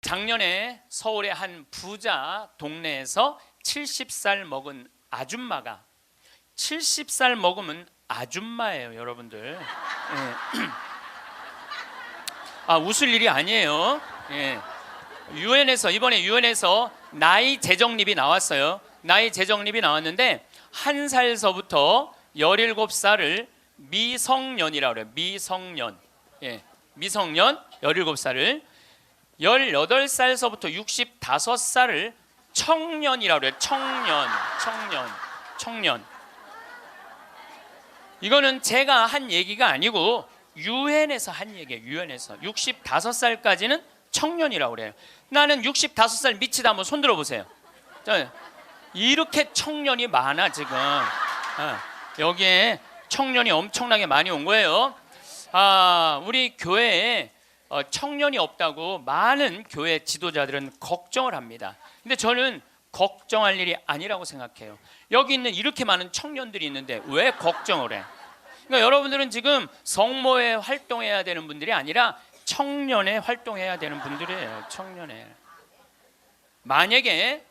작년에 서울의 한 부자 동네에서 70살 먹은 아줌마가 70살 먹으면 아줌마예요, 여러분들. 예. 웃을 일이 아니에요. 예. 이번에 유엔에서 나이 재정립이 나왔어요. 나이 재정립이 나왔는데 1살서부터 17살을 미성년이라고 그래요. 미성년. 예. 미성년 17살을 18살서부터 65살을 청년이라고 그래요. 청년. 이거는 제가 한 얘기가 아니고 유엔에서 한 얘기예요. 유엔에서 65살까지는 청년이라고 그래요. 나는 65살 미치다 한번 손 들어보세요. 이렇게 청년이 많아 지금. 여기에 청년이 엄청나게 많이 온 거예요. 우리 교회에 청년이 없다고 많은 교회 지도자들은 걱정을 합니다. 근데 저는 걱정할 일이 아니라고 생각해요. 여기 있는 이렇게 많은 청년들이 있는데 왜 걱정을 해? 그러니까 여러분들은 지금 성모에 활동해야 되는 분들이 아니라 청년에 활동해야 되는 분들이에요. 청년에. 만약에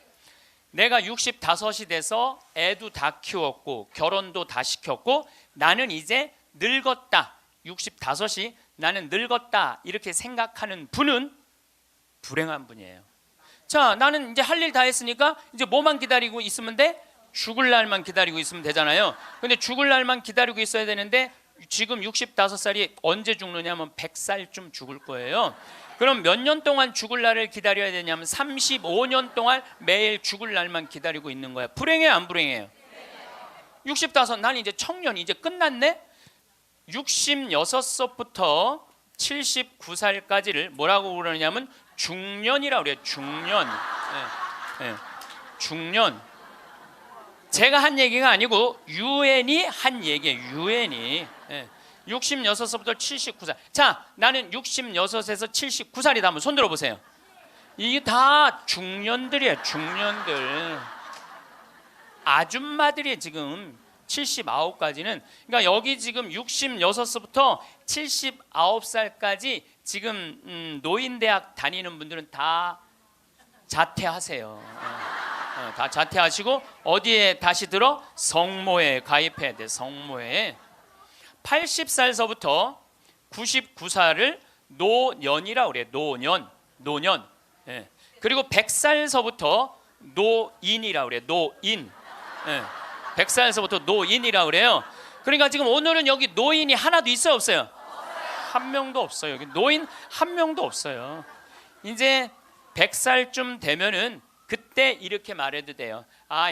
내가 65이 돼서 애도 다 키웠고 결혼도 다 시켰고 나는 이제 늙었다. 65이 나는 늙었다 이렇게 생각하는 분은 불행한 분이에요. 자, 나는 이제 할 일 다 했으니까 이제 뭐만 기다리고 있으면 돼? 죽을 날만 기다리고 있으면 되잖아요. 근데 죽을 날만 기다리고 있어야 되는데 지금 65살이 언제 죽느냐면 100살쯤 죽을 거예요. 그럼 몇 년 동안 죽을 날을 기다려야 되냐면 35년 동안 매일 죽을 날만 기다리고 있는 거야. 불행해요, 안 불행해요? 65, 난 이제 청년이 이제 끝났네? 66살부터 79살까지를 뭐라고 그러냐면 중년이라고 그래요. 중년. 중년. 제가 한 얘기가 아니고 유엔이 한 얘기예요. 유엔이. 66살부터 79살. 자, 나는 66에서 79살이다. 한번 손 들어보세요. 이게 다 중년들이에요. 중년들. 아줌마들이 지금 79까지는, 그러니까 여기 지금 66부터 79살까지 지금 노인대학 다니는 분들은 다 자퇴하세요. 다 자퇴하시고 어디에 다시 들어? 성모에 가입해야 돼. 성모에. 80살서부터 99살을 노년이라고 그래요. 노년. 예. 그리고 100살서부터 노인이라고 그래요. 노인. 100살서부터 노인이라고 그래요. 그러니까 지금 오늘은 여기 노인이 하나도 있어요, 없어요? 한 명도 없어요. 여기 노인 한 명도 없어요. 이제 100살쯤 되면은 그때 이렇게 말해도 돼요.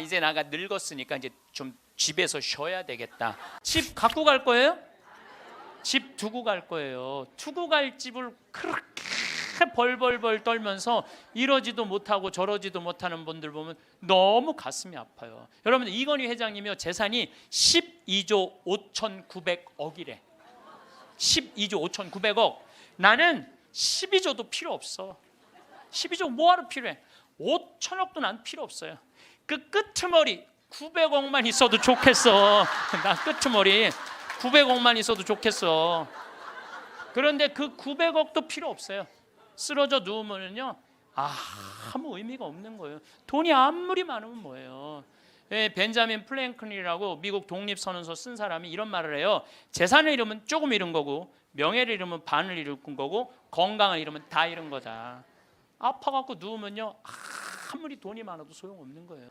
이제 나가 늙었으니까 이제 좀 집에서 쉬어야 되겠다. 집 갖고 갈 거예요? 집 두고 갈 거예요. 두고 갈 집을 그렇게 벌벌벌 떨면서 이러지도 못하고 저러지도 못하는 분들 보면 너무 가슴이 아파요. 여러분, 이건희 회장님이요, 재산이 12조 5,900억이래. 12조 5,900억. 나는 12조도 필요 없어. 12조 뭐하러 필요해? 5천억도 난 필요 없어요. 그 끄트머리 900억만 있어도 좋겠어. 나 끄트머리 900억만 있어도 좋겠어. 그런데 그 900억도 필요 없어요. 쓰러져 누우면요, 아무 의미가 없는 거예요. 돈이 아무리 많으면 뭐예요. 벤자민 플랭클린이라고 미국 독립선언서 쓴 사람이 이런 말을 해요. 재산을 잃으면 조금 잃은 거고, 명예를 잃으면 반을 잃은 거고, 건강을 잃으면 다 잃은 거다. 아파갖고 누우면요, 아무리 돈이 많아도 소용없는 거예요.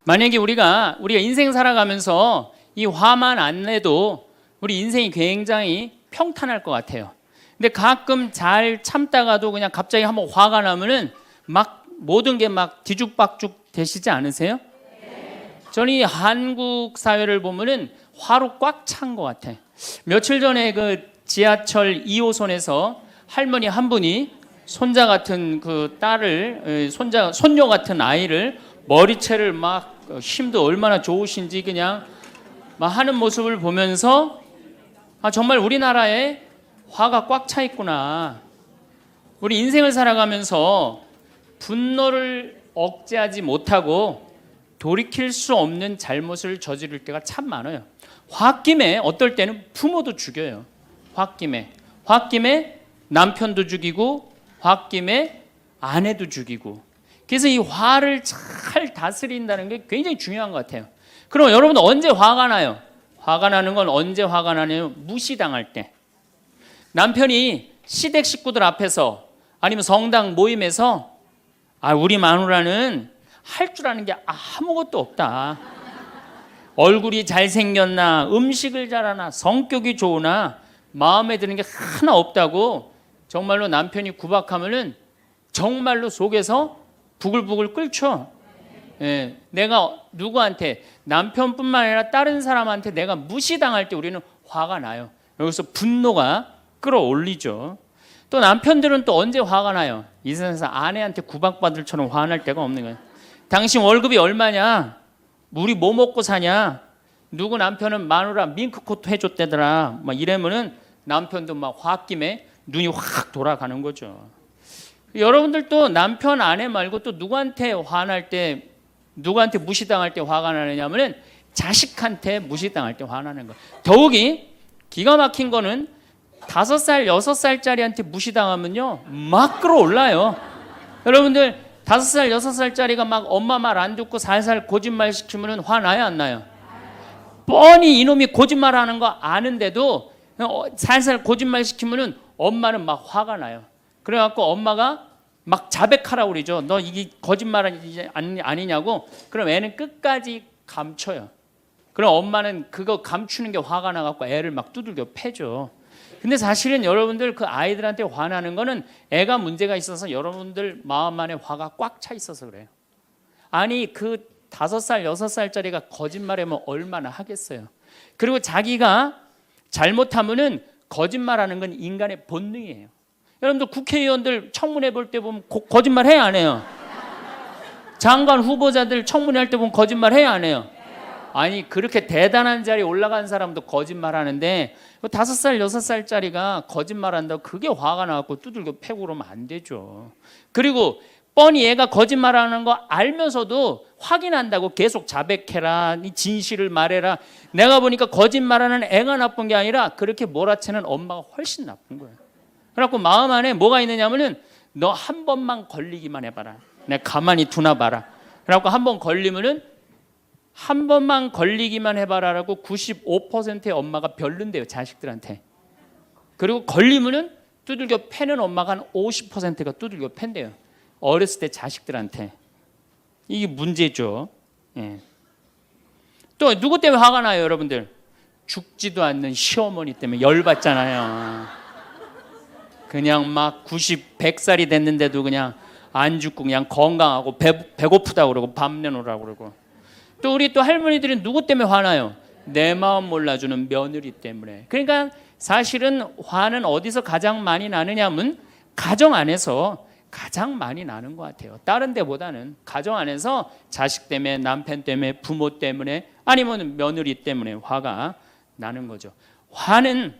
만약에 우리가 인생 살아가면서 이 화만 안 내도 우리 인생이 굉장히 평탄할 것 같아요. 근데 가끔 잘 참다가도 그냥 갑자기 한번 화가 나면은 막 모든 게 막 뒤죽박죽 되시지 않으세요? 저는 이 한국 사회를 보면은 화로 꽉 찬 것 같아. 며칠 전에 그 지하철 2호선에서 할머니 한 분이 손자 같은 그 딸을, 손녀 같은 아이를 머리채를 막 힘도 얼마나 좋으신지 그냥 막 하는 모습을 보면서 정말 우리나라에 화가 꽉 차 있구나. 우리 인생을 살아가면서 분노를 억제하지 못하고 돌이킬 수 없는 잘못을 저지를 때가 참 많아요. 홧김에 어떨 때는 부모도 죽여요. 홧김에 남편도 죽이고 홧김에 아내도 죽이고. 그래서 이 화를 잘 다스린다는 게 굉장히 중요한 것 같아요. 그럼 여러분 언제 화가 나요? 화가 나는 건 언제 화가 나냐면 무시당할 때. 남편이 시댁 식구들 앞에서 아니면 성당 모임에서 우리 마누라는 할 줄 아는 게 아무것도 없다. 얼굴이 잘생겼나, 음식을 잘하나, 성격이 좋으나 마음에 드는 게 하나 없다고 정말로 남편이 구박하면은 정말로 속에서 부글부글 끓죠. 예, 내가 누구한테, 남편뿐만 아니라 다른 사람한테 내가 무시당할 때 우리는 화가 나요. 여기서 분노가 끌어올리죠. 또 남편들은 또 언제 화가 나요? 이 세상에서 아내한테 구박받을 처럼 화날 때가 없는 거예요. 당신 월급이 얼마냐? 우리 뭐 먹고 사냐? 누구 남편은 마누라 밍크코트 해줬대더라. 막 이러면은 남편도 막 홧김에 눈이 확 돌아가는 거죠. 여러분들도 남편 아내 말고 또 누구한테 화날 때, 누구한테 무시당할 때 화가 나느냐면은 자식한테 무시당할 때 화나는 거. 더욱이 기가 막힌 거는 5살, 6살짜리한테 무시당하면요 막 끌어올라요. 여러분들 5살, 6살짜리가 막 엄마 말 안 듣고 살살 거짓말 시키면 화나요 안 나요? 뻔히 이놈이 거짓말하는 거 아는데도 살살 거짓말 시키면 엄마는 막 화가 나요. 그래갖고 엄마가 막 자백하라고 그러죠. 너 이게 거짓말 아니냐고. 그럼 애는 끝까지 감춰요. 그럼 엄마는 그거 감추는 게 화가 나갖고 애를 막 두들겨 패죠. 근데 사실은 여러분들 그 아이들한테 화나는 거는 애가 문제가 있어서 여러분들 마음 안에 화가 꽉 차 있어서 그래요. 아니 그 5살, 6살짜리가 거짓말하면 얼마나 하겠어요. 그리고 자기가 잘못하면은 거짓말하는 건 인간의 본능이에요. 여러분들 국회의원들 청문회 볼 때 보면 거짓말 해야 안 해요? 장관 후보자들 청문회 할 때 보면 거짓말 해야 안 해요? 아니 그렇게 대단한 자리에 올라간 사람도 거짓말하는데 5살, 6살짜리가 거짓말한다고 그게 화가 나갖고 두들겨 패고 그러면 안 되죠. 그리고 뻔히 얘가 거짓말하는 거 알면서도 확인한다고 계속 자백해라, 진실을 말해라. 내가 보니까 거짓말하는 애가 나쁜 게 아니라 그렇게 몰아치는 엄마가 훨씬 나쁜 거예요. 그래갖고 마음 안에 뭐가 있느냐면은 너 한 번만 걸리기만 해봐라. 내가 가만히 두나 봐라. 그래갖고 한 번 걸리면은 한 번만 걸리기만 해봐라라고 95%의 엄마가 별론데요 자식들한테. 그리고 걸리면은 두들겨 패는 엄마가 한 50%가 두들겨 팬대요. 어렸을 때 자식들한테. 이게 문제죠. 예. 또 누구 때문에 화가 나요 여러분들? 죽지도 않는 시어머니 때문에 열받잖아요. 그냥 막 90, 100살이 됐는데도 그냥 안 죽고 그냥 건강하고 배고프다고 그러고 밥 내놓으라고 그러고. 또 우리 또 할머니들은 누구 때문에 화나요? 내 마음 몰라주는 며느리 때문에. 그러니까 사실은 화는 어디서 가장 많이 나느냐면 가정 안에서 가장 많이 나는 것 같아요. 다른 데보다는 가정 안에서 자식 때문에, 남편 때문에, 부모 때문에, 아니면 며느리 때문에 화가 나는 거죠. 화는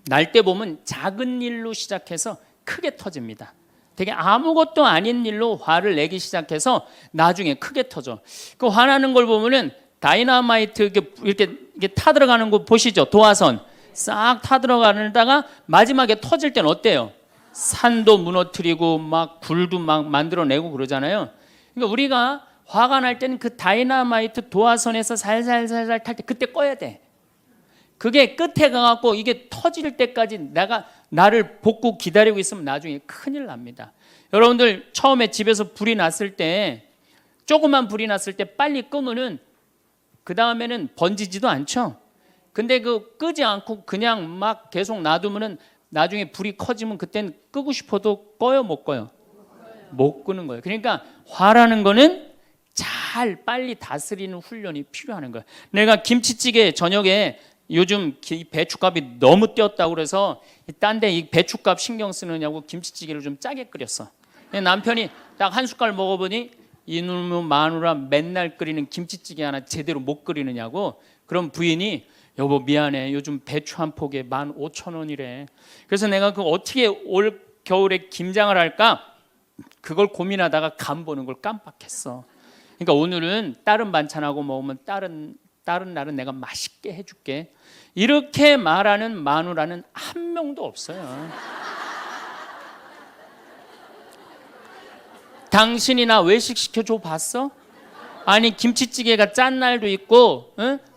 날 때 보면 작은 일로 시작해서 크게 터집니다. 되게 아무것도 아닌 일로 화를 내기 시작해서 나중에 크게 터져. 그 화나는 걸 보면은 다이너마이트 이렇게 타들어가는 거 보시죠? 도화선 싹 타들어가다가 마지막에 터질 때는 어때요? 산도 무너뜨리고 막 굴도 막 만들어내고 그러잖아요. 그러니까 우리가 화가 날 때는 그 다이너마이트 도화선에서 살살살살 탈 때 그때 꺼야 돼. 그게 끝에 가갖고 이게 터질 때까지 나를 복구 기다리고 있으면 나중에 큰일 납니다. 여러분들 처음에 집에서 불이 났을 때, 조그만 불이 났을 때 빨리 끄면은 그 다음에는 번지지도 않죠. 근데 그 끄지 않고 그냥 막 계속 놔두면은 나중에 불이 커지면 그땐 끄고 싶어도 꺼요 못 꺼요? 못 끄는 거예요. 그러니까 화라는 거는 잘 빨리 다스리는 훈련이 필요한 거예요. 내가 김치찌개 저녁에 요즘 배춧값이 너무 뛰었다고 그래서 딴 데 이 배춧값 신경 쓰느냐고 김치찌개를 좀 짜게 끓였어. 남편이 딱 한 숟갈 먹어보니 이놈의 마누라 맨날 끓이는 김치찌개 하나 제대로 못 끓이느냐고. 그럼 부인이 여보 미안해 요즘 배추 한 포기에 15,000원이래. 그래서 내가 그 어떻게 올 겨울에 김장을 할까 그걸 고민하다가 간 보는 걸 깜빡했어. 그러니까 오늘은 다른 반찬하고 먹으면 다른 다른 날은 내가 맛있게 해줄게. 이렇게 말하는 마누라는 한 명도 없어요. 당신이 나 외식 시켜줘 봤어? 아니 김치찌개가 짠 날도 있고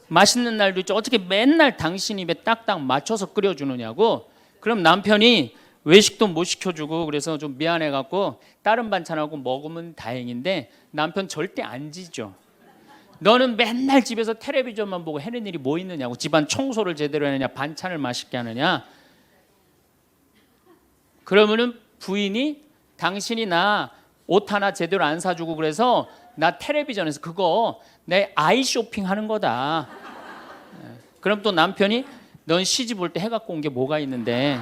맛있는 날도 있죠. 어떻게 맨날 당신 입에 딱딱 맞춰서 끓여주느냐고. 그럼 남편이 외식도 못 시켜주고 그래서 좀 미안해갖고 다른 반찬하고 먹으면 다행인데 남편 절대 안 지죠. 너는 맨날 집에서 텔레비전만 보고 해는 일이 뭐 있느냐고. 집안 청소를 제대로 하느냐, 반찬을 맛있게 하느냐. 그러면은 부인이 당신이 나 옷 하나 제대로 안 사주고 그래서 나 텔레비전에서 그거 내 아이 쇼핑하는 거다. 그럼 또 남편이 넌 시집 올 때 해갖고 온 게 뭐가 있는데.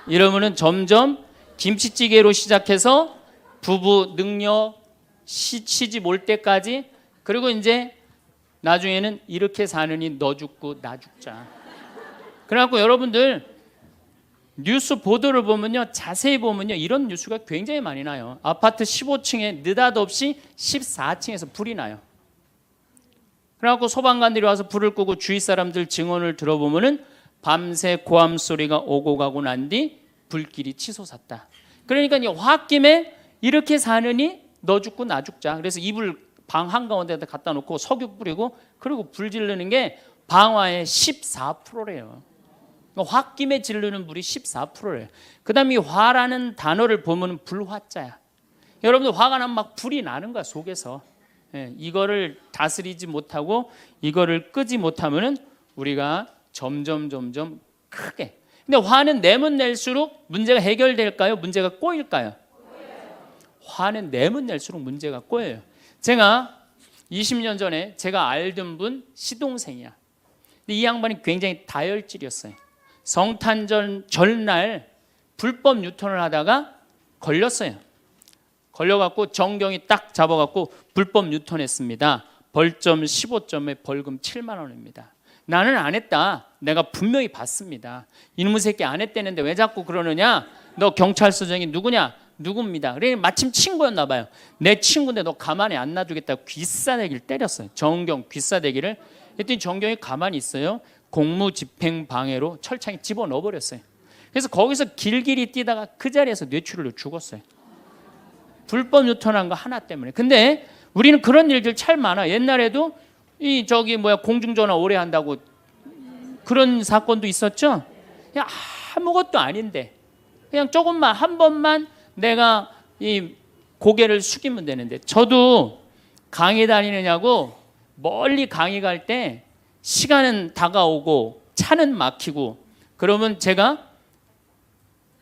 이러면은 점점 김치찌개로 시작해서 부부 능력 시집 올 때까지, 그리고 이제 나중에는 이렇게 사느니 너 죽고 나 죽자. 그래갖고 여러분들 뉴스 보도를 보면요, 자세히 보면요, 이런 뉴스가 굉장히 많이 나요. 아파트 15층에 느닷없이 14층에서 불이 나요. 그래갖고 소방관들이 와서 불을 끄고 주위 사람들 증언을 들어보면은 밤새 고함 소리가 오고 가고 난 뒤 불길이 치솟았다. 그러니까 이 홧김에 이렇게 사느니 너 죽고 나 죽자. 그래서 이불 방 한가운데다 갖다 놓고 석유 뿌리고 그리고 불 지르는 게 방화의 14%래요. 홧김에 지르는 불이 14%래요. 그 다음에 이 화라는 단어를 보면 불화자야. 여러분들 화가 나면 막 불이 나는 거야 속에서. 이거를 다스리지 못하고 이거를 끄지 못하면은 우리가 점점 크게. 근데 화는 내면 낼수록 문제가 해결될까요? 문제가 꼬일까요? 화는 내면 낼수록 문제가 꼬여요. 제가 20년 전에 제가 알던 분 시동생이야. 근데 이 양반이 굉장히 다혈질이었어요. 성탄절 전날 불법 유턴을 하다가 걸렸어요. 걸려갖고 정경이 딱 잡아갖고 불법 유턴했습니다. 벌점 15점에 벌금 7만 원입니다. 나는 안 했다. 내가 분명히 봤습니다. 이놈의 새끼 안 했다는데 왜 자꾸 그러느냐? 너 경찰서장이 누구냐? 누굽니다. 그래 마침 친구였나 봐요. 내 친구인데 너 가만히 안 놔두겠다고 귀싸대기를 때렸어요. 정경 귀싸대기를. 그랬더니 정경이 가만히 있어요. 공무집행방해로 철창에 집어넣어 버렸어요. 그래서 거기서 길길이 뛰다가 그 자리에서 뇌출혈로 죽었어요. 불법 유턴한 거 하나 때문에. 근데 우리는 그런 일들 참 많아. 옛날에도 이 공중전화 오래 한다고 그런 사건도 있었죠. 그냥 아무것도 아닌데 그냥 조금만 한 번만 내가 이 고개를 숙이면 되는데. 저도 강의 다니느냐고 멀리 강의 갈 때 시간은 다가오고 차는 막히고 그러면 제가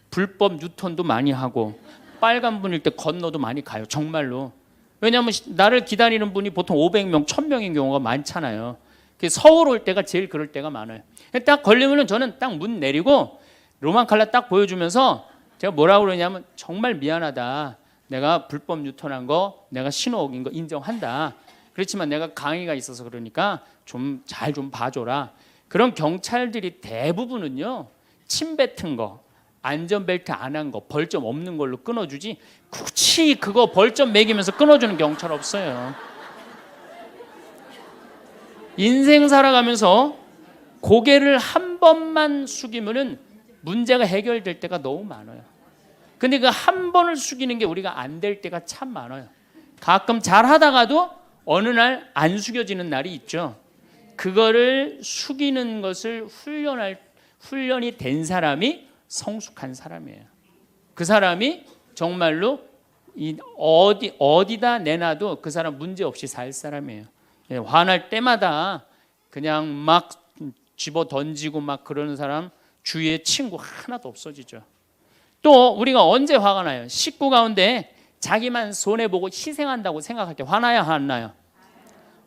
불법 유턴도 많이 하고 빨간불일 때 건너도 많이 가요. 정말로. 왜냐하면 나를 기다리는 분이 보통 500명, 1000명인 경우가 많잖아요. 서울 올 때가 제일 그럴 때가 많아요. 딱 걸리면은 저는 딱 문 내리고 로만 칼라 딱 보여주면서 제가 뭐라고 그러냐면 정말 미안하다. 내가 불법 유턴한 거, 내가 신호 어긴 거 인정한다. 그렇지만 내가 강의가 있어서 그러니까 좀 잘 좀 봐줘라. 그런 경찰들이 대부분은요, 침 뱉은 거, 안전벨트 안 한 거, 벌점 없는 걸로 끊어주지 굳이 그거 벌점 매기면서 끊어주는 경찰 없어요. 인생 살아가면서 고개를 한 번만 숙이면은 문제가 해결될 때가 너무 많아요. 근데 그 한 번을 숙이는 게 우리가 안 될 때가 참 많아요. 가끔 잘 하다가도 어느 날 안 숙여지는 날이 있죠. 그거를 숙이는 것을 훈련이 된 사람이 성숙한 사람이에요. 그 사람이 정말로 어디다 내놔도 그 사람 문제 없이 살 사람이에요. 화날 때마다 그냥 막 집어 던지고 막 그러는 사람 주위에 친구 하나도 없어지죠. 또 우리가 언제 화가 나요? 식구 가운데 자기만 손해보고 희생한다고 생각할 때 화나요? 안 나요?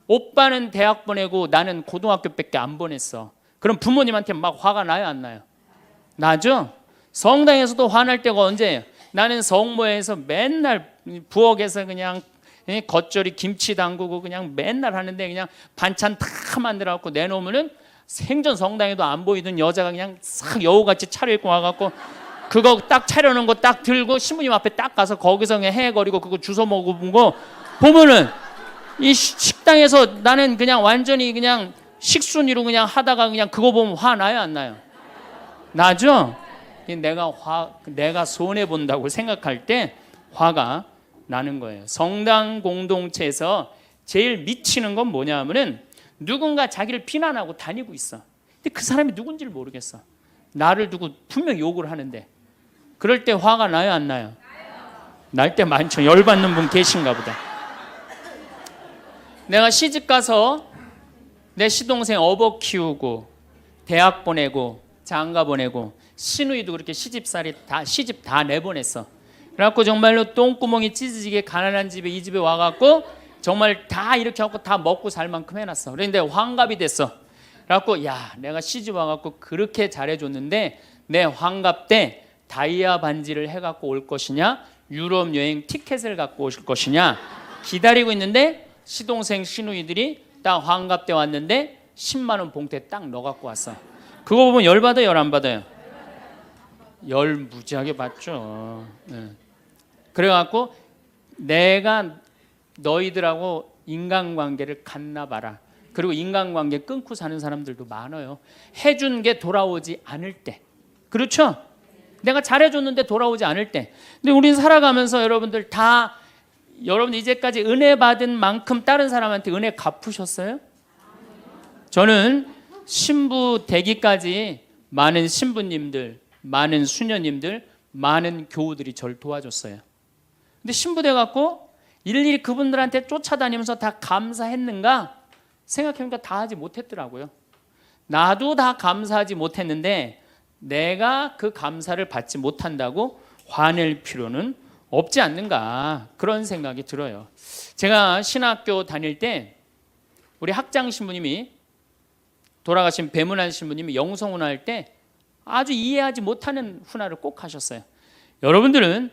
오빠는 대학 보내고 나는 고등학교밖에 안 보냈어. 그럼 부모님한테 막 화가 나요? 안 나요? 나죠? 성당에서도 화날 때가 언제예요? 나는 성모에서 맨날 부엌에서 그냥 겉절이 김치 담그고 그냥 맨날 하는데 그냥 반찬 다 만들어갖고 내놓으면은 생전 성당에도 안 보이던 여자가 그냥 싹 여우같이 차려입고 와갖고 그거 딱 차려놓은 거 딱 들고 신부님 앞에 딱 가서 거기서 그냥 헤헤거리고 그거 주워 먹은 거 보면은 이 식당에서 나는 그냥 완전히 그냥 식순이로 그냥 하다가 그냥 그거 보면 화 나요, 안 나요? 나죠? 내가 손해 본다고 생각할 때 화가 나는 거예요. 성당 공동체에서 제일 미치는 건 뭐냐면은 누군가 자기를 비난하고 다니고 있어. 근데 그 사람이 누군지를 모르겠어. 나를 두고 분명 욕을 하는데 그럴 때 화가 나요, 안 나요? 날 때 많죠. 열받는 분 계신가 보다. 내가 시집 가서 내 시동생 어버 키우고 대학 보내고 장가 보내고 시누이도 그렇게 시집 다 내보냈어. 그래갖고 정말로 똥구멍이 찢어지게 가난한 집에 이 집에 와갖고 정말 다 이렇게 하고 다 먹고 살 만큼 해놨어. 그런데 환갑이 됐어. 그래갖고 야, 내가 시집 와갖고 그렇게 잘해줬는데 내 환갑 때 다이아 반지를 해갖고 올 것이냐, 유럽 여행 티켓을 갖고 오실 것이냐 기다리고 있는데 시동생 시누이들이 딱 환갑 때 왔는데 10만 원 봉투에 딱 넣어갖고 왔어. 그거 보면 열 받아요, 열 안 받아요? 열 무지하게 받죠. 네. 그래갖고 내가 너희들하고 인간관계를 갖나 봐라. 그리고 인간관계 끊고 사는 사람들도 많아요. 해준 게 돌아오지 않을 때. 그렇죠? 내가 잘해줬는데 돌아오지 않을 때. 근데 우리는 살아가면서 여러분들 이제까지 은혜 받은 만큼 다른 사람한테 은혜 갚으셨어요? 저는 신부 되기까지 많은 신부님들, 많은 수녀님들, 많은 교우들이 저를 도와줬어요. 근데 신부 돼갖고 일일이 그분들한테 쫓아다니면서 다 감사했는가? 생각해보니까 다 하지 못했더라고요. 나도 다 감사하지 못했는데 내가 그 감사를 받지 못한다고 화낼 필요는 없지 않는가, 그런 생각이 들어요. 제가 신학교 다닐 때 우리 학장 신부님이, 돌아가신 배문환 신부님이 영성훈화 할 때 아주 이해하지 못하는 훈화를 꼭 하셨어요. 여러분들은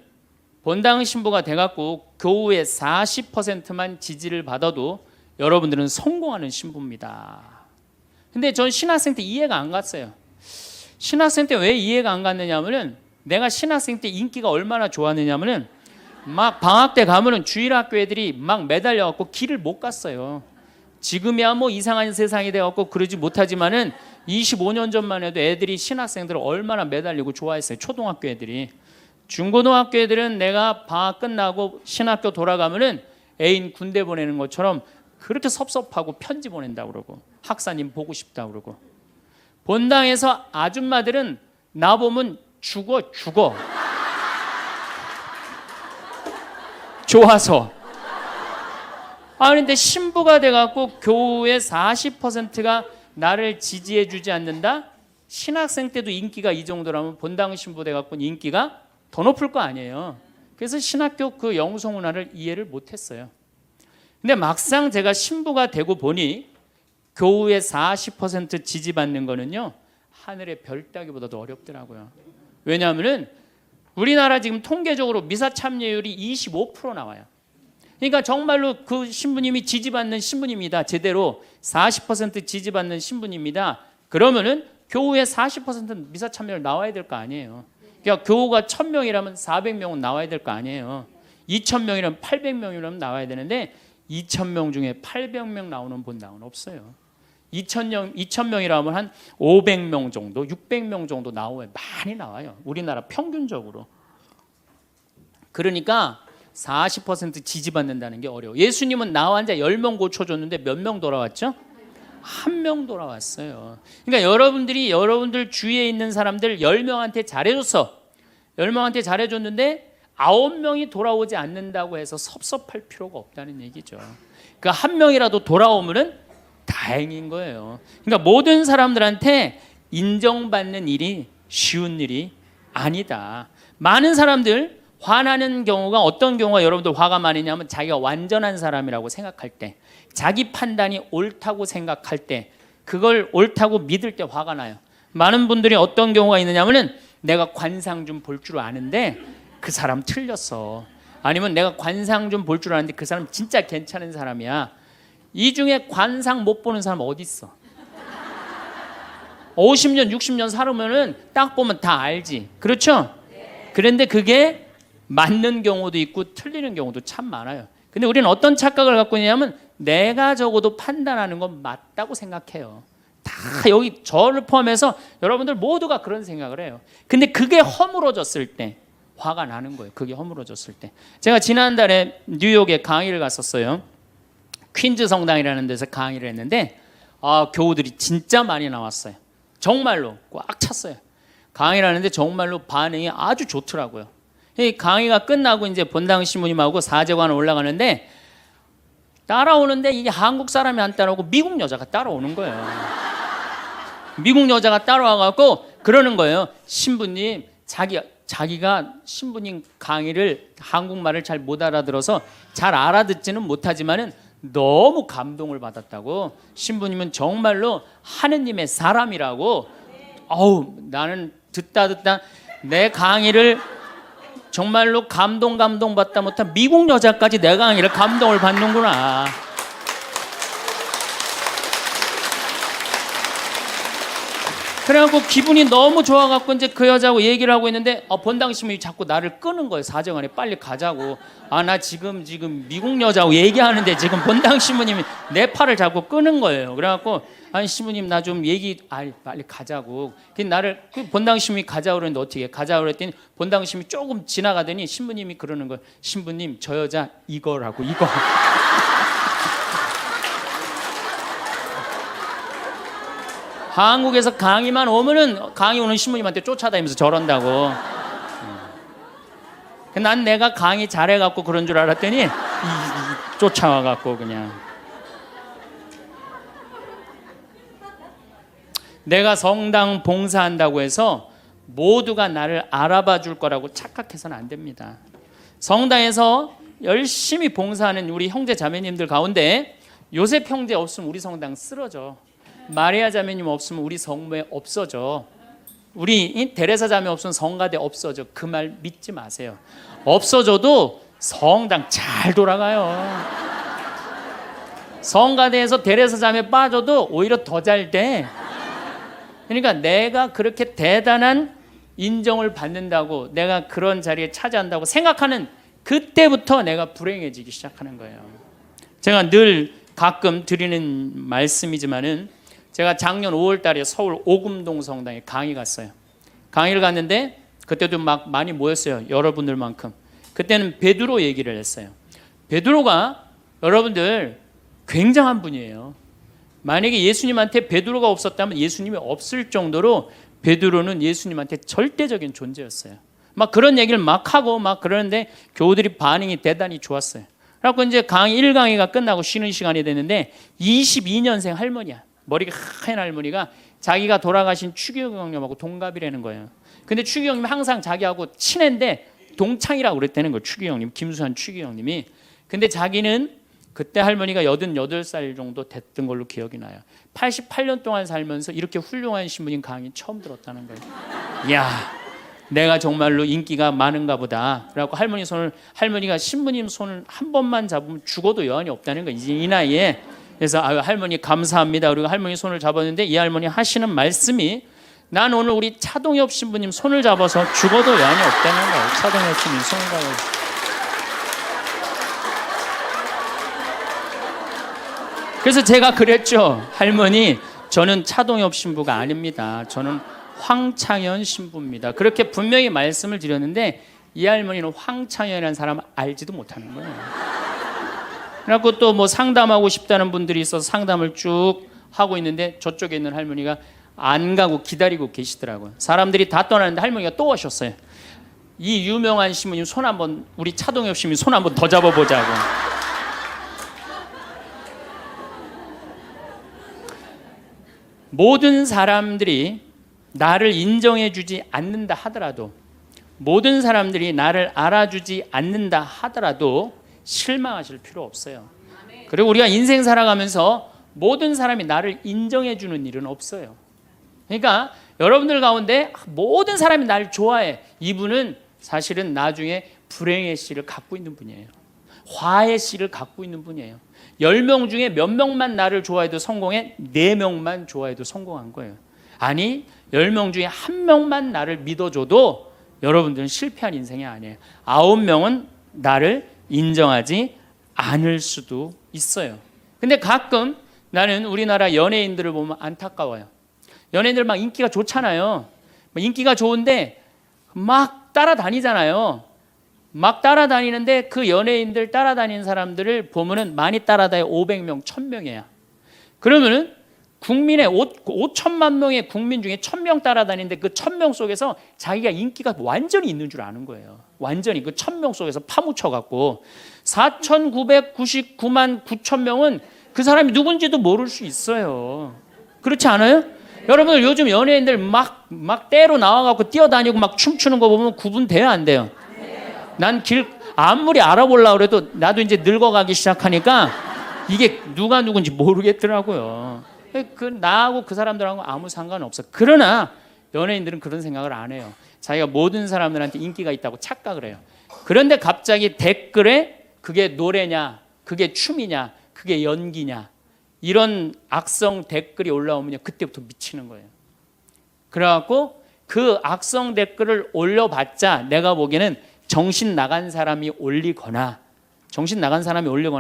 본당 신부가 돼갖고 교우의 40%만 지지를 받아도 여러분들은 성공하는 신부입니다. 근데 전 신학생 때 이해가 안 갔어요. 신학생 때 왜 이해가 안 갔느냐면은, 내가 신학생 때 인기가 얼마나 좋았느냐면은 막 방학 때 가면은 주일학교 애들이 막 매달려갖고 길을 못 갔어요. 지금이야 뭐 이상한 세상이 돼갖고 그러지 못하지만은 25년 전만 해도 애들이 신학생들을 얼마나 매달리고 좋아했어요. 초등학교 애들이. 중고등학교 애들은 내가 방학 끝나고 신학교 돌아가면은 애인 군대 보내는 것처럼 그렇게 섭섭하고 편지 보낸다고 그러고 학사님 보고 싶다고 그러고, 본당에서 아줌마들은 나보면 죽어 좋아서. 그런데 신부가 돼갖고 교우의 40%가 나를 지지해 주지 않는다? 신학생 때도 인기가 이 정도라면 본당 신부 돼갖고 인기가 더 높을 거 아니에요. 그래서 신학교 그 영성훈화를 이해를 못했어요. 근데 막상 제가 신부가 되고 보니 교우의 40% 지지받는 거는요, 하늘의 별 따기보다도 어렵더라고요. 왜냐하면은 우리나라 지금 통계적으로 미사 참여율이 25% 나와요. 그러니까 정말로 그 신부님이 지지받는 신부님이다, 제대로 40% 지지받는 신부님이다, 그러면은 교우의 40% 미사 참여율 나와야 될 거 아니에요. 그러니까 교우가 1000명이라면 400명은 나와야 될 거 아니에요. 2000명이라면 800명이라면 나와야 되는데 2000명 중에 800명 나오는 본당은 없어요. 2000명이라면 한 500명 정도, 600명 정도 나와요. 많이 나와요. 우리나라 평균적으로. 그러니까 40% 지지받는다는 게 어려워. 예수님은 나 환자 10명 고쳐줬는데 몇 명 돌아왔죠? 1명 돌아왔어요. 그러니까 여러분들 주위에 있는 사람들 10명한테 잘해줬어. 10명한테 잘해줬는데 9명이 돌아오지 않는다고 해서 섭섭할 필요가 없다는 얘기죠. 그 1명이라도 돌아오면은 다행인 거예요. 그러니까 모든 사람들한테 인정받는 일이 쉬운 일이 아니다. 많은 사람들 화나는 경우가, 어떤 경우가 여러분들 화가 많으냐면 자기가 완전한 사람이라고 생각할 때, 자기 판단이 옳다고 생각할 때, 그걸 옳다고 믿을 때 화가 나요. 많은 분들이 어떤 경우가 있느냐면은 내가 관상 좀 볼 줄 아는데 그 사람 틀렸어. 아니면 내가 관상 좀 볼 줄 아는데 그 사람 진짜 괜찮은 사람이야. 이 중에 관상 못 보는 사람 어디 있어? 50년, 60년 살으면은 딱 보면 다 알지. 그렇죠? 그런데 그게 맞는 경우도 있고 틀리는 경우도 참 많아요. 근데 우리는 어떤 착각을 갖고 있냐면 내가 적어도 판단하는 건 맞다고 생각해요. 다 여기 저를 포함해서 여러분들 모두가 그런 생각을 해요. 근데 그게 허물어졌을 때 화가 나는 거예요. 그게 허물어졌을 때. 제가 지난달에 뉴욕에 강의를 갔었어요. 퀸즈 성당이라는 데서 강의를 했는데 교우들이 진짜 많이 나왔어요. 정말로 꽉 찼어요. 강의를 하는데 정말로 반응이 아주 좋더라고요. 이 강의가 끝나고 이제 본당 신부님하고 사제관 올라가는데 따라오는데 이게 한국 사람이 안 따라오고 미국 여자가 따라오는 거예요. 미국 여자가 따라와갖고 그러는 거예요. 신부님, 자기가 신부님 강의를 한국말을 잘 못 알아들어서 잘 알아듣지는 못하지만은 너무 감동을 받았다고. 신부님은 정말로 하느님의 사람이라고. 나는 듣다 내 강의를 정말로 감동받다 못한 미국 여자까지 내 강의를 감동을 받는구나. 그래갖고 기분이 너무 좋아갖고 이제 그 여자하고 얘기를 하고 있는데 본당 신부님이 자꾸 나를 끄는 거예요. 사정안에 빨리 가자고. 나 지금 미국 여자하고 얘기하는데 지금 본당 신부님이 내 팔을 자꾸 끄는 거예요. 그래갖고 아니 신부님 나 좀 빨리 가자고. 나를 본당 신부님이 가자고 그랬는데 어떻게 가자고 그랬더니 본당 신부님이 조금 지나가더니 신부님이 그러는 거예요. 신부님 저 여자 이거라고 이거. 한국에서 강의만 오면은 강의 오는 신부님한테 쫓아다니면서 저런다고. 난 내가 강의 잘해갖고 그런 줄 알았더니 쫓아와갖고 그냥. 내가 성당 봉사한다고 해서 모두가 나를 알아봐 줄 거라고 착각해서는 안 됩니다. 성당에서 열심히 봉사하는 우리 형제 자매님들 가운데 요셉 형제 없으면 우리 성당 쓰러져. 마리아 자매님 없으면 우리 성모에 없어져. 우리 데레사 자매 없으면 성가대 없어져. 그 말 믿지 마세요. 없어져도 성당 잘 돌아가요. 성가대에서 데레사 자매 빠져도 오히려 더 잘 돼. 그러니까 내가 그렇게 대단한 인정을 받는다고, 내가 그런 자리에 차지한다고 생각하는 그때부터 내가 불행해지기 시작하는 거예요. 제가 늘 가끔 드리는 말씀이지만은 제가 작년 5월 달에 서울 오금동 성당에 강의 갔어요. 강의를 갔는데 그때도 막 많이 모였어요. 여러분들만큼. 그때는 베드로 얘기를 했어요. 베드로가 여러분들 굉장한 분이에요. 만약에 예수님한테 베드로가 없었다면 예수님이 없을 정도로 베드로는 예수님한테 절대적인 존재였어요. 막 그런 얘기를 막 하고 막 그러는데 교우들이 반응이 대단히 좋았어요. 그래서 이제 강의 1강의가 끝나고 쉬는 시간이 됐는데 22년생 할머니야. 머리가 하얀 할머니가 자기가 돌아가신 추기경 형님하고 동갑이라는 거예요. 근데 추기경 형님이 항상 자기하고 친한데 동창이라고 그랬다는 거예요. 추기경 형님, 김수환 추기경 형님이. 근데 자기는 그때 할머니가 88살 정도 됐던 걸로 기억이 나요. 88년 동안 살면서 이렇게 훌륭한 신부님 강의 처음 들었다는 거예요. 이야, 내가 정말로 인기가 많은가 보다. 그래갖고 할머니가 신부님 손을 한 번만 잡으면 죽어도 여한이 없다는 거예요. 이제 이 나이에. 그래서 할머니 감사합니다. 그리고 할머니 손을 잡았는데 이 할머니 하시는 말씀이 난 오늘 우리 차동엽 신부님 손을 잡아서 죽어도 여한이 없다는 거예요. 차동엽 신부님 손을 잡아서. 그래서 제가 그랬죠. 할머니 저는 차동엽 신부가 아닙니다. 저는 황창현 신부입니다. 그렇게 분명히 말씀을 드렸는데 이 할머니는 황창현이라는 사람을 알지도 못하는 거예요. 그래갖고 또 뭐 상담하고 싶다는 분들이 있어서 상담을 쭉 하고 있는데 저쪽에 있는 할머니가 안 가고 기다리고 계시더라고요. 사람들이 다 떠나는데 할머니가 또 오셨어요. 이 유명한 신부님 손 한번, 우리 차동엽 신부님 손 한번 더 잡아보자고. 모든 사람들이 나를 인정해주지 않는다 하더라도, 모든 사람들이 나를 알아주지 않는다 하더라도 실망하실 필요 없어요. 그리고 우리가 인생 살아가면서 모든 사람이 나를 인정해 주는 일은 없어요. 그러니까 여러분들 가운데 모든 사람이 나를 좋아해. 이분은 사실은 나중에 불행의 씨를 갖고 있는 분이에요. 화의 씨를 갖고 있는 분이에요. 10명 중에 몇 명만 나를 좋아해도 성공해? 4명만 좋아해도 성공한 거예요. 아니 10명 중에 1명만 나를 믿어줘도 여러분들은 실패한 인생이 아니에요. 9명은 나를 인정하지 않을 수도 있어요. 근데 가끔 나는 우리나라 연예인들을 보면 안타까워요. 연예인들 막 인기가 좋잖아요. 인기가 좋은데 막 따라다니잖아요. 막 따라다니는데 그 연예인들 따라다니는 사람들을 보면은 많이 따라다녀 500명, 1000명이야. 그러면은 국민의 5천만 명의 국민 중에 1000명 따라다니는데 그 1000명 속에서 자기가 인기가 완전히 있는 줄 아는 거예요. 완전히 그 1000명 속에서 파묻혀 갖고 4999만 9천 명은 그 사람이 누군지도 모를 수 있어요. 그렇지 않아요? 여러분들 요즘 연예인들 막 때로 나와갖고 뛰어다니고 막 춤추는 거 보면 구분돼요, 안 돼요? 난 아무리 알아보려고 그래도 나도 이제 늙어가기 시작하니까 이게 누가 누군지 모르겠더라고요. 나하고 그 사람들하고 아무 상관없어. 그러나 연예인들은 그런 생각을 안 해요. 자기가 모든 사람들한테 인기가 있다고 착각을 해요. 그런데 갑자기 댓글에 그게 노래냐, 그게 춤이냐, 그게 연기냐 이런 악성 댓글이 올라오면 그때부터 미치는 거예요. 그래갖고 그 악성 댓글을 올려봤자 내가 보기에는 정신 나간 사람이 올리거나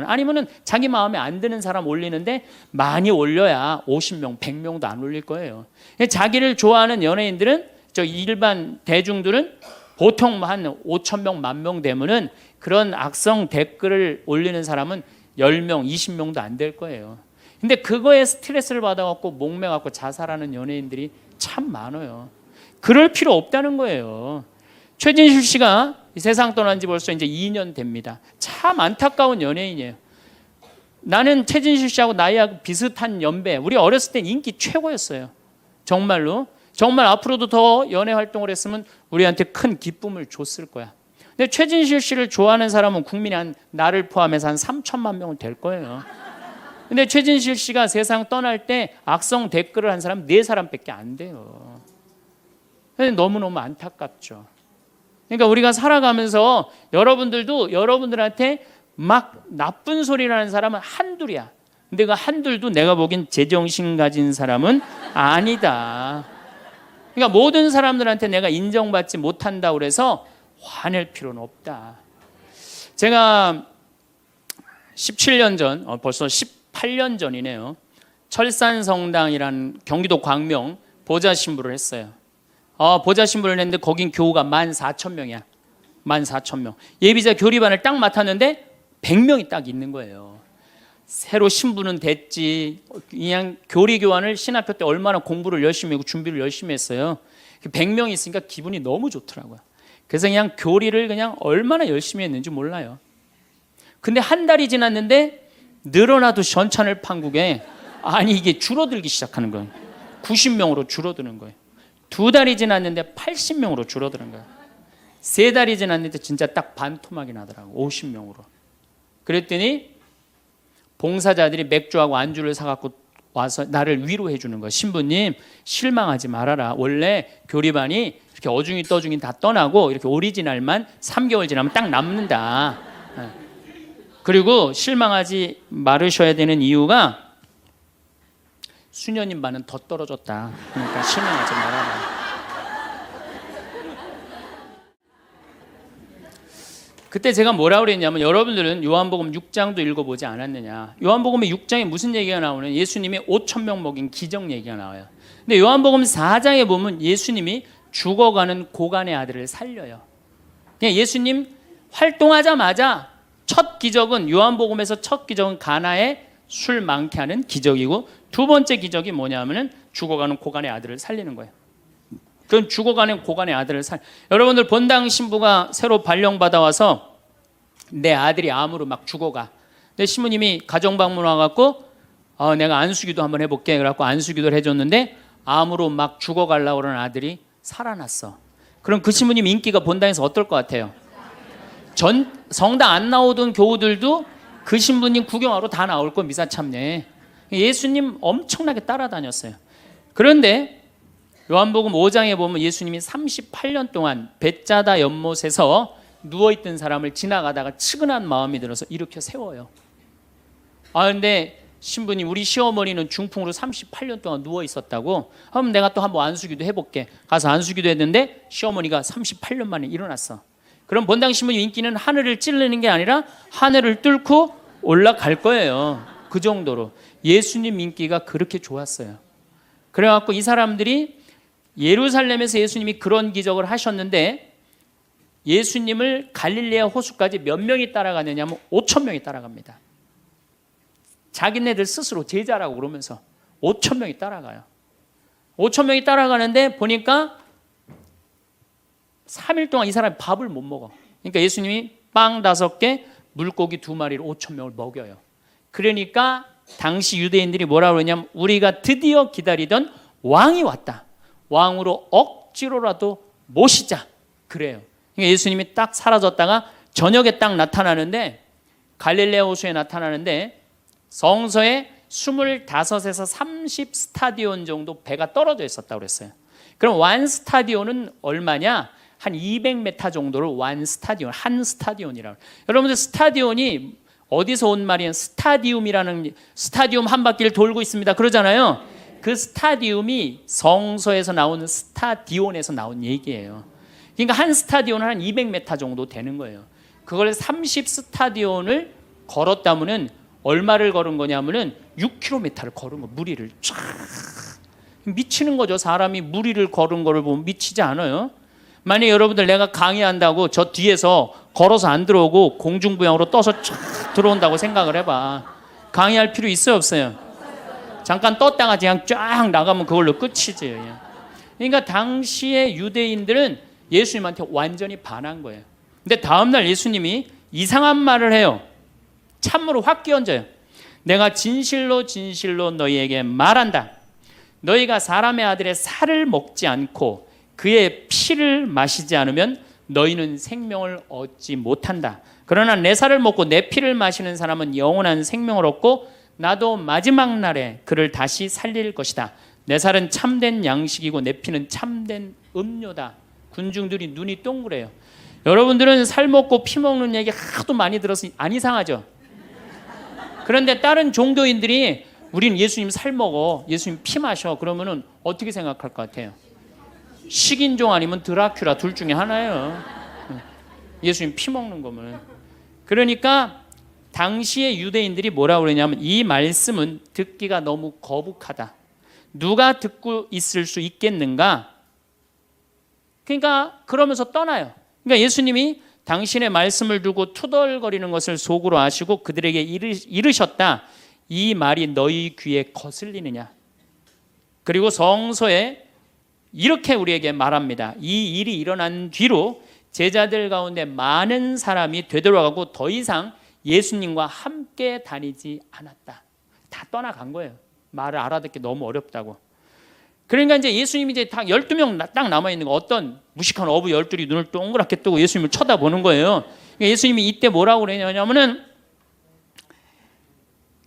아니면은 자기 마음에 안 드는 사람 올리는데 많이 올려야 50명, 100명도 안 올릴 거예요. 자기를 좋아하는 연예인들은 저 일반 대중들은 보통 한 5,000명, 10,000명 되면은 그런 악성 댓글을 올리는 사람은 10명, 20명도 안 될 거예요. 근데 그거에 스트레스를 받아갖고 목매갖고 자살하는 연예인들이 참 많아요. 그럴 필요 없다는 거예요. 최진실 씨가 이 세상 떠난 지 벌써 이제 2년 됩니다. 참 안타까운 연예인이에요. 나는 최진실 씨하고 나이하고 비슷한 연배. 우리 어렸을 땐 인기 최고였어요. 정말로. 정말 앞으로도 더 연애 활동을 했으면 우리한테 큰 기쁨을 줬을 거야. 근데 최진실 씨를 좋아하는 사람은 국민이 나를 포함해서 한 3천만 명은 될 거예요. 근데 최진실 씨가 세상 떠날 때 악성 댓글을 한 사람 4사람밖에 안 돼요. 너무너무 안타깝죠. 그러니까 우리가 살아가면서 여러분들도 여러분들한테 막 나쁜 소리를 하는 사람은 한둘이야. 근데 그 한둘도 내가 보기엔 제정신 가진 사람은 아니다. 그러니까 모든 사람들한테 내가 인정받지 못한다고 그래서 화낼 필요는 없다. 제가 17년 전, 벌써 18년 전이네요. 철산성당이라는 경기도 광명 보좌 신부를 했어요. 보좌 신부를 했는데 거긴 교우가 14,000명이야. 14,000명. 예비자 교리반을 딱 맡았는데 100명이 딱 있는 거예요. 새로 신부는 됐지. 그냥 교리 교환을 신학교 때 얼마나 공부를 열심히 하고 준비를 열심히 했어요. 100명이 있으니까 기분이 너무 좋더라고요. 그래서 그냥 교리를 그냥 얼마나 열심히 했는지 몰라요. 근데 한 달이 지났는데 늘어나도 전찬을 판국에 이게 줄어들기 시작하는 거예요. 90명으로 줄어드는 거예요. 2달이 지났는데 80명으로 줄어드는 거예요. 3달이 지났는데 진짜 딱 반토막이 나더라고. 50명으로. 그랬더니 봉사자들이 맥주하고 안주를 사갖고 와서 나를 위로해 주는 거예요. 신부님 실망하지 말아라. 원래 교리반이 이렇게 어중이 떠중이 다 떠나고 이렇게 오리지널만 3개월 지나면 딱 남는다. 그리고 실망하지 말으셔야 되는 이유가 수녀님 반은 더 떨어졌다. 그러니까 실망하지 말아라. 그때 제가 뭐라 그랬냐면 여러분들은 요한복음 6장도 읽어보지 않았느냐. 요한복음 6장에 무슨 얘기가 나오는 예수님이 5,000명 먹인 기적 얘기가 나와요. 근데 요한복음 4장에 보면 예수님이 죽어가는 고간의 아들을 살려요. 그냥 예수님 활동하자마자 첫 기적은 요한복음에서 첫 기적은 가나에 술 많게 하는 기적이고 두 번째 기적이 뭐냐면은 죽어가는 고간의 아들을 살리는 거예요. 그럼 죽어가는 고간의 아들을 여러분들 본당 신부가 새로 발령받아 와서 내 아들이 암으로 막 죽어가. 근데 신부님이 가정 방문 와갖고 내가 안수기도 한번 해볼게. 그래갖고 안수기도를 해줬는데 암으로 막 죽어가려고 그러는 아들이 살아났어. 그럼 그 신부님 인기가 본당에서 어떨 것 같아요? 성당 안 나오던 교우들도 그 신부님 구경하러 다 나올 거 미사 참례. 예수님 엄청나게 따라다녔어요. 그런데 요한복음 5장에 보면 예수님이 38년 동안 벳자다 연못에서 누워있던 사람을 지나가다가 측은한 마음이 들어서 일으켜 세워요. 근데 신부님 우리 시어머니는 중풍으로 38년 동안 누워있었다고. 그럼 내가 또 한번 안수기도 해볼게. 가서 안수기도 했는데 시어머니가 38년 만에 일어났어. 그럼 본당 신부님 인기는 하늘을 찌르는 게 아니라 하늘을 뚫고 올라갈 거예요. 그 정도로 예수님 인기가 그렇게 좋았어요. 그래갖고 이 사람들이 예루살렘에서 예수님이 그런 기적을 하셨는데 예수님을 갈릴레아 호수까지 몇 명이 따라가느냐 하면 5천 명이 따라갑니다. 자기네들 스스로 제자라고 그러면서 5천 명이 따라가요. 5천 명이 따라가는데 보니까 3일 동안 이 사람이 밥을 못 먹어. 그러니까 예수님이 빵 5개, 물고기 2마리로 5천 명을 먹여요. 그러니까 당시 유대인들이 뭐라고 그러냐면 우리가 드디어 기다리던 왕이 왔다. 왕으로 억지로라도 모시자. 그래요. 그러니까 예수님이 딱 사라졌다가 저녁에 딱 나타나는데 갈릴레아 호수에 나타나는데 성서에 25에서 30 스타디온 정도 배가 떨어져 있었다고 그랬어요. 그럼 완 스타디온은 얼마냐? 한 200m 정도를 완 스타디온, 한 스타디온이라고. 여러분들 스타디온이 어디서 온 말이에요? 스타디움 한 바퀴를 돌고 있습니다. 그러잖아요. 그 스타디움이 성서에서 나오는 스타디온에서 나온 얘기예요. 그러니까 한 스타디온은 한 200m 정도 되는 거예요. 그걸 30 스타디온을 걸었다면은 얼마를 걸은 거냐면은 6km를 걸은 거, 무리를 쫙. 미치는 거죠. 사람이 무리를 걸은 거를 보면 미치지 않아요. 만약 여러분들 내가 강의한다고 저 뒤에서 걸어서 안 들어오고 공중부양으로 떠서 쫙 들어온다고 생각을 해봐. 강의할 필요 있어요, 없어요? 잠깐 떴다가 그냥 쫙 나가면 그걸로 끝이지. 그러니까 당시의 유대인들은 예수님한테 완전히 반한 거예요. 근데 다음날 예수님이 이상한 말을 해요. 참으로 확 끼얹어요. 내가 진실로 진실로 너희에게 말한다. 너희가 사람의 아들의 살을 먹지 않고 그의 피를 마시지 않으면 너희는 생명을 얻지 못한다. 그러나 내 살을 먹고 내 피를 마시는 사람은 영원한 생명을 얻고 나도 마지막 날에 그를 다시 살릴 것이다. 내 살은 참된 양식이고 내 피는 참된 음료다. 군중들이 눈이 동그래요. 여러분들은 살 먹고 피 먹는 얘기 하도 많이 들어서 안 이상하죠? 그런데 다른 종교인들이 우리는 예수님 살 먹어, 예수님 피 마셔 그러면은 어떻게 생각할 것 같아요? 식인종 아니면 드라큘라 둘 중에 하나예요. 예수님 피 먹는 거면. 그러니까 당시의 유대인들이 뭐라고 그러냐면 이 말씀은 듣기가 너무 거북하다. 누가 듣고 있을 수 있겠는가? 그러니까 그러면서 떠나요. 그러니까 예수님이 당신의 말씀을 두고 투덜거리는 것을 속으로 아시고 그들에게 이르셨다. 이 말이 너희 귀에 거슬리느냐? 그리고 성서에 이렇게 우리에게 말합니다. 이 일이 일어난 뒤로 제자들 가운데 많은 사람이 되돌아가고 더 이상 예수님과 함께 다니지 않았다. 다 떠나간 거예요. 말을 알아듣기 너무 어렵다고. 그러니까 이제 예수님이 이제 딱 12명 딱 남아있는 거, 어떤 무식한 어부 12이 눈을 동그랗게 뜨고 예수님을 쳐다보는 거예요. 그러니까 예수님이 이때 뭐라고 그러냐면은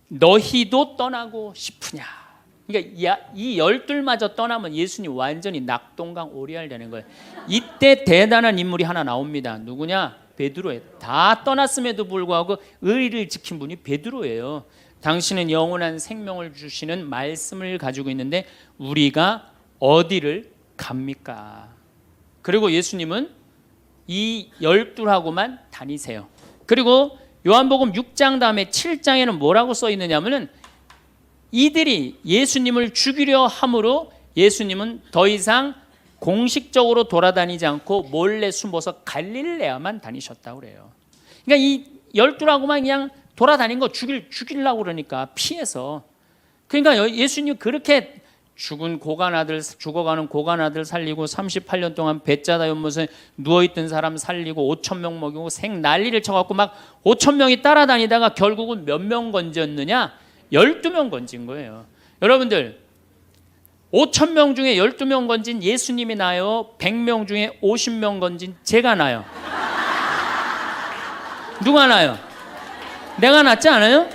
너희도 떠나고 싶으냐. 그러니까 이 12마저 떠나면 예수님 완전히 낙동강 오리알 되는 거예요. 이때 대단한 인물이 하나 나옵니다. 누구냐? 베드로예요. 다 떠났음에도 불구하고 의리를 지킨 분이 베드로예요. 당신은 영원한 생명을 주시는 말씀을 가지고 있는데 우리가 어디를 갑니까? 그리고 예수님은 이 12하고만 다니세요. 그리고 요한복음 6장 다음에 7장에는 뭐라고 써 있느냐면은 이들이 예수님을 죽이려 함으로 예수님은 더 이상 공식적으로 돌아다니지 않고 몰래 숨어서 갈릴레아만 다니셨다고 그래요. 그러니까 이 12하고만 그냥 돌아다닌 거 죽이려고 그러니까 피해서. 그러니까 예수님 그렇게 죽어가는 고간 아들 살리고 38년 동안 배짜다 연못에 누워있던 사람 살리고 5천 명 먹이고 생 난리를 쳐갖고 막 5천 명이 따라다니다가 결국은 몇 명 건졌느냐? 12명 건진 거예요. 여러분들 5천 명 중에 12명 건진 예수님이 나요? 100명 중에 50명 건진 제가 나요? 누가 나요? 내가 낫지 않아요?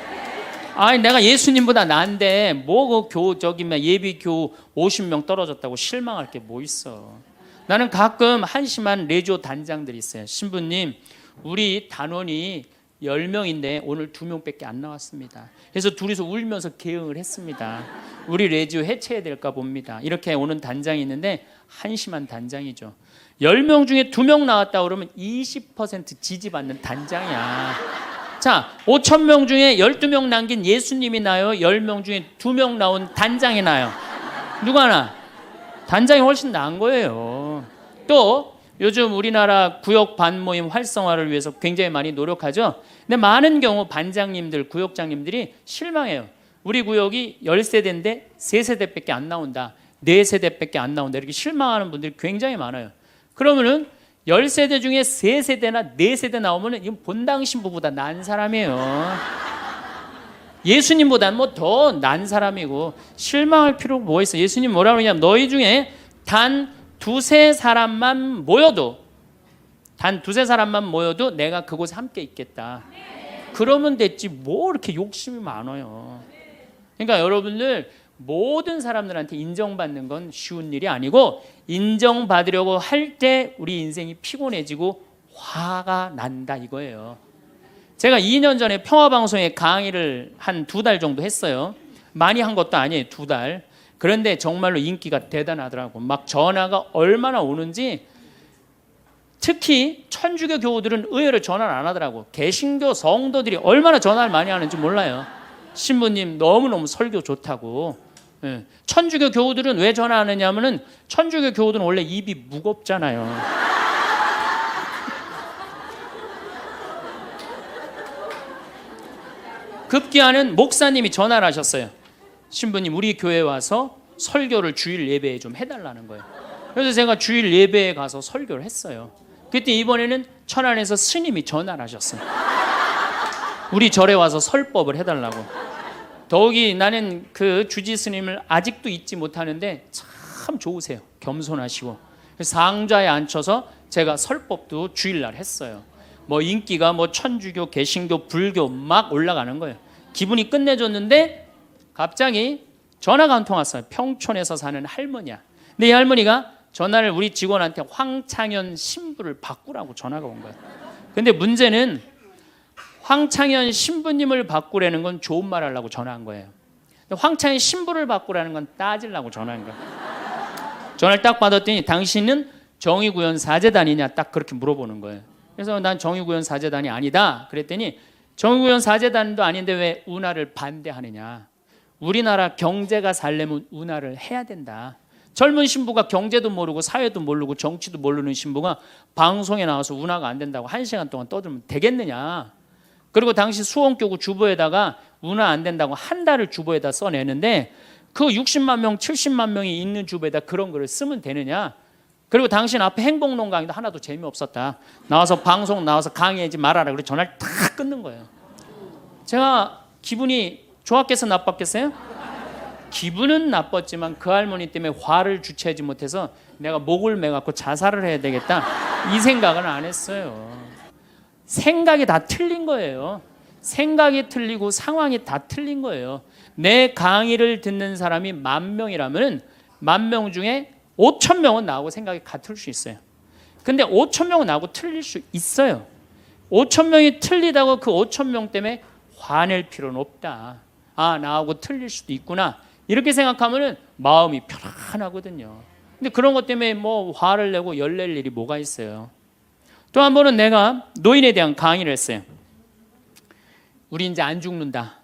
아니 내가 예수님보다 나은데 뭐 그 예비교 50명 떨어졌다고 실망할 게 뭐 있어. 나는 가끔 한심한 레지오 단장들이 있어요. 신부님 우리 단원이 10명인데 오늘 2명밖에 안 나왔습니다. 그래서 둘이서 울면서 개응을 했습니다. 우리 레지오 해체해야 될까 봅니다. 이렇게 오는 단장이 있는데 한심한 단장이죠. 10명 중에 2명 나왔다 그러면 20% 지지받는 단장이야. 자, 5천 명 중에 12명 남긴 예수님이 나요? 10명 중에 2명 나온 단장이 나요? 누가 나? 단장이 훨씬 나은 거예요. 또 요즘 우리나라 구역 반모임 활성화를 위해서 굉장히 많이 노력하죠. 근데 많은 경우 반장님들, 구역장님들이 실망해요. 우리 구역이 10세대인데 3세대밖에 안 나온다. 4세대밖에 안 나온다. 이렇게 실망하는 분들이 굉장히 많아요. 그러면은 10세대 중에 3세대나 4세대 나오면은 이건 본당 신부보다 난 사람이에요. 예수님보다는 뭐 더 난 사람이고 실망할 필요가 뭐 있어. 예수님 뭐라 그러냐면 너희 중에 단 2-3 사람만 모여도 내가 그곳에 함께 있겠다. 그러면 됐지 뭐 이렇게 욕심이 많아요. 그러니까 여러분들 모든 사람들한테 인정받는 건 쉬운 일이 아니고 인정받으려고 할 때 우리 인생이 피곤해지고 화가 난다 이거예요. 제가 2년 전에 평화방송에 강의를 한 2달 정도 했어요. 많이 한 것도 아니에요. 2달. 그런데 정말로 인기가 대단하더라고. 막 전화가 얼마나 오는지. 특히 천주교 교우들은 의외로 전화를 안 하더라고. 개신교 성도들이 얼마나 전화를 많이 하는지 몰라요. 신부님 너무너무 설교 좋다고. 예. 천주교 교우들은 왜 전화하느냐 하면은 천주교 교우들은 원래 입이 무겁잖아요. 급기야는 목사님이 전화를 하셨어요. 신부님 우리 교회에 와서 설교를 주일 예배에 좀 해달라는 거예요. 그래서 제가 주일 예배에 가서 설교를 했어요. 그때 이번에는 천안에서 스님이 전화를 하셨어요. 우리 절에 와서 설법을 해달라고. 더욱이 나는 그 주지 스님을 아직도 잊지 못하는데 참 좋으세요. 겸손하시고. 상좌에 앉혀서 제가 설법도 주일날 했어요. 뭐 인기가 뭐 천주교, 개신교, 불교 막 올라가는 거예요. 기분이 끝내줬는데 갑자기 전화가 한 통 왔어요. 평촌에서 사는 할머니야. 근데 이 할머니가 전화를 우리 직원한테 황창현 신부를 바꾸라고 전화가 온 거예요. 근데 문제는 황창현 신부님을 바꾸라는 건 좋은 말 하려고 전화한 거예요. 황창현 신부를 바꾸라는 건 따지려고 전화한 거예요. 전화를 딱 받았더니 당신은 정의구현 사제단이냐 딱 그렇게 물어보는 거예요. 그래서 난 정의구현 사제단이 아니다. 그랬더니 정의구현 사제단도 아닌데 왜 운하를 반대하느냐. 우리나라 경제가 살려면 운하를 해야 된다. 젊은 신부가 경제도 모르고 사회도 모르고 정치도 모르는 신부가 방송에 나와서 운하가 안 된다고 1시간 동안 떠들면 되겠느냐. 그리고 당시 수원교구 주보에다가 운하 안 된다고 한 달을 주보에다 써내는데 그 60만 명, 70만 명이 있는 주보에다 그런 글을 쓰면 되느냐. 그리고 당신 앞에 행복론 강의도 하나도 재미없었다. 나와서 방송 나와서 강의하지 말아라. 그래서 전화를 탁 끊는 거예요. 제가 기분이 좋았겠어 나빴겠어요? 기분은 나빴지만 그 할머니 때문에 화를 주체하지 못해서 내가 목을 매갖고 자살을 해야 되겠다. 이 생각은 안 했어요. 생각이 다 틀린 거예요. 생각이 틀리고 상황이 다 틀린 거예요. 내 강의를 듣는 사람이 10,000명이라면 10,000명 중에 5,000명은 나하고 생각이 같을 수 있어요. 근데 5,000명은 나하고 틀릴 수 있어요. 5,000명이 틀리다고 그 5,000명 때문에 화낼 필요는 없다. 아, 나하고 틀릴 수도 있구나. 이렇게 생각하면은 마음이 편안하거든요. 근데 그런 것 때문에 뭐 화를 내고 열낼 일이 뭐가 있어요. 또 한 번은 내가 노인에 대한 강의를 했어요. 우리 이제 안 죽는다.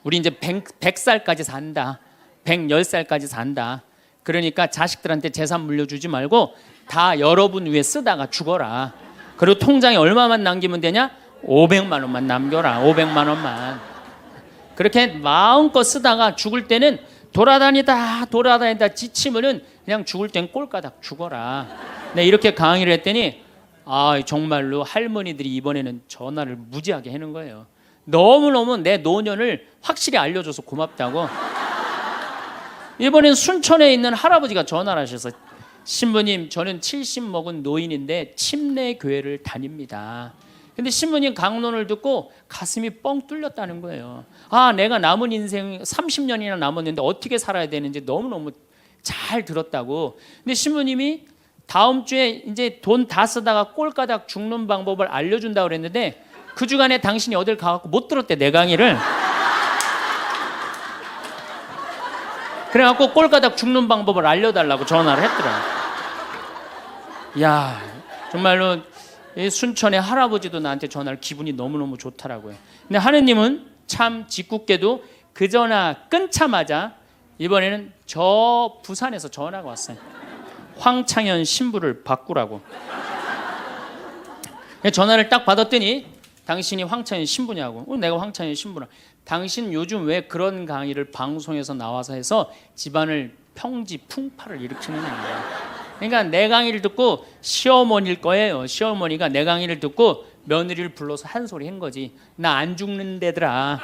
우리 이제 100살까지 산다. 110살까지 산다. 그러니까 자식들한테 재산 물려주지 말고 다 여러분 위에 쓰다가 죽어라. 그리고 통장에 얼마만 남기면 되냐? 500만 원만 남겨라. 500만 원만. 그렇게 마음껏 쓰다가 죽을 때는 돌아다니다 지치면은 그냥 죽을 땐 꼴까닥 죽어라. 네, 이렇게 강의를 했더니 아, 정말로 할머니들이 이번에는 전화를 무지하게 하는 거예요. 너무너무 내 노년을 확실히 알려줘서 고맙다고. 이번엔 순천에 있는 할아버지가 전화를 하셔서 신부님 저는 70 먹은 노인인데 침례 교회를 다닙니다. 근데 신부님 강론을 듣고 가슴이 뻥 뚫렸다는 거예요. 아, 내가 남은 인생 30년이나 남았는데 어떻게 살아야 되는지 너무너무 잘 들었다고. 근데 신부님이 다음 주에 이제 돈 다 쓰다가 꼴까닥 죽는 방법을 알려준다고 그랬는데 그 주간에 당신이 어딜 가갖고 못 들었대, 내 강의를. 그래갖고 꼴까닥 죽는 방법을 알려달라고 전화를 했더라. 야, 정말로 이 순천의 할아버지도 나한테 전화를 기분이 너무너무 좋더라고요. 근데 하느님은 참 짓궂게도 그 전화 끊자마자 이번에는 저 부산에서 전화가 왔어요. 황창현 신부를 바꾸라고. 전화를 딱 받았더니 당신이 황창현 신부냐고. 내가 황창현 신부라. 당신 요즘 왜 그런 강의를 방송에서 나와서 해서 집안을 평지 풍파를 일으키는 거야. 그러니까 내 강의를 듣고 시어머니일 거예요. 시어머니가 내 강의를 듣고 며느리를 불러서 한 소리 한 거지. 나 안 죽는데더라.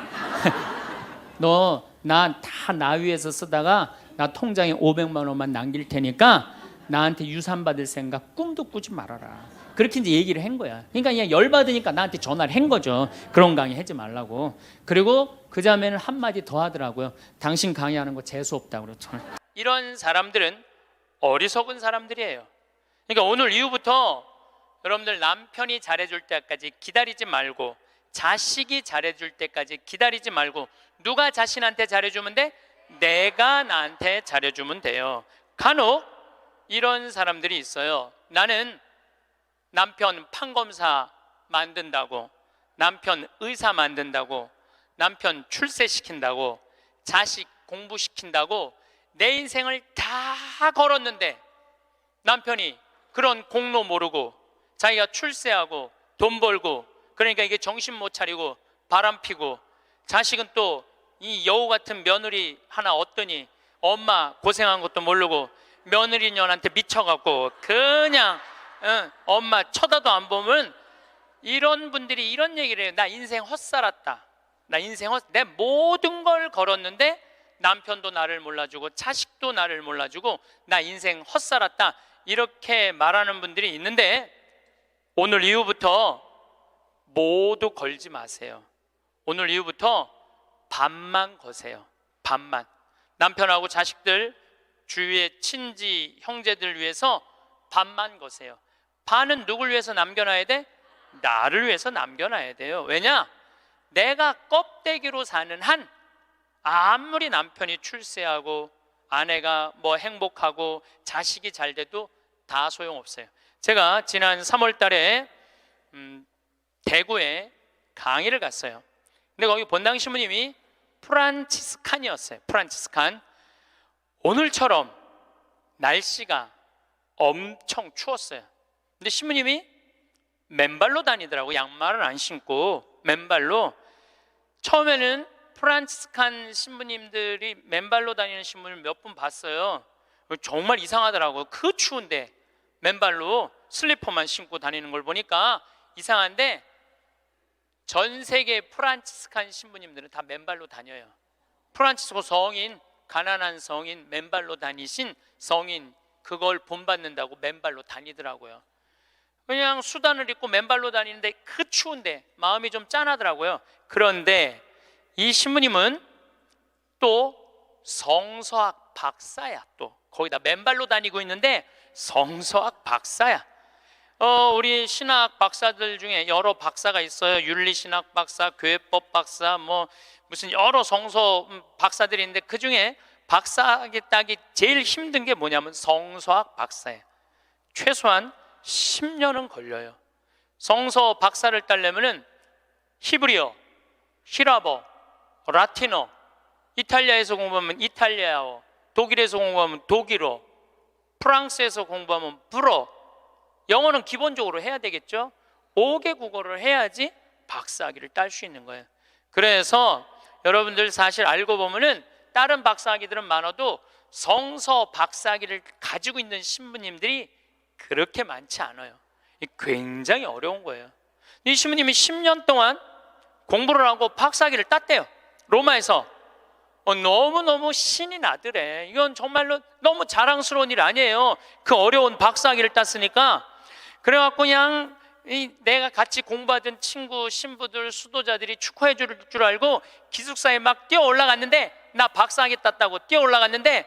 너 나 다 나 위해서 쓰다가 나 통장에 500만 원만 남길 테니까 나한테 유산 받을 생각 꿈도 꾸지 말아라. 그렇게 이제 얘기를 한 거야. 그러니까 그냥 열받으니까 나한테 전화를 한 거죠. 그런 강의 하지 말라고. 그리고 그 자매는 한마디 더 하더라고요. 당신 강의하는 거 재수 없다고 그랬죠. 이런 사람들은 어리석은 사람들이에요. 그러니까 오늘 이후부터 여러분들 남편이 잘해줄 때까지 기다리지 말고, 자식이 잘해줄 때까지 기다리지 말고, 누가 자신한테 잘해주면 돼? 내가 나한테 잘해주면 돼요. 간혹 이런 사람들이 있어요. 나는 남편 판검사 만든다고, 남편 의사 만든다고, 남편 출세시킨다고, 자식 공부시킨다고 내 인생을 다 걸었는데 남편이 그런 공로 모르고 자기가 출세하고 돈 벌고, 그러니까 이게 정신 못 차리고 바람 피고, 자식은 또 이 여우 같은 며느리 하나 얻더니 엄마 고생한 것도 모르고 며느리년한테 미쳐갖고 그냥 엄마 쳐다도 안 보면, 이런 분들이 이런 얘기를 해요. 나 인생 헛살았다. 나 인생 내 모든 걸 걸었는데 남편도 나를 몰라주고 자식도 나를 몰라주고 나 인생 헛살았다. 이렇게 말하는 분들이 있는데, 오늘 이후부터 모두 걸지 마세요. 오늘 이후부터 반만 거세요. 반만. 남편하고 자식들, 주위의 친지 형제들 위해서 반만 거세요. 반은 누굴 위해서 남겨놔야 돼? 나를 위해서 남겨놔야 돼요. 왜냐? 내가 껍데기로 사는 한 아무리 남편이 출세하고 아내가 뭐 행복하고 자식이 잘 돼도 다 소용없어요. 제가 지난 3월 달에 대구에 강의를 갔어요. 근데 거기 본당 신부님이 프란치스칸이었어요. 프란치스칸. 오늘처럼 날씨가 엄청 추웠어요. 근데 신부님이 맨발로 다니더라고. 양말을 안 신고 맨발로. 처음에는 프란치스칸 신부님들이 맨발로 다니는 신부를 몇 분 봤어요. 정말 이상하더라고요. 그 추운데 맨발로 슬리퍼만 신고 다니는 걸 보니까 이상한데, 전 세계 프란치스칸 신부님들은 다 맨발로 다녀요. 프란치스코 성인, 가난한 성인, 맨발로 다니신 성인, 그걸 본받는다고 맨발로 다니더라고요. 그냥 수단을 입고 맨발로 다니는데 그 추운데 마음이 좀 짠하더라고요. 그런데 이 신부님은 또 성서학 박사야. 또 거기다 맨발로 다니고 있는데 성서학 박사야. 우리 신학 박사들 중에 여러 박사가 있어요. 윤리신학 박사, 교회법 박사, 뭐 무슨 여러 성서 박사들이 있는데 그 중에 박사학위 따기 제일 힘든 게 뭐냐면 성서학 박사예요. 최소한 10년은 걸려요. 성서 박사를 따려면은 히브리어, 히라버, 라틴어, 이탈리아에서 공부하면 이탈리아어, 독일에서 공부하면 독일어, 프랑스에서 공부하면 불어, 영어는 기본적으로 해야 되겠죠. 5개 국어를 해야지 박사학위를 딸 수 있는 거예요. 그래서 여러분들 사실 알고 보면은 다른 박사학위들은 많아도 성서 박사학위를 가지고 있는 신부님들이 그렇게 많지 않아요. 굉장히 어려운 거예요. 이 신부님이 10년 동안 공부를 하고 박사학위를 땄대요. 로마에서. 너무너무 신이 나더래. 이건 정말로 너무 자랑스러운 일 아니에요. 그 어려운 박사학위를 땄으니까. 그래갖고 그냥 내가 같이 공부하던 친구, 신부들, 수도자들이 축하해 줄 줄 알고 기숙사에 막 뛰어 올라갔는데, 나 박사학위 땄다고 뛰어 올라갔는데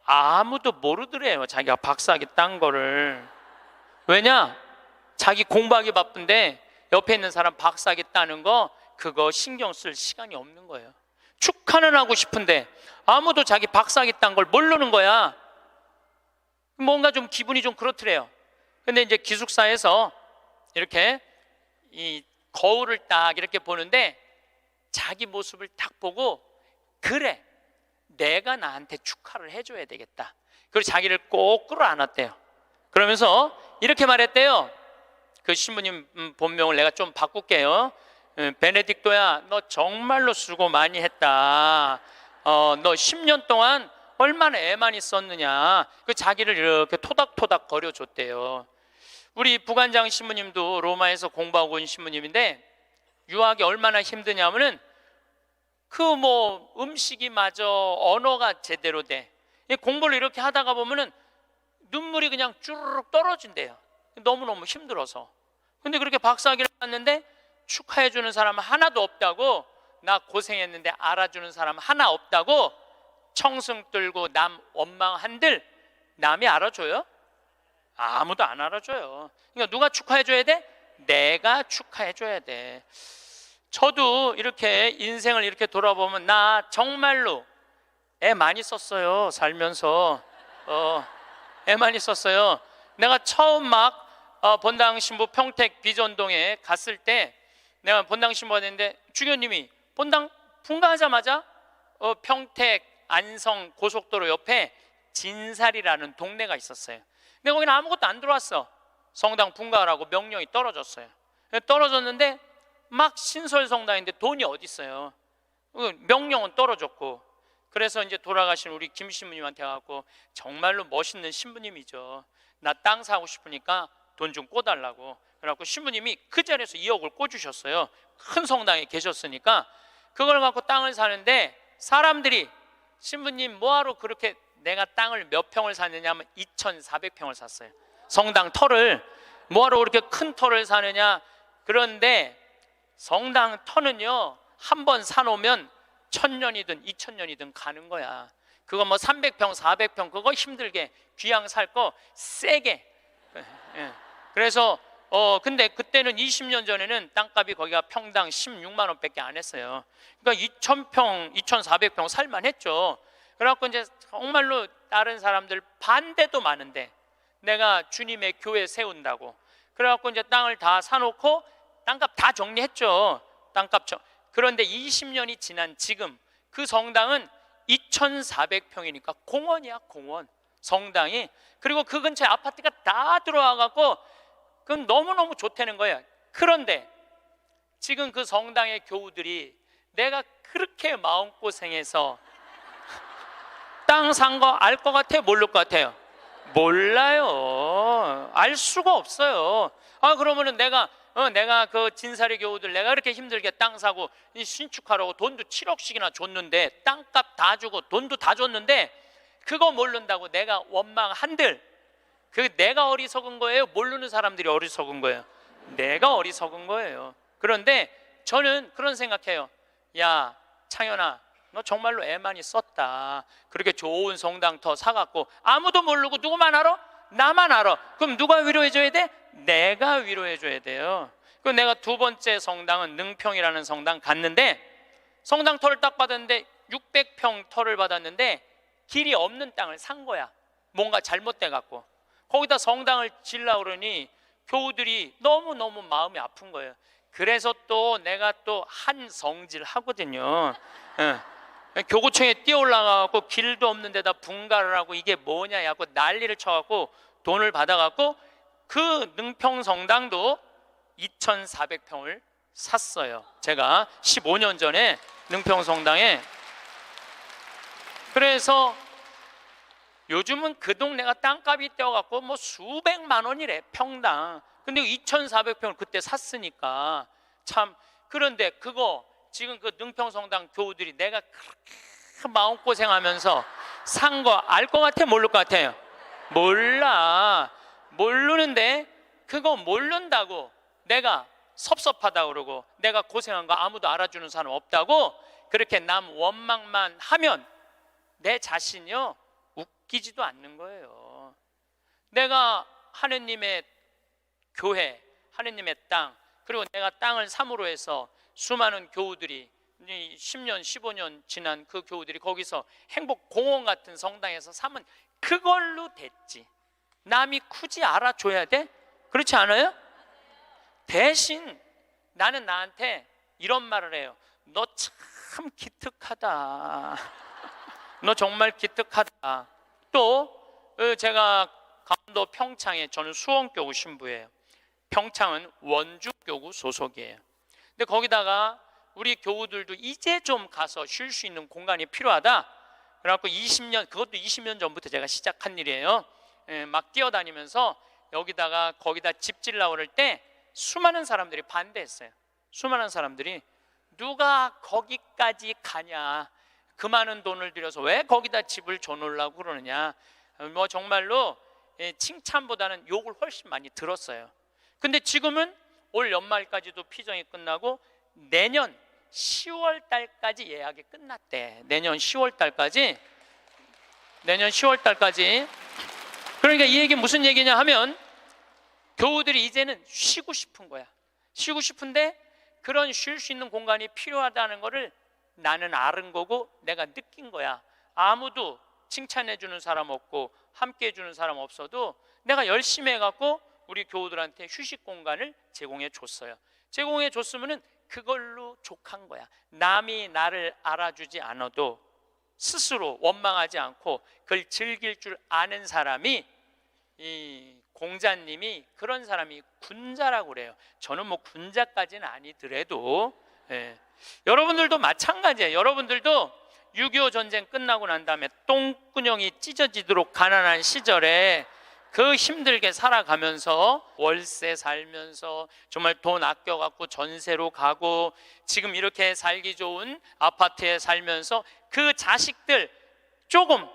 아무도 모르더래요. 자기가 박사학위 딴 거를. 왜냐? 자기 공부하기 바쁜데 옆에 있는 사람 박사학위 따는 거 그거 신경 쓸 시간이 없는 거예요. 축하는 하고 싶은데 아무도 자기 박사학위 딴 걸 모르는 거야. 뭔가 좀 기분이 좀 그렇더래요. 근데 이제 기숙사에서 이렇게 이 거울을 딱 이렇게 보는데 자기 모습을 딱 보고 그래 내가 나한테 축하를 해줘야 되겠다. 그리고 자기를 꼭 끌어안았대요. 그러면서 이렇게 말했대요. 그 신부님 본명을 내가 좀 바꿀게요. 베네딕토야, 너 정말로 수고 많이 했다. 너 10년 동안 얼마나 애만 있었느냐. 그 자기를 이렇게 토닥토닥 거려줬대요. 우리 부관장 신부님도 로마에서 공부하고 온 신부님인데 유학이 얼마나 힘드냐면은 그 뭐 음식이 마저 언어가 제대로 돼. 공부를 이렇게 하다가 보면은 눈물이 그냥 쭈르륵 떨어진대요. 너무너무 힘들어서. 근데 그렇게 박사학위를 했는데 축하해주는 사람 하나도 없다고, 나 고생했는데 알아주는 사람 하나 없다고 청승 떨고 남 원망한들 남이 알아줘요? 아무도 안 알아줘요. 그러니까 누가 축하해줘야 돼? 내가 축하해줘야 돼. 저도 이렇게 인생을 이렇게 돌아보면 나 정말로 애 많이 썼어요. 살면서 애 많이 썼어요. 내가 처음 막 본당 신부 평택 비전동에 갔을 때 내가 본당 신부가 됐는데 주교님이 본당 분가하자마자 평택 안성 고속도로 옆에 진살이라는 동네가 있었어요. 근데 거기는 아무것도 안 들어왔어. 성당 분가하라고 명령이 떨어졌어요. 떨어졌는데 막 신설성당인데 돈이 어디 있어요. 명령은 떨어졌고. 그래서 이제 돌아가신 우리 김 신부님한테 가고 정말로 멋있는 신부님이죠. 나 땅 사고 싶으니까 돈 좀 꿔달라고. 그래갖고 신부님이 그 자리에서 2억을 꿔주셨어요. 큰 성당에 계셨으니까. 그걸 갖고 땅을 사는데 사람들이 신부님 뭐하러 그렇게 내가 땅을 몇 평을 샀느냐 하면 2,400평을 샀어요. 성당 터를 뭐하러 그렇게 큰 터를 사느냐. 그런데 성당 터는요 한 번 사놓으면 1,000년이든 2,000년이든 가는 거야. 그거 뭐 300평 400평 그거 힘들게 귀양 살 거 세게. 그래서 근데 그때는 20년 전에는 땅값이 거기가 평당 16만 원밖에 안 했어요. 그러니까 2,000평 2,400평 살만 했죠. 그래갖고 이제 정말로 다른 사람들 반대도 많은데 내가 주님의 교회 세운다고 그래갖고 이제 땅을 다 사놓고 땅값 다 정리했죠. 그런데 20년이 지난 지금 그 성당은 2,400평이니까 공원이야, 공원. 성당이. 그리고 그 근처에 아파트가 다 들어와갖고 그건 너무너무 좋다는 거예요. 그런데 지금 그 성당의 교우들이 내가 그렇게 마음고생해서 땅 산 거 알 것 같아요? 모를 것 같아요? 몰라요. 알 수가 없어요. 그러면은 내가 그 진사리 교우들 내가 그렇게 힘들게 땅 사고 신축하라고 돈도 7억씩이나 줬는데 땅값 다 주고 돈도 다 줬는데 그거 모른다고 내가 원망한들 그 내가 어리석은 거예요? 모르는 사람들이 어리석은 거예요? 내가 어리석은 거예요. 그런데 저는 그런 생각해요. 야 창현아 너 정말로 애 많이 썼다. 그렇게 좋은 성당터 사갖고 아무도 모르고 누구만 알아? 나만 알아. 그럼 누가 위로해줘야 돼? 내가 위로해줘야 돼요. 그럼 내가 두 번째 성당은 능평이라는 성당 갔는데 성당 터를 딱 받았는데 600평 터를 받았는데 길이 없는 땅을 산 거야. 뭔가 잘못돼 갖고 거기다 성당을 지으려고 그러니 교우들이 너무너무 마음이 아픈 거예요. 그래서 또 내가 또 한 성질 하거든요. 교구청에 뛰어 올라가고 길도 없는 데다 분가를 하고 이게 뭐냐 하고 난리를 쳐갖고 돈을 받아갖고 그 능평성당도 2,400평을 샀어요. 제가 15년 전에 능평성당에. 그래서 요즘은 그 동네가 땅값이 뛰어갖고 뭐 수백만 원이래 평당. 근데 2,400평을 그때 샀으니까 참. 그런데 그거 지금 그 능평성당 교우들이 내가 그렇게 마음고생하면서 산 거 알 것 같아? 모를 것 같아요? 몰라. 모르는데 그거 모른다고 내가 섭섭하다고 그러고 내가 고생한 거 아무도 알아주는 사람 없다고 그렇게 남 원망만 하면 내 자신이요 웃기지도 않는 거예요. 내가 하느님의 교회, 하느님의 땅, 그리고 내가 땅을 삼으로 해서 수많은 교우들이 10년, 15년 지난 그 교우들이 거기서 행복공원 같은 성당에서 사면 그걸로 됐지. 남이 굳이 알아줘야 돼? 그렇지 않아요? 대신 나는 나한테 이런 말을 해요. 너 참 기특하다. 너 정말 기특하다. 또 제가 강원도 평창에, 저는 수원교구 신부예요. 평창은 원주교구 소속이에요. 근데 거기다가 우리 교우들도 이제 좀 가서 쉴 수 있는 공간이 필요하다. 그래갖고 20년, 그것도 20년 전부터 제가 시작한 일이에요. 막 뛰어다니면서 거기다 집 질라고 그럴 때 수많은 사람들이 반대했어요. 수많은 사람들이 누가 거기까지 가냐, 그 많은 돈을 들여서 왜 거기다 집을 줘놓으려고 그러느냐, 뭐 정말로 칭찬보다는 욕을 훨씬 많이 들었어요. 근데 지금은 올 연말까지도 피정이 끝나고 내년 10월 달까지 예약이 끝났대. 내년 10월 달까지. 그러니까 이 얘기 무슨 얘기냐 하면 교우들이 이제는 쉬고 싶은 거야. 쉬고 싶은데 그런 쉴 수 있는 공간이 필요하다는 거를 나는 아는 거고 내가 느낀 거야. 아무도 칭찬해 주는 사람 없고 함께 해 주는 사람 없어도 내가 열심히 해갖고 우리 교우들한테 휴식 공간을 제공해 줬어요. 제공해 줬으면은 그걸로 족한 거야. 남이 나를 알아주지 않아도 스스로 원망하지 않고 그걸 즐길 줄 아는 사람이, 이 공자님이 그런 사람이 군자라고 그래요. 저는 뭐 군자까지는 아니더라도 여러분들도 마찬가지예요. 여러분들도 6.25 전쟁 끝나고 난 다음에 똥구녕이 찢어지도록 가난한 시절에 그 힘들게 살아가면서 월세 살면서 정말 돈 아껴갖고 전세로 가고 지금 이렇게 살기 좋은 아파트에 살면서 그 자식들 조금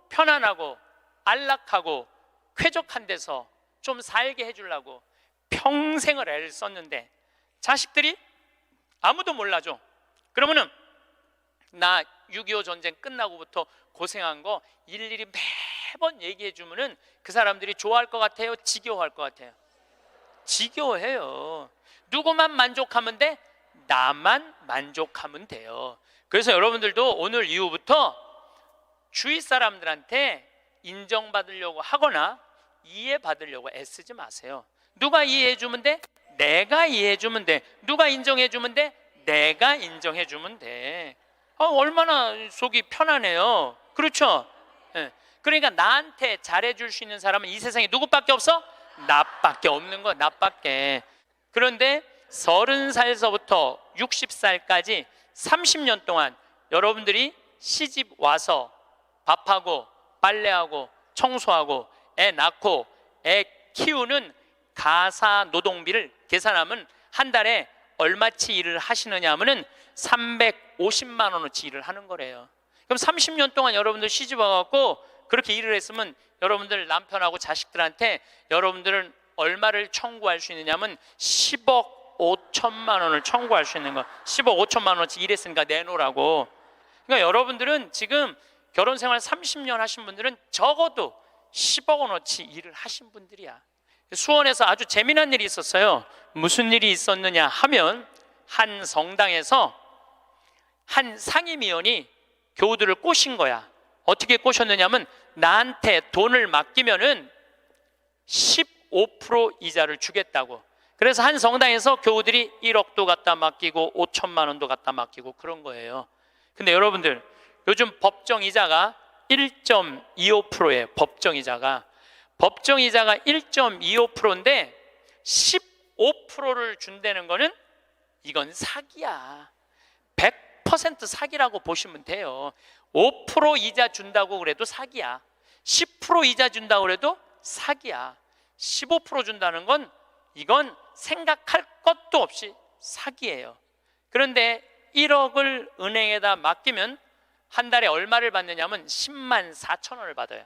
편안하고 안락하고 쾌적한 데서 좀 살게 해주려고 평생을 애를 썼는데 자식들이 아무도 몰라줘. 그러면은 나 6.25 전쟁 끝나고부터 고생한 거 일일이 매번 얘기해 주면은 그 사람들이 좋아할 것 같아요? 지겨워할 것 같아요? 지겨워해요. 누구만 만족하면 돼? 나만 만족하면 돼요. 그래서 여러분들도 오늘 이후부터 주위 사람들한테 인정받으려고 하거나 이해받으려고 애쓰지 마세요. 누가 이해해 주면 돼? 내가 이해해 주면 돼. 누가 인정해 주면 돼? 내가 인정해 주면 돼. 얼마나 속이 편하네요. 그렇죠? 그러니까 나한테 잘해줄 수 있는 사람은 이 세상에 누구밖에 없어? 나밖에 없는 거야. 나밖에. 그런데 30살서부터 60살까지 30년 동안 여러분들이 시집 와서 밥하고 빨래하고 청소하고 애 낳고 애 키우는 가사 노동비를 계산하면 한 달에 얼마치 일을 하시느냐 하면은 350만 원어치 일을 하는 거래요. 그럼 30년 동안 여러분들 시집 와갖고 그렇게 일을 했으면 여러분들 남편하고 자식들한테 여러분들은 얼마를 청구할 수 있느냐면 10억 5천만 원을 청구할 수 있는 거. 10억 5천만 원어치 일했으니까 내놓으라고. 그러니까 여러분들은 지금 결혼 생활 30년 하신 분들은 적어도 10억 원어치 일을 하신 분들이야. 수원에서 아주 재미난 일이 있었어요. 무슨 일이 있었느냐 하면 한 성당에서 한 상임위원이 교우들을 꼬신 거야. 어떻게 꼬셨느냐면 나한테 돈을 맡기면은 15% 이자를 주겠다고. 그래서 한 성당에서 교우들이 1억도 갖다 맡기고 5천만 원도 갖다 맡기고 그런 거예요. 근데 여러분들 요즘 법정 이자가 1.25%예요. 법정 이자가 1.25%인데 15%를 준다는 거는 이건 사기야. 100% 사기라고 보시면 돼요. 5% 이자 준다고 그래도 사기야. 10% 이자 준다고 그래도 사기야. 15% 준다는 건 이건 생각할 것도 없이 사기예요. 그런데 1억을 은행에다 맡기면 한 달에 얼마를 받느냐면 10만 4천 원을 받아요.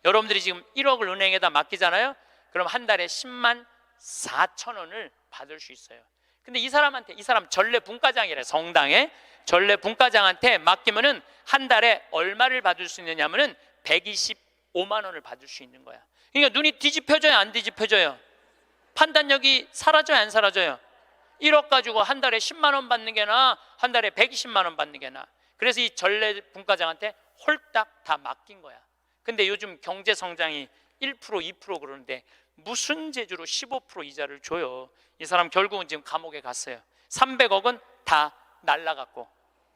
여러분들이 지금 1억을 은행에다 맡기잖아요. 그럼 한 달에 10만 4천 원을 받을 수 있어요. 근데 이 사람 전례 분과장이래. 성당에 전례 분과장한테 맡기면은 한 달에 얼마를 받을 수 있느냐면은 125만 원을 받을 수 있는 거야. 그러니까 눈이 뒤집혀져요, 안 뒤집혀져요? 판단력이 사라져요, 안 사라져요? 1억 가지고 한 달에 10만 원 받는 게 나아, 한 달에 120만 원 받는 게 나아. 그래서 이 전례 분과장한테 홀딱 다 맡긴 거야. 근데 요즘 경제 성장이 1% 2% 그러는데 무슨 재주로 15% 이자를 줘요? 이 사람 결국은 지금 감옥에 갔어요. 300억은 다 날라갔고.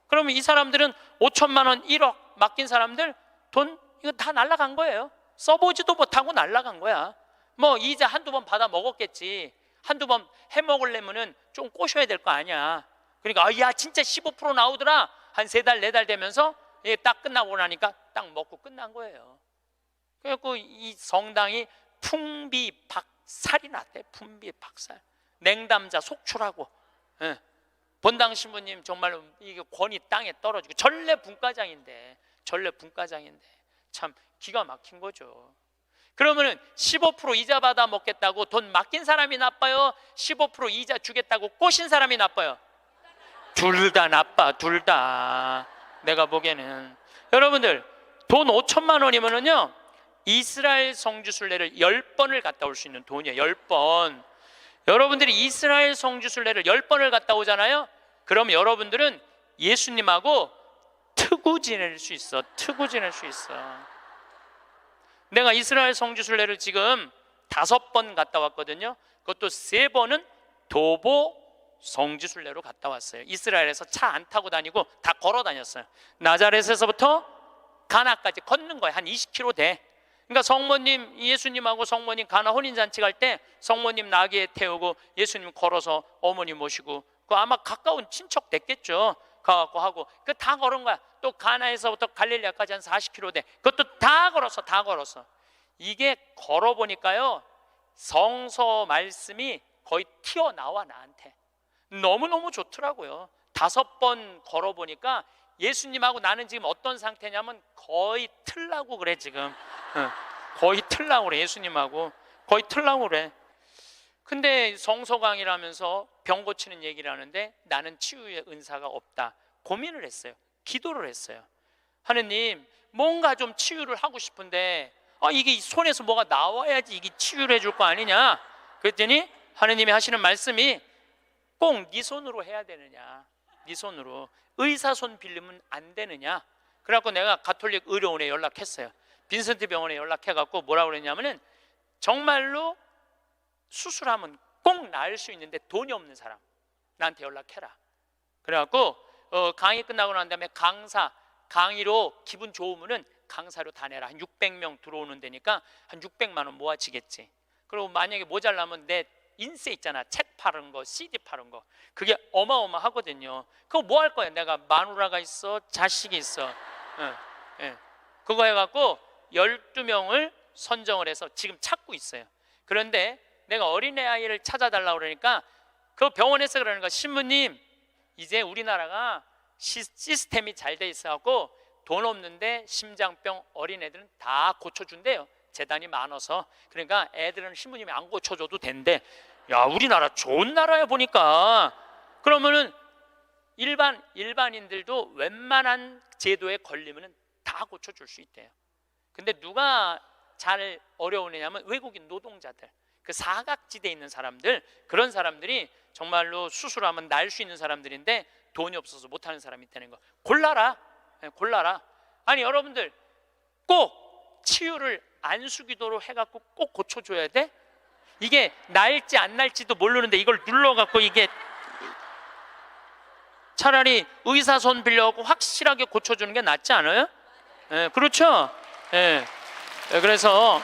그러면 이 사람들은 5천만 원, 1억 맡긴 사람들 돈 이거 다 날라간 거예요. 써보지도 못하고 날라간 거야. 뭐 이자 한두 번 받아 먹었겠지. 한두 번 해먹으려면은 좀 꼬셔야 될 거 아니야. 그러니까 야 진짜 15% 나오더라. 한 3달 4달 되면서 딱 끝나고 나니까 딱 먹고 끝난 거예요. 그래갖고 이 성당이 풍비박살이 났대. 풍비박살. 냉담자 속출하고. 예. 본당 신부님 정말로 이게 권위 땅에 떨어지고 전래 분과장인데 참 기가 막힌 거죠. 그러면은 15% 이자 받아 먹겠다고 돈 맡긴 사람이 나빠요? 15% 이자 주겠다고 꼬신 사람이 나빠요? 둘 다 나빠. 둘 다. 내가 보기에는 여러분들 돈 5천만 원이면은요 이스라엘 성지순례를 10번을 갔다 올 수 있는 돈이에요. 10번. 여러분들이 이스라엘 성지순례를 10번을 갔다 오잖아요. 그럼 여러분들은 예수님하고 트고 지낼 수 있어. 트고 지낼 수 있어. 내가 이스라엘 성지순례를 지금 5번 갔다 왔거든요. 그것도 3번은 도보 성지순례로 갔다 왔어요. 이스라엘에서 차 안 타고 다니고 다 걸어 다녔어요. 나자렛에서부터 가나까지 걷는 거예요. 한 20km 돼. 그러니까 성모님, 예수님하고 성모님 가나 혼인잔치 갈 때 성모님 나귀에 태우고 예수님 걸어서 어머니 모시고 그 아마 가까운 친척 됐겠죠. 가갖고 하고 그 다 걸은 거야. 또 가나에서부터 갈릴리아까지 한 40km 돼. 그것도 다 걸었어. 이게 걸어보니까요 성서 말씀이 거의 튀어나와 나한테. 너무너무 좋더라고요. 5번 걸어보니까 예수님하고 나는 지금 어떤 상태냐면 거의 틀라고 그래 지금. 거의 틀라고 그래. 예수님하고 거의 틀라고 그래. 근데 성서 강의를 하면서 병 고치는 얘기를 하는데 나는 치유의 은사가 없다. 고민을 했어요. 기도를 했어요. 하느님 뭔가 좀 치유를 하고 싶은데 이게 손에서 뭐가 나와야지 이게 치유를 해줄 거 아니냐. 그랬더니 하느님이 하시는 말씀이 꼭 네 손으로 해야 되느냐. 네 손으로. 의사 손 빌리면 안 되느냐. 그래갖고 내가 가톨릭 의료원에 연락했어요. 빈센트 병원에 연락해갖고 뭐라고 그랬냐면은 정말로 수술하면 꼭 나을 수 있는데 돈이 없는 사람 나한테 연락해라. 그래갖고 강의 끝나고 난 다음에 강의로 기분 좋으면은 강사료 다 내라. 한 600명 들어오는 데니까 한 600만 원 모아지겠지. 그리고 만약에 모자라면 내 인세 있잖아. 책 파는 거, CD 파는 거. 그게 어마어마하거든요. 그거 뭐 할 거야? 내가 마누라가 있어, 자식이 있어. 그거 해갖고 12명을 선정을 해서 지금 찾고 있어요. 그런데 내가 어린애 아이를 찾아달라고 그러니까 그 병원에서 그러는 거야. 신부님 이제 우리나라가 시스템이 잘 돼 있어갖고 돈 없는데 심장병 어린애들은 다 고쳐준대요. 재단이 많아서. 그러니까 애들은 신부님이 안 고쳐줘도 된대. 야 우리나라 좋은 나라야 보니까. 그러면은 일반인들도 웬만한 제도에 걸리면은 다 고쳐줄 수 있대요. 근데 누가 잘 어려우냐면 외국인 노동자들, 그 사각지대에 있는 사람들, 그런 사람들이 정말로 수술하면 날 수 있는 사람들인데 돈이 없어서 못하는 사람이 있다는 거. 골라라. 아니 여러분들 꼭 치유를 안수기도로 해갖고 꼭 고쳐줘야 돼? 이게 날지 안 날지도 모르는데 이걸 눌러갖고 이게 차라리 의사 손 빌려갖고 확실하게 고쳐주는 게 낫지 않아요? 그렇죠? 그래서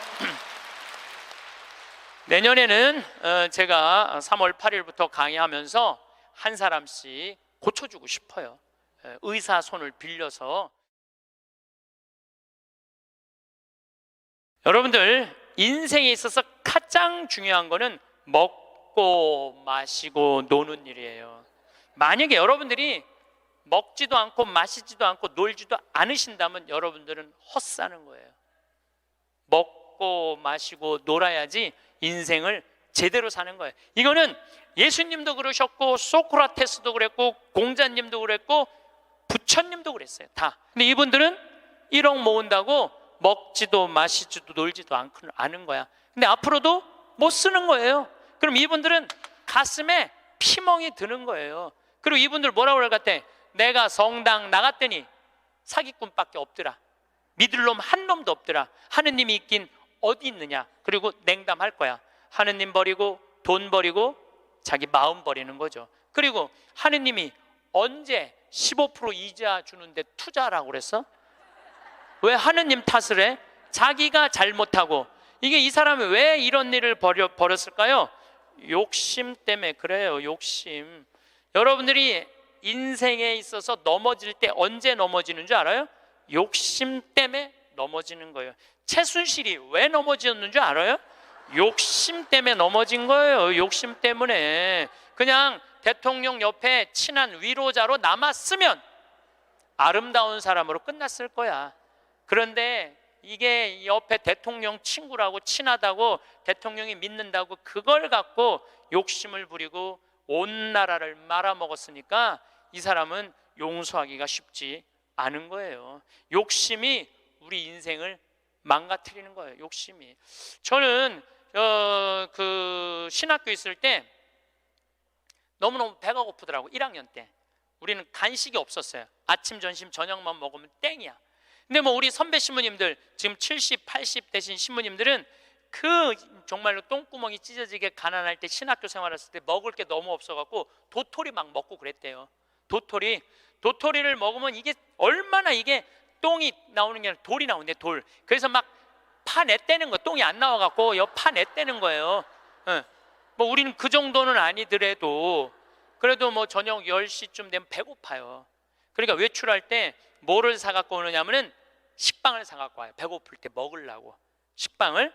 내년에는 제가 3월 8일부터 강의하면서 한 사람씩 고쳐주고 싶어요. 의사 손을 빌려서. 여러분들 인생에 있어서 가장 중요한 거는 먹고 마시고 노는 일이에요. 만약에 여러분들이 먹지도 않고 마시지도 않고 놀지도 않으신다면 여러분들은 헛사는 거예요. 먹고 마시고 놀아야지 인생을 제대로 사는 거예요. 이거는 예수님도 그러셨고 소크라테스도 그랬고 공자님도 그랬고 부처님도 그랬어요. 다. 근데 이분들은 1억 모은다고 먹지도 마시지도 놀지도 않은 거야. 근데 앞으로도 못 쓰는 거예요. 그럼 이분들은 가슴에 피멍이 드는 거예요. 그리고 이분들 뭐라고 그럴 것 같아? 내가 성당 나갔더니 사기꾼밖에 없더라. 믿을 놈 한 놈도 없더라. 하느님이 있긴 어디 있느냐. 그리고 냉담할 거야. 하느님 버리고 돈 버리고 자기 마음 버리는 거죠. 그리고 하느님이 언제 15% 이자 주는데 투자라고 그랬어? 왜 하느님 탓을 해? 자기가 잘못하고. 이게 이 사람이 왜 이런 일을 벌였을까요? 욕심 때문에 그래요. 욕심. 여러분들이 인생에 있어서 넘어질 때 언제 넘어지는 줄 알아요? 욕심 때문에 넘어지는 거예요. 최순실이 왜 넘어졌는 줄 알아요? 욕심 때문에 넘어진 거예요. 욕심 때문에. 그냥 대통령 옆에 친한 위로자로 남았으면 아름다운 사람으로 끝났을 거야. 그런데 이게 옆에 대통령 친구라고 친하다고 대통령이 믿는다고 그걸 갖고 욕심을 부리고 온 나라를 말아먹었으니까 이 사람은 용서하기가 쉽지 않은 거예요. 욕심이 우리 인생을 망가뜨리는 거예요. 욕심이. 저는 그 신학교 있을 때 너무너무 배가 고프더라고. 1학년 때 우리는 간식이 없었어요. 아침, 점심, 저녁만 먹으면 땡이야. 근데 뭐 우리 선배 신부님들 지금 70, 80 되신 신부님들은 그 정말로 똥구멍이 찢어지게 가난할 때 신학교 생활했을 때 먹을 게 너무 없어갖고 도토리 막 먹고 그랬대요. 도토리를 먹으면 이게 얼마나 이게 똥이 나오는 게 아니라 돌이 나오는데 돌. 그래서 막 파냈다는 거. 똥이 안 나와갖고 파냈다는 거예요. 뭐 우리는 그 정도는 아니더라도 그래도 뭐 저녁 10시쯤 되면 배고파요. 그러니까 외출할 때 뭐를 사갖고 오느냐면은 식빵을 사갖고 와요. 배고플 때 먹으려고 식빵을.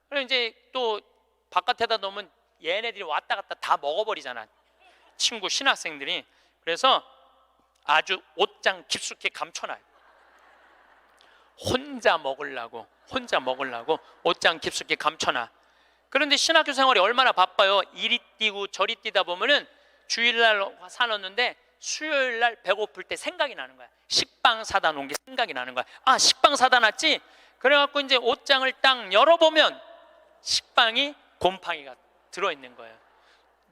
그리고 이제 또 바깥에다 놓으면 얘네들이 왔다 갔다 다 먹어버리잖아. 친구 신학생들이. 그래서 아주 옷장 깊숙이 감춰놔요. 혼자 먹으려고 옷장 깊숙이 감춰놔. 그런데 신학교 생활이 얼마나 바빠요. 이리 뛰고 저리 뛰다 보면은 주일날 사놓는데 수요일날 배고플 때 생각이 나는 거야. 식빵 사다 놓은 게 생각이 나는 거야. 아, 식빵 사다 놨지? 그래갖고 이제 옷장을 딱 열어보면 식빵이 곰팡이가 들어있는 거예요.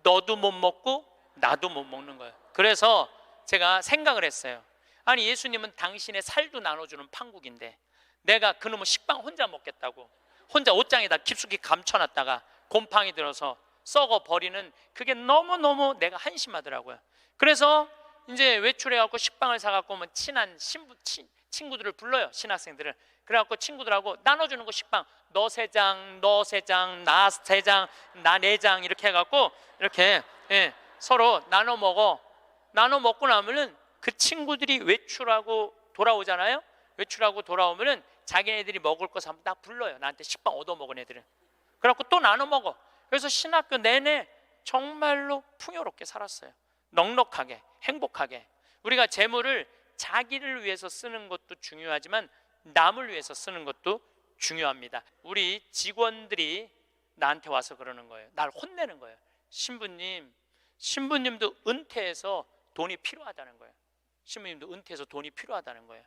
너도 못 먹고 나도 못 먹는 거예요. 그래서 제가 생각을 했어요. 아니, 예수님은 당신의 살도 나눠주는 판국인데 내가 그놈의 식빵 혼자 먹겠다고 혼자 옷장에다 깊숙이 감춰놨다가 곰팡이 들어서 썩어버리는 그게 너무너무 내가 한심하더라고요. 그래서 이제 외출해갖고 식빵을 사갖고 오면 친한 친구들을 불러요. 신학생들을. 그래갖고 친구들하고 나눠주는 거 식빵. 너 3장, 너 3장, 나 3장, 나 4장 이렇게 해갖고 이렇게 서로 나눠 먹어. 나눠 먹고 나면은 그 친구들이 외출하고 돌아오잖아요. 외출하고 돌아오면은 자기네들이 먹을 거 사면 다 불러요. 나한테 식빵 얻어먹은 애들은. 그래갖고 또 나눠 먹어. 그래서 신학교 내내 정말로 풍요롭게 살았어요. 넉넉하게, 행복하게. 우리가 재물을 자기를 위해서 쓰는 것도 중요하지만 남을 위해서 쓰는 것도 중요합니다. 우리 직원들이 나한테 와서 그러는 거예요. 날 혼내는 거예요. 신부님도 은퇴해서 돈이 필요하다는 거예요. 신부님도 은퇴해서 돈이 필요하다는 거예요.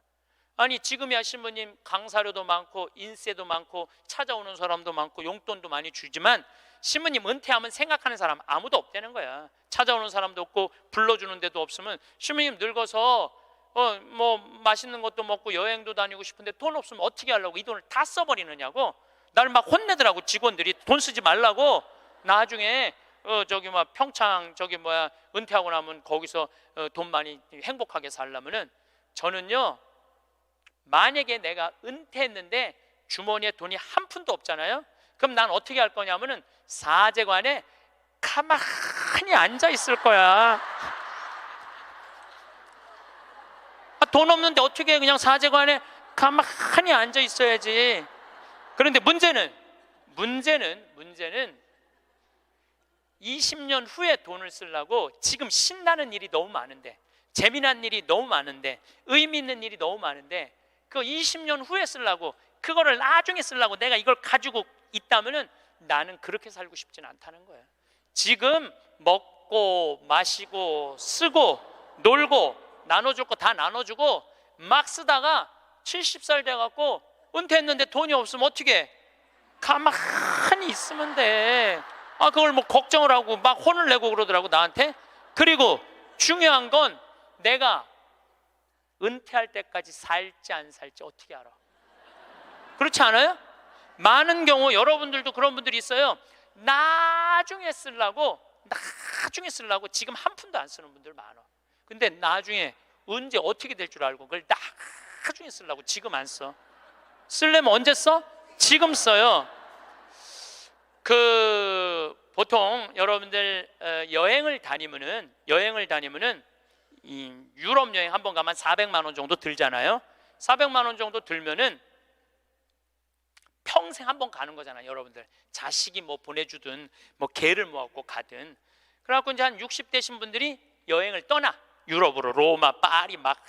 아니, 지금이야 신부님 강사료도 많고 인세도 많고 찾아오는 사람도 많고 용돈도 많이 주지만 신부님 은퇴하면 생각하는 사람 아무도 없다는 거야. 찾아오는 사람도 없고 불러주는 데도 없으면 신부님 늙어서 뭐 맛있는 것도 먹고 여행도 다니고 싶은데 돈 없으면 어떻게 하려고 이 돈을 다 써버리느냐고 나를 막 혼내더라고. 직원들이 돈 쓰지 말라고. 나중에 저기 막 평창 은퇴하고 나면 거기서 돈 많이 행복하게 살려면은 저는요, 만약에 내가 은퇴했는데 주머니에 돈이 한 푼도 없잖아요. 그럼 난 어떻게 할 거냐면은 사제관에 가만히 앉아 있을 거야. 돈 없는데 어떻게 그냥 사제관에 가만히 앉아 있어야지. 그런데 문제는 20년 후에 돈을 쓰려고 지금 신나는 일이 너무 많은데, 재미난 일이 너무 많은데, 의미 있는 일이 너무 많은데 그 20년 후에 쓰려고, 그거를 나중에 쓰려고 내가 이걸 가지고 있다면은 나는 그렇게 살고 싶지는 않다는 거예요. 지금 먹고 마시고 쓰고 놀고 나눠줄 거 다 나눠주고 막 쓰다가 70살 돼갖고 은퇴했는데 돈이 없으면 어떻게 해? 가만히 있으면 돼. 그걸 뭐 걱정을 하고 막 혼을 내고 그러더라고 나한테. 그리고 중요한 건 내가 은퇴할 때까지 살지 안 살지 어떻게 알아? 그렇지 않아요? 많은 경우 여러분들도 그런 분들이 있어요. 나중에 쓰려고 지금 한 푼도 안 쓰는 분들 많아. 근데 나중에 언제 어떻게 될 줄 알고 그걸 나중에 쓰려고 지금 안 써. 쓰려면 언제 써? 지금 써요. 보통 여러분들 여행을 다니면은 이 유럽 여행 한번 가면 400만 원 정도 들잖아요. 400만 원 정도 들면은 평생 한번 가는 거잖아요. 여러분들 자식이 뭐 보내주든 뭐 개를 모아갖고 가든. 그래갖고 이제 한 60대신 분들이 여행을 떠나. 유럽으로 로마, 파리 막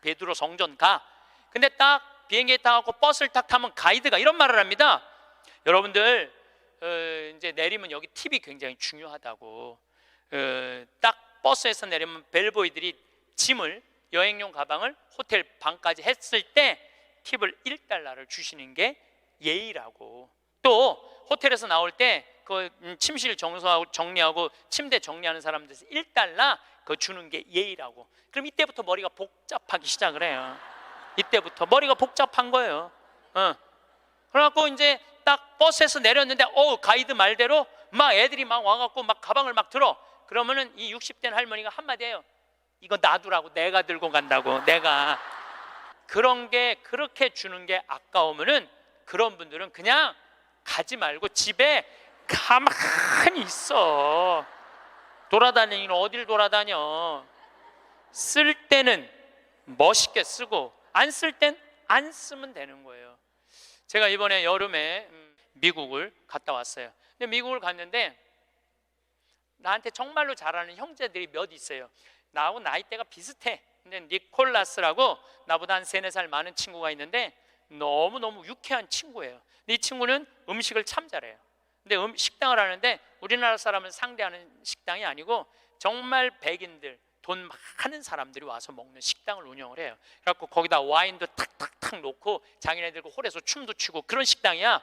베드로 성전 가. 근데 딱 비행기에 타갖고 버스를 딱 타면 가이드가 이런 말을 합니다. 여러분들 이제 내리면 여기 팁이 굉장히 중요하다고. 딱 버스에서 내리면 벨보이들이 짐을, 여행용 가방을 호텔 방까지 했을 때 팁을 1달러를 주시는 게 예의라고. 또 호텔에서 나올 때 그 침실 청소하고 정리하고 침대 정리하는 사람들에서 1달러 그거 주는 게 예의라고. 그럼 이때부터 머리가 복잡하기 시작을 해요. 이때부터 머리가 복잡한 거예요. 그래갖고 이제 딱 버스에서 내렸는데 가이드 말대로 막 애들이 막 와갖고 막 가방을 막 들어. 그러면은 이 60대 할머니가 한마디 해요. 이거 놔두라고. 내가 들고 간다고. 내가. 그런 게 그렇게 주는 게 아까우면은 그런 분들은 그냥 가지 말고 집에 가만히 있어. 돌아다니는 어딜 돌아다녀. 쓸 때는 멋있게 쓰고 안 쓸 땐 안 쓰면 되는 거예요. 제가 이번에 여름에 미국을 갔다 왔어요. 근데 미국을 갔는데 나한테 정말로 잘하는 형제들이 몇 있어요. 나하고 나이대가 비슷해. 근데 니콜라스라고 나보다 한 3-4살 많은 친구가 있는데 너무너무 유쾌한 친구예요. 이 친구는 음식을 참 잘해요. 근데 식당을 하는데 우리나라 사람을 상대하는 식당이 아니고 정말 백인들, 돈 많은 사람들이 와서 먹는 식당을 운영을 해요. 그래갖고 거기다 와인도 탁탁탁 놓고 자기네들 홀에서 춤도 추고 그런 식당이야.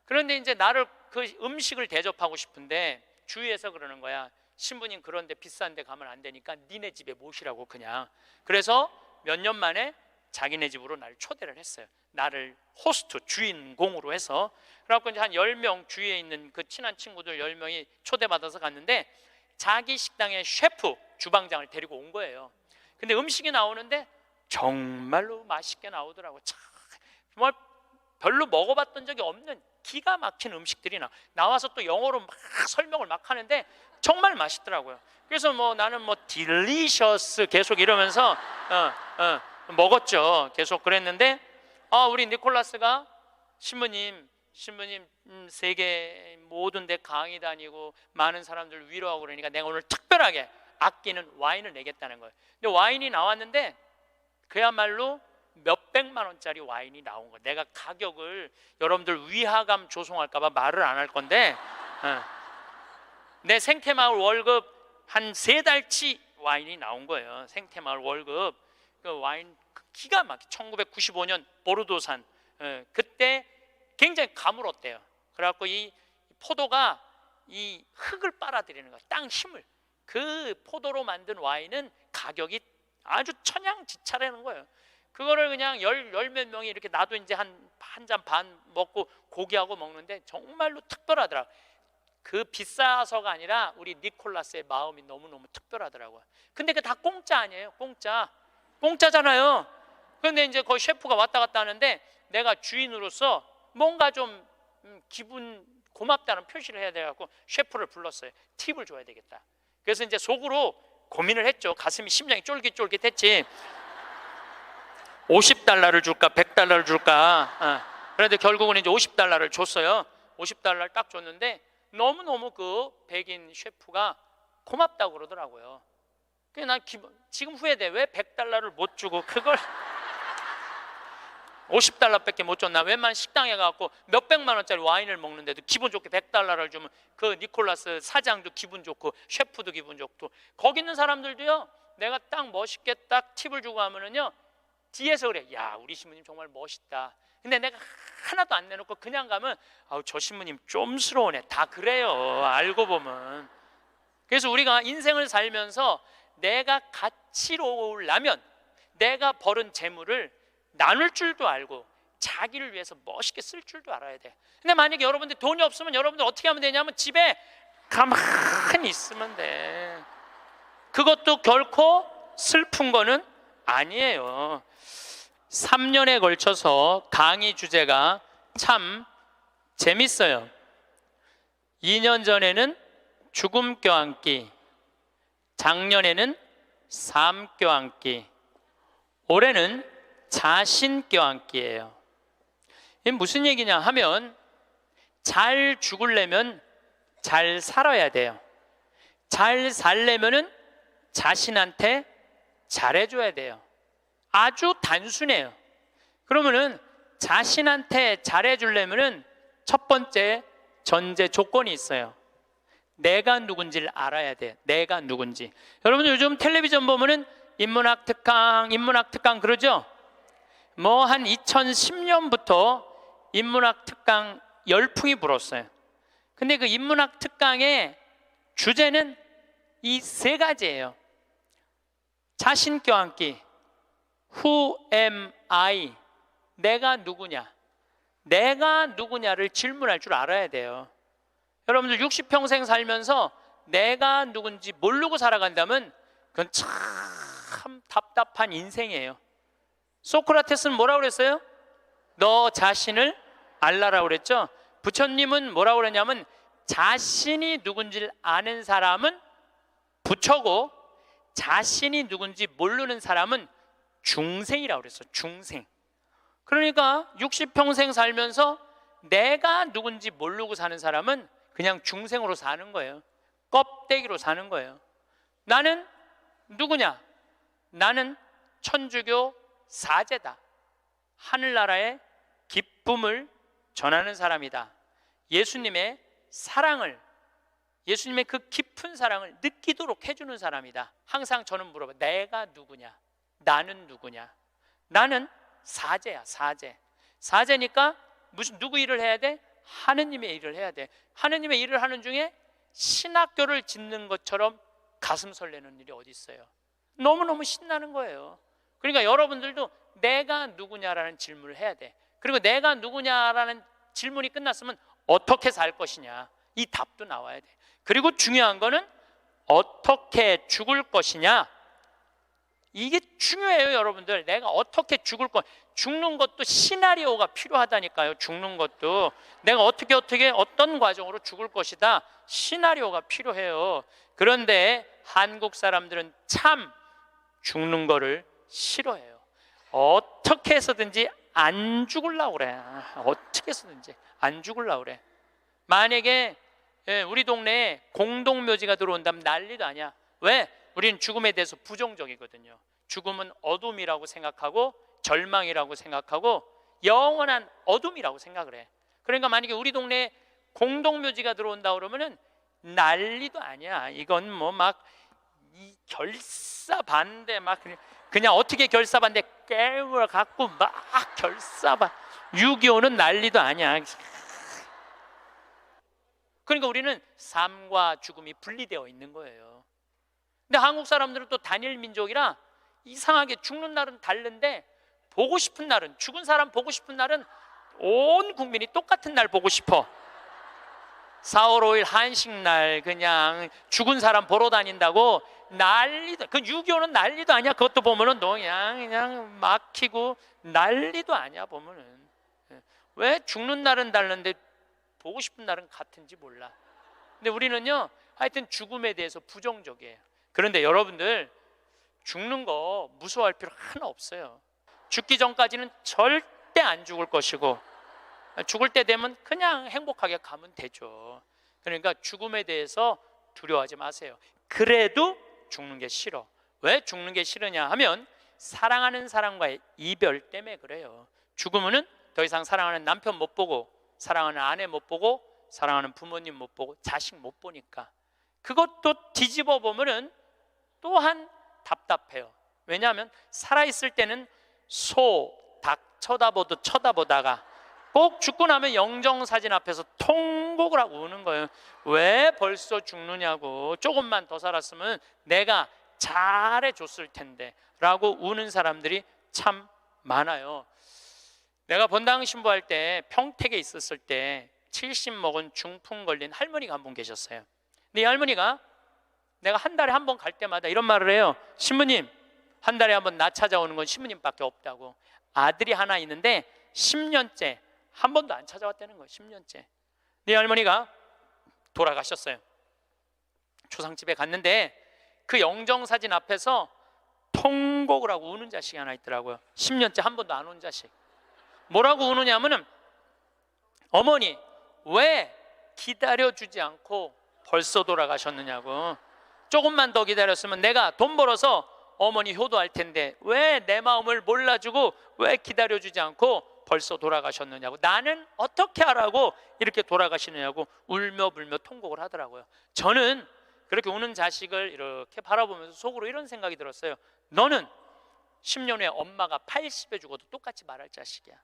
그런데 이제 나를 그 음식을 대접하고 싶은데 주위에서 그러는 거야. 신부님 그런데 비싼 데 가면 안 되니까 니네 집에 모시라고 그냥. 그래서 몇 년 만에 자기네 집으로 나를 초대를 했어요. 나를 호스트, 주인공으로 해서. 그래갖고 이제 한 10명 주위에 있는 그 친한 친구들 10명이 초대받아서 갔는데 자기 식당의 셰프, 주방장을 데리고 온 거예요. 근데 음식이 나오는데 정말로 맛있게 나오더라고. 정말 별로 먹어봤던 적이 없는 기가 막힌 음식들이 나와서 또 영어로 막 설명을 막 하는데 정말 맛있더라고요. 그래서 뭐 나는 뭐 딜리셔스 계속 이러면서 먹었죠. 계속 그랬는데 우리 니콜라스가 신부님 세계 모든 데 강의 다니고 많은 사람들 위로하고 그러니까 내가 오늘 특별하게 아끼는 와인을 내겠다는 거예요. 근데 와인이 나왔는데 그야말로 몇백만 원짜리 와인이 나온 거예요. 내가 가격을 여러분들 위화감 조성할까 봐 말을 안 할 건데 내 생태마을 월급 한 3달치 와인이 나온 거예요. 생태마을 월급. 그 와인 기가 막히 1995년 보르도산. 그때 굉장히 가물었대요. 그래갖고 이 포도가 이 흙을 빨아들이는 거야. 땅 힘을. 그 포도로 만든 와인은 가격이 아주 천양지차라는 거예요. 그거를 그냥 열 몇 명이 이렇게 나도 이제 한 잔 반 먹고 고기하고 먹는데 정말로 특별하더라. 그 비싸서가 아니라 우리 니콜라스의 마음이 너무너무 특별하더라고요. 근데 그 다 공짜 아니에요. 공짜잖아요. 그런데 이제 거기 셰프가 왔다 갔다 하는데 내가 주인으로서 뭔가 좀 기분 고맙다는 표시를 해야 돼갖고 셰프를 불렀어요. 팁을 줘야 되겠다. 그래서 이제 속으로 고민을 했죠. 가슴이 심장이 쫄깃쫄깃했지. 50달러를 줄까 100달러를 줄까. 그런데 결국은 이제 50달러를 줬어요. 50달러를 딱 줬는데 너무너무 그 백인 셰프가 고맙다고 그러더라고요. 그래서 난 지금 후회돼. 왜 100달러를 못 주고 그걸 50달러밖에 못 줬나. 웬만한 식당에 가서 몇백만 원짜리 와인을 먹는데도 기분 좋게 100달러를 주면 그 니콜라스 사장도 기분 좋고 셰프도 기분 좋고 거기 있는 사람들도요. 내가 딱 멋있게 딱 팁을 주고 하면은요 뒤에서 그래. 야 우리 신부님 정말 멋있다. 근데 내가 하나도 안 내놓고 그냥 가면 저 신부님 좀스러우네. 다 그래요. 알고 보면. 그래서 우리가 인생을 살면서 내가 가치로우려면 내가 벌은 재물을 나눌 줄도 알고 자기를 위해서 멋있게 쓸 줄도 알아야 돼. 근데 만약에 여러분들 돈이 없으면 여러분들 어떻게 하면 되냐면 집에 가만히 있으면 돼. 그것도 결코 슬픈 거는 아니에요. 3년에 걸쳐서 강의 주제가 참 재밌어요. 2년 전에는 죽음 껴안기, 작년에는 삶 껴안기, 올해는 자신 껴안기예요. 이게 무슨 얘기냐 하면 잘 죽으려면 잘 살아야 돼요. 잘 살려면은 자신한테 잘해줘야 돼요. 아주 단순해요. 그러면은 자신한테 잘해주려면은 첫 번째 전제 조건이 있어요. 내가 누군지를 알아야 돼. 내가 누군지. 여러분 요즘 텔레비전 보면은 인문학 특강 그러죠? 뭐 한 2010년부터 인문학 특강 열풍이 불었어요. 근데 그 인문학 특강의 주제는 이 세 가지예요. 자신 껴안기, Who am I? 내가 누구냐? 내가 누구냐를 질문할 줄 알아야 돼요. 여러분들 60평생 살면서 내가 누군지 모르고 살아간다면 그건 참 답답한 인생이에요. 소크라테스는 뭐라고 그랬어요? 너 자신을 알라라고 그랬죠? 부처님은 뭐라고 그랬냐면 자신이 누군지를 아는 사람은 부처고 자신이 누군지 모르는 사람은 중생이라고 그랬어요. 중생. 그러니까 60평생 살면서 내가 누군지 모르고 사는 사람은 그냥 중생으로 사는 거예요. 껍데기로 사는 거예요. 나는 누구냐? 나는 천주교 사제다. 하늘나라의 기쁨을 전하는 사람이다. 예수님의 사랑을, 예수님의 그 깊은 사랑을 느끼도록 해주는 사람이다. 항상 저는 물어봐요. 내가 누구냐? 나는 누구냐? 나는 사제야, 사제. 사제니까 무슨 누구 일을 해야 돼? 하느님의 일을 해야 돼. 하느님의 일을 하는 중에 신학교를 짓는 것처럼 가슴 설레는 일이 어디 있어요? 너무너무 신나는 거예요. 그러니까 여러분들도 내가 누구냐라는 질문을 해야 돼. 그리고 내가 누구냐라는 질문이 끝났으면 어떻게 살 것이냐, 이 답도 나와야 돼. 그리고 중요한 거는 어떻게 죽을 것이냐, 이게 중요해요. 여러분들, 내가 어떻게 죽을 거, 죽는 것도 시나리오가 필요하다니까요. 죽는 것도 내가 어떻게 어떤 과정으로 죽을 것이다, 시나리오가 필요해요. 그런데 한국 사람들은 참 죽는 거를 싫어해요. 어떻게 해서든지 안 죽으려고 그래. 어떻게 해서든지 안 죽으려고 그래. 만약에 우리 동네에 공동묘지가 들어온다면 난리도 아니야. 왜? 우리는 죽음에 대해서 부정적이거든요. 죽음은 어둠이라고 생각하고 절망이라고 생각하고 영원한 어둠이라고 생각을 해. 그러니까 만약에 우리 동네에 공동묘지가 들어온다 그러면은 난리도 아니야. 이건 뭐 막 이 결사반대 막 그냥 어떻게 결사반대 깨물어 갖고 막 결사반 6.25는 난리도 아니야. 그러니까 우리는 삶과 죽음이 분리되어 있는 거예요. 근데 한국 사람들은 또 단일 민족이라 이상하게 죽는 날은 다른데 보고 싶은 날은, 죽은 사람 보고 싶은 날은 온 국민이 똑같은 날 보고 싶어. 4월 5일 한식날 그냥 죽은 사람 보러 다닌다고 난리도, 그 6.25는 난리도 아니야. 그것도 보면은 그냥 막히고 난리도 아니야. 보면은 왜 죽는 날은 다른데 보고 싶은 날은 같은지 몰라. 근데 우리는요, 하여튼 죽음에 대해서 부정적이에요. 그런데 여러분들, 죽는 거 무서워할 필요 하나 없어요. 죽기 전까지는 절대 안 죽을 것이고 죽을 때 되면 그냥 행복하게 가면 되죠. 그러니까 죽음에 대해서 두려워하지 마세요. 그래도 죽는 게 싫어. 왜 죽는 게 싫으냐 하면 사랑하는 사람과의 이별 때문에 그래요. 죽으면은 더 이상 사랑하는 남편 못 보고, 사랑하는 아내 못 보고, 사랑하는 부모님 못 보고, 자식 못 보니까. 그것도 뒤집어 보면은 또한 답답해요. 왜냐하면 살아있을 때는 소, 닭 쳐다보다가 꼭 죽고 나면 영정사진 앞에서 통곡을 하고 우는 거예요. 왜 벌써 죽느냐고, 조금만 더 살았으면 내가 잘해줬을 텐데 라고 우는 사람들이 참 많아요. 내가 본당 신부할 때 평택에 있었을 때 70 먹은 중풍 걸린 할머니가 한 분 계셨어요. 근데 이 할머니가 내가 한 달에 한 번 갈 때마다 이런 말을 해요. 신부님, 한 달에 한 번 나 찾아오는 건 신부님밖에 없다고. 아들이 하나 있는데 10년째 한 번도 안 찾아왔다는 거예요. 10년째. 네 할머니가 돌아가셨어요. 초상집에 갔는데 그 영정사진 앞에서 통곡을 하고 우는 자식이 하나 있더라고요. 10년째 한 번도 안 온 자식. 뭐라고 우느냐면은, 어머니 왜 기다려주지 않고 벌써 돌아가셨느냐고. 조금만 더 기다렸으면 내가 돈 벌어서 어머니 효도할 텐데 왜 내 마음을 몰라주고 왜 기다려주지 않고 벌써 돌아가셨느냐고. 나는 어떻게 하라고 이렇게 돌아가시느냐고 울며 불며 통곡을 하더라고요. 저는 그렇게 우는 자식을 이렇게 바라보면서 속으로 이런 생각이 들었어요. 너는 10년 후에 엄마가 80에 죽어도 똑같이 말할 자식이야.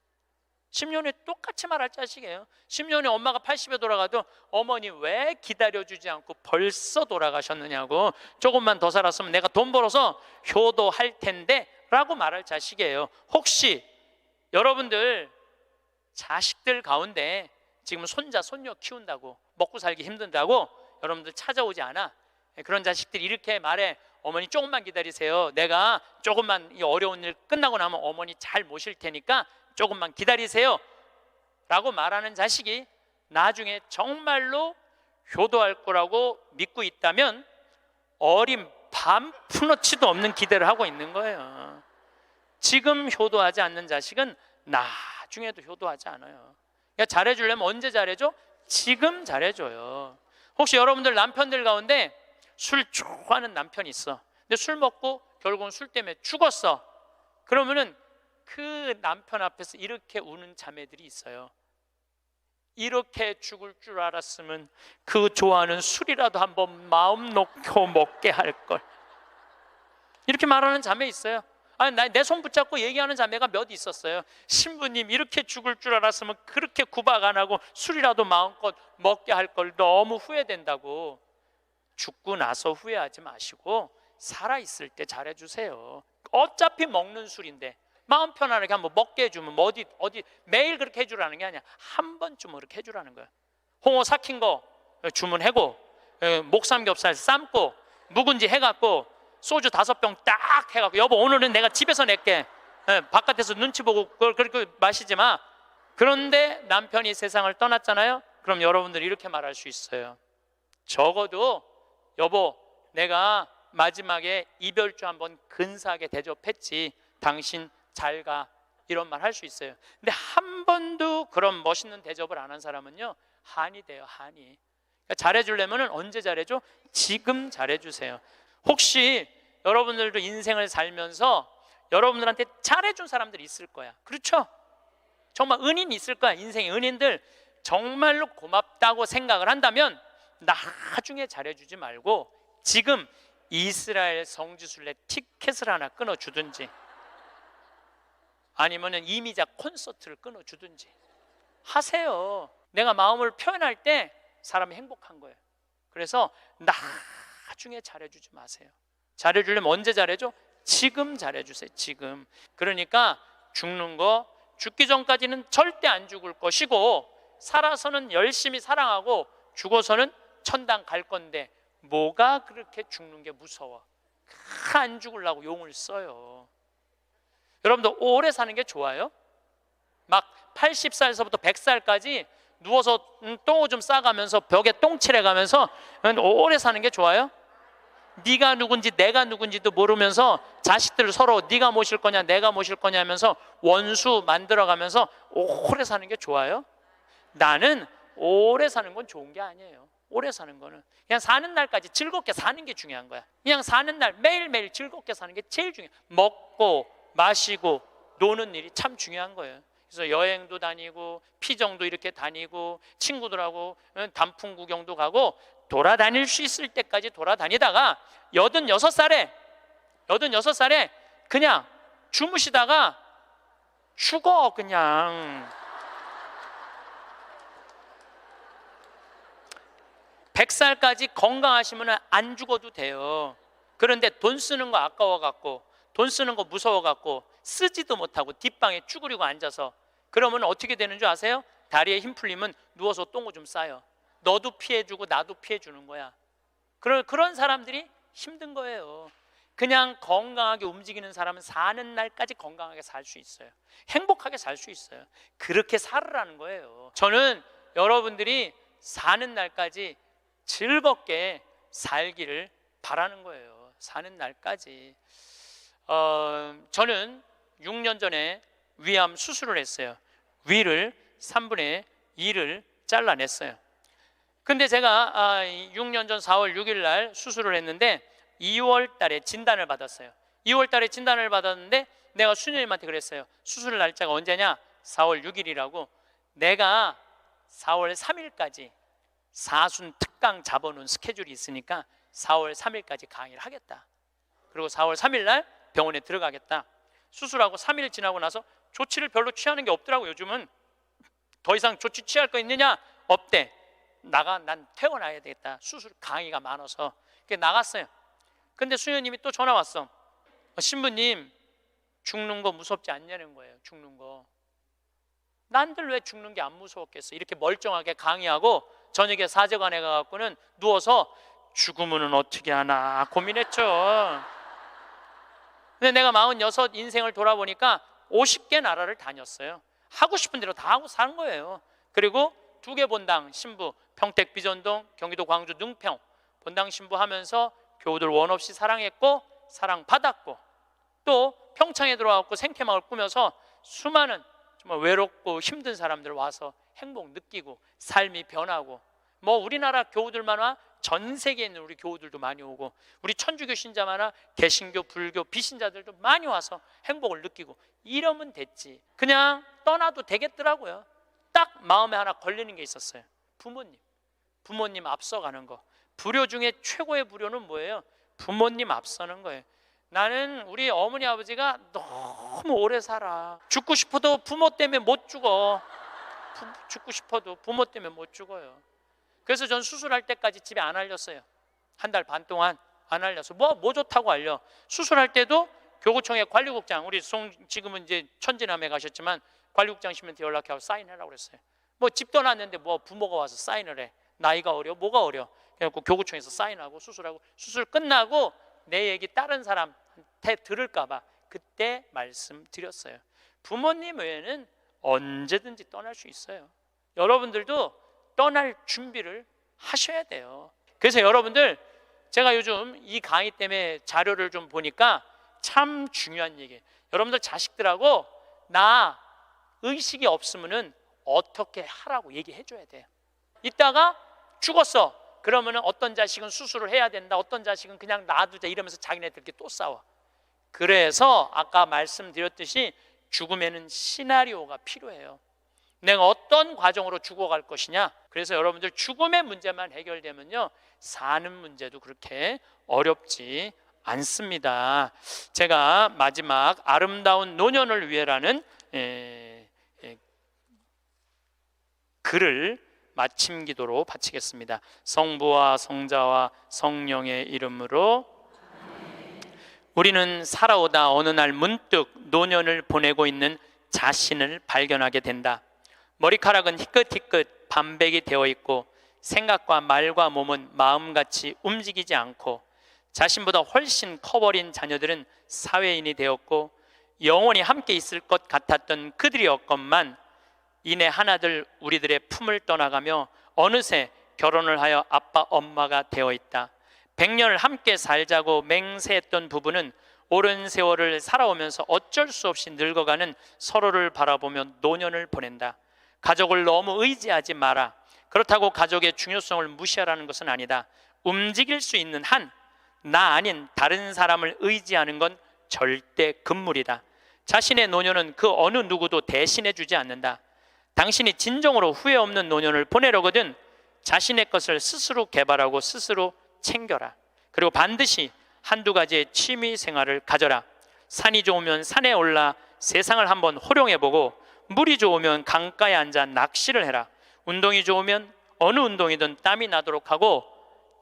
10년 후에 똑같이 말할 자식이에요. 10년 후에 엄마가 80에 돌아가도 어머니 왜 기다려주지 않고 벌써 돌아가셨느냐고, 조금만 더 살았으면 내가 돈 벌어서 효도할 텐데 라고 말할 자식이에요. 혹시 여러분들 자식들 가운데 지금 손자 손녀 키운다고 먹고 살기 힘든다고 여러분들 찾아오지 않아? 그런 자식들이 이렇게 말해. 어머니 조금만 기다리세요. 내가 조금만 이 어려운 일 끝나고 나면 어머니 잘 모실 테니까 조금만 기다리세요 라고 말하는 자식이 나중에 정말로 효도할 거라고 믿고 있다면 어린 반 푼어치도 없는 기대를 하고 있는 거예요. 지금 효도하지 않는 자식은 나중에도 효도하지 않아요. 그러니까 잘해주려면 언제 잘해줘? 지금 잘해줘요. 혹시 여러분들 남편들 가운데 술 좋아하는 남편이 있어. 근데 술 먹고 결국은 술 때문에 죽었어. 그러면은 그 남편 앞에서 이렇게 우는 자매들이 있어요. 이렇게 죽을 줄 알았으면 그 좋아하는 술이라도 한번 마음 놓고 먹게 할 걸. 이렇게 말하는 자매 있어요. 아니, 내 손 붙잡고 얘기하는 자매가 몇 있었어요. 신부님, 이렇게 죽을 줄 알았으면 그렇게 구박 안 하고 술이라도 마음껏 먹게 할 걸. 너무 후회된다고. 죽고 나서 후회하지 마시고 살아있을 때 잘해주세요. 어차피 먹는 술인데 마음 편안하게 한번 먹게 해주면 어디 매일 그렇게 해주라는 게 아니야. 한 번쯤 그렇게 해주라는 거야. 홍어 삭힌 거 주문하고, 목삼겹살 삶고, 묵은지 해갖고, 소주 5병 딱 해갖고, 여보 오늘은 내가 집에서 낼게. 바깥에서 눈치 보고 그걸 그렇게 마시지 마. 그런데 남편이 세상을 떠났잖아요. 그럼 여러분들이 이렇게 말할 수 있어요. 적어도 여보, 내가 마지막에 이별주 한번 근사하게 대접했지. 당신 잘 가. 이런 말 할 수 있어요. 근데 한 번도 그런 멋있는 대접을 안 한 사람은요, 한이 돼요. 한이. 그러니까 잘해주려면 언제 잘해줘? 지금 잘해주세요. 혹시 여러분들도 인생을 살면서 여러분들한테 잘해준 사람들이 있을 거야. 그렇죠? 정말 은인 있을 거야. 인생의 은인들. 정말로 고맙다고 생각을 한다면 나중에 잘해주지 말고 지금 이스라엘 성지순례 티켓을 하나 끊어주든지, 아니면 이미자 콘서트를 끊어주든지 하세요. 내가 마음을 표현할 때 사람이 행복한 거예요. 그래서 나중에 잘해주지 마세요. 잘해주려면 언제 잘해줘? 지금 잘해주세요. 지금. 그러니까 죽는 거, 죽기 전까지는 절대 안 죽을 것이고, 살아서는 열심히 사랑하고 죽어서는 천당 갈 건데 뭐가 그렇게 죽는 게 무서워? 안 죽으려고 용을 써요. 여러분들 오래 사는 게 좋아요? 막 80살서부터 100살까지 누워서 똥오줌 싸가면서 벽에 똥칠해가면서 오래 사는 게 좋아요? 네가 누군지 내가 누군지도 모르면서 자식들 서로 네가 모실 거냐 내가 모실 거냐 하면서 원수 만들어가면서 오래 사는 게 좋아요? 나는 오래 사는 건 좋은 게 아니에요. 오래 사는 거는 그냥 사는 날까지 즐겁게 사는 게 중요한 거야. 그냥 사는 날 매일매일 즐겁게 사는 게 제일 중요해. 먹고 마시고 노는 일이 참 중요한 거예요. 그래서 여행도 다니고 피정도 이렇게 다니고 친구들하고 단풍 구경도 가고 돌아다닐 수 있을 때까지 돌아다니다가 86살에 그냥 주무시다가 죽어. 그냥 100살까지 건강하시면 안 죽어도 돼요. 그런데 돈 쓰는 거 아까워갖고, 돈 쓰는 거 무서워갖고 쓰지도 못하고 뒷방에 쭈그리고 앉아서 그러면 어떻게 되는 줄 아세요? 다리에 힘 풀리면 누워서 똥오줌 싸요. 너도 피해주고 나도 피해주는 거야. 그런 사람들이 힘든 거예요. 그냥 건강하게 움직이는 사람은 사는 날까지 건강하게 살 수 있어요. 행복하게 살 수 있어요. 그렇게 살으라는 거예요. 저는 여러분들이 사는 날까지 즐겁게 살기를 바라는 거예요. 사는 날까지. 저는 6년 전에 위암 수술을 했어요. 위를 3분의 2를 잘라냈어요. 근데 제가 6년 전 4월 6일 날 수술을 했는데 2월 달에 진단을 받았어요. 2월 달에 진단을 받았는데 내가 수녀님한테 그랬어요. 수술 날짜가 언제냐? 4월 6일이라고. 내가 4월 3일까지 사순 특강 잡아놓은 스케줄이 있으니까 4월 3일까지 강의를 하겠다. 그리고 4월 3일 날 병원에 들어가겠다. 수술하고 3일 지나고 나서 조치를 별로 취하는 게 없더라고. 요즘은 더 이상 조치 취할 거 있느냐? 없대. 난 퇴원해야 되겠다. 수술 강의가 많아서. 그래서 나갔어요. 근데 수녀님이 또 전화 왔어. 신부님, 죽는 거 무섭지 않냐는 거예요. 죽는 거. 난들 왜 죽는 게 안 무서웠겠어? 이렇게 멀쩡하게 강의하고 저녁에 사제관에 가갖고는 누워서 죽으면 어떻게 하나 고민했죠. 근데 내가 46 인생을 돌아보니까 50개 나라를 다녔어요. 하고 싶은 대로 다 하고 사는 거예요. 그리고 2개 본당 신부, 평택 비전동, 경기도 광주 능평 본당 신부 하면서 교우들 원 없이 사랑했고 사랑받았고, 또 평창에 들어와서 생태마을 꾸며서 수많은 정말 외롭고 힘든 사람들 와서 행복 느끼고 삶이 변하고, 뭐 우리나라 교우들만 전 세계에 있는 우리 교우들도 많이 오고, 우리 천주교 신자만 개신교, 불교, 비신자들도 많이 와서 행복을 느끼고, 이러면 됐지. 그냥 떠나도 되겠더라고요. 딱 마음에 하나 걸리는 게 있었어요. 부모님 앞서가는 거. 불효 중에 최고의 불효는 뭐예요? 부모님 앞서는 거예요. 나는 우리 어머니 아버지가 너무 오래 살아. 죽고 싶어도 부모 때문에 못 죽어. 죽고 싶어도 부모 때문에 못 죽어요. 그래서 전 수술할 때까지 집에 안 알렸어요. 1달 반 동안 안 알려서 뭐 좋다고 알려. 수술할 때도 교구청의 관리국장, 우리 지금은 이제 천지남에 가셨지만 관리국장님한테 연락해서 사인하라고 그랬어요. 뭐 집 떠났는데 뭐 부모가 와서 사인을 해. 나이가 어려? 뭐가 어려? 그래갖고 교구청에서 사인하고 수술하고, 수술 끝나고 내 얘기 다른 사람한테 들을까 봐 그때 말씀드렸어요. 부모님 외에는 언제든지 떠날 수 있어요. 여러분들도 떠날 준비를 하셔야 돼요. 그래서 여러분들, 제가 요즘 이 강의 때문에 자료를 좀 보니까 참 중요한 얘기예요. 여러분들 자식들하고 나 의식이 없으면은 어떻게 하라고 얘기해 줘야 돼요. 이따가 죽었어. 그러면 어떤 자식은 수술을 해야 된다, 어떤 자식은 그냥 놔두자, 이러면서 자기네들끼리 또 싸워. 그래서 아까 말씀드렸듯이 죽음에는 시나리오가 필요해요. 내가 어떤 과정으로 죽어갈 것이냐. 그래서 여러분들 죽음의 문제만 해결되면요, 사는 문제도 그렇게 어렵지 않습니다. 제가 마지막 아름다운 노년을 위해라는 글을 마침 기도로 바치겠습니다. 성부와 성자와 성령의 이름으로. 우리는 살아오다 어느 날 문득 노년을 보내고 있는 자신을 발견하게 된다. 머리카락은 희끗희끗 반백이 되어 있고 생각과 말과 몸은 마음같이 움직이지 않고, 자신보다 훨씬 커버린 자녀들은 사회인이 되었고, 영원히 함께 있을 것 같았던 그들이었건만 이내 하나둘 우리들의 품을 떠나가며 어느새 결혼을 하여 아빠 엄마가 되어 있다. 100년을 함께 살자고 맹세했던 부부는 오랜 세월을 살아오면서 어쩔 수 없이 늙어가는 서로를 바라보며 노년을 보낸다. 가족을 너무 의지하지 마라. 그렇다고 가족의 중요성을 무시하라는 것은 아니다. 움직일 수 있는 한 나 아닌 다른 사람을 의지하는 건 절대 금물이다. 자신의 노년은 그 어느 누구도 대신해 주지 않는다. 당신이 진정으로 후회 없는 노년을 보내려거든 자신의 것을 스스로 개발하고 스스로 챙겨라. 그리고 반드시 한두 가지의 취미 생활을 가져라. 산이 좋으면 산에 올라 세상을 한번 호령해보고, 물이 좋으면 강가에 앉아 낚시를 해라. 운동이 좋으면 어느 운동이든 땀이 나도록 하고,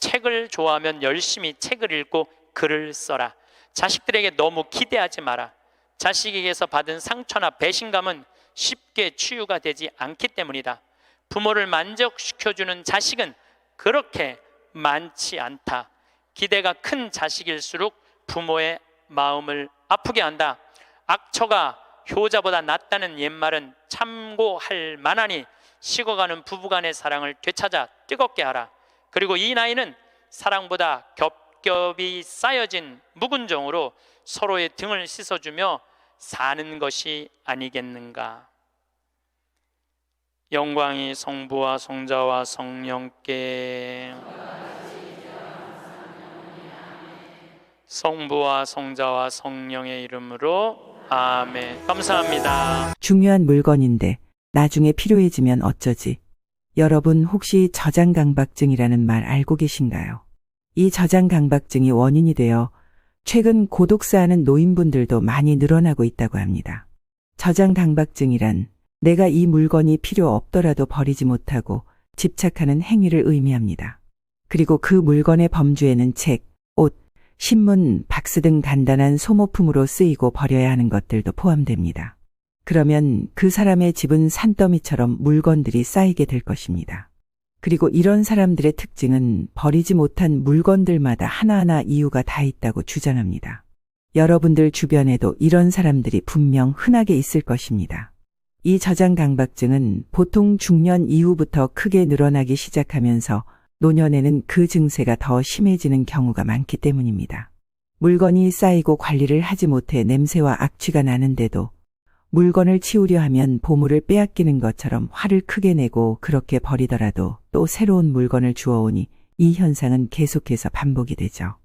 책을 좋아하면 열심히 책을 읽고 글을 써라. 자식들에게 너무 기대하지 마라. 자식에게서 받은 상처나 배신감은 쉽게 치유가 되지 않기 때문이다. 부모를 만족시켜주는 자식은 그렇게 많지 않다. 기대가 큰 자식일수록 부모의 마음을 아프게 한다. 악처가 효자보다 낫다는 옛말은 참고할 만하니 식어가는 부부간의 사랑을 되찾아 뜨겁게 하라. 그리고 이 나이는 사랑보다 겹겹이 쌓여진 묵은 정으로 서로의 등을 씻어주며 사는 것이 아니겠는가. 영광이 성부와 성자와 성령께, 성부와 성자와 성령의 이름으로 아멘. 감사합니다. 중요한 물건인데 나중에 필요해지면 어쩌지? 여러분 혹시 저장강박증이라는 말 알고 계신가요? 이 저장강박증이 원인이 되어 최근 고독사하는 노인분들도 많이 늘어나고 있다고 합니다. 저장강박증이란 내가 이 물건이 필요 없더라도 버리지 못하고 집착하는 행위를 의미합니다. 그리고 그 물건의 범주에는 책, 옷, 신문, 박스 등 간단한 소모품으로 쓰이고 버려야 하는 것들도 포함됩니다. 그러면 그 사람의 집은 산더미처럼 물건들이 쌓이게 될 것입니다. 그리고 이런 사람들의 특징은 버리지 못한 물건들마다 하나하나 이유가 다 있다고 주장합니다. 여러분들 주변에도 이런 사람들이 분명 흔하게 있을 것입니다. 이 저장강박증은 보통 중년 이후부터 크게 늘어나기 시작하면서 노년에는 그 증세가 더 심해지는 경우가 많기 때문입니다. 물건이 쌓이고 관리를 하지 못해 냄새와 악취가 나는데도 물건을 치우려 하면 보물을 빼앗기는 것처럼 화를 크게 내고 그렇게 버리더라도 또 새로운 물건을 주워오니 이 현상은 계속해서 반복이 되죠.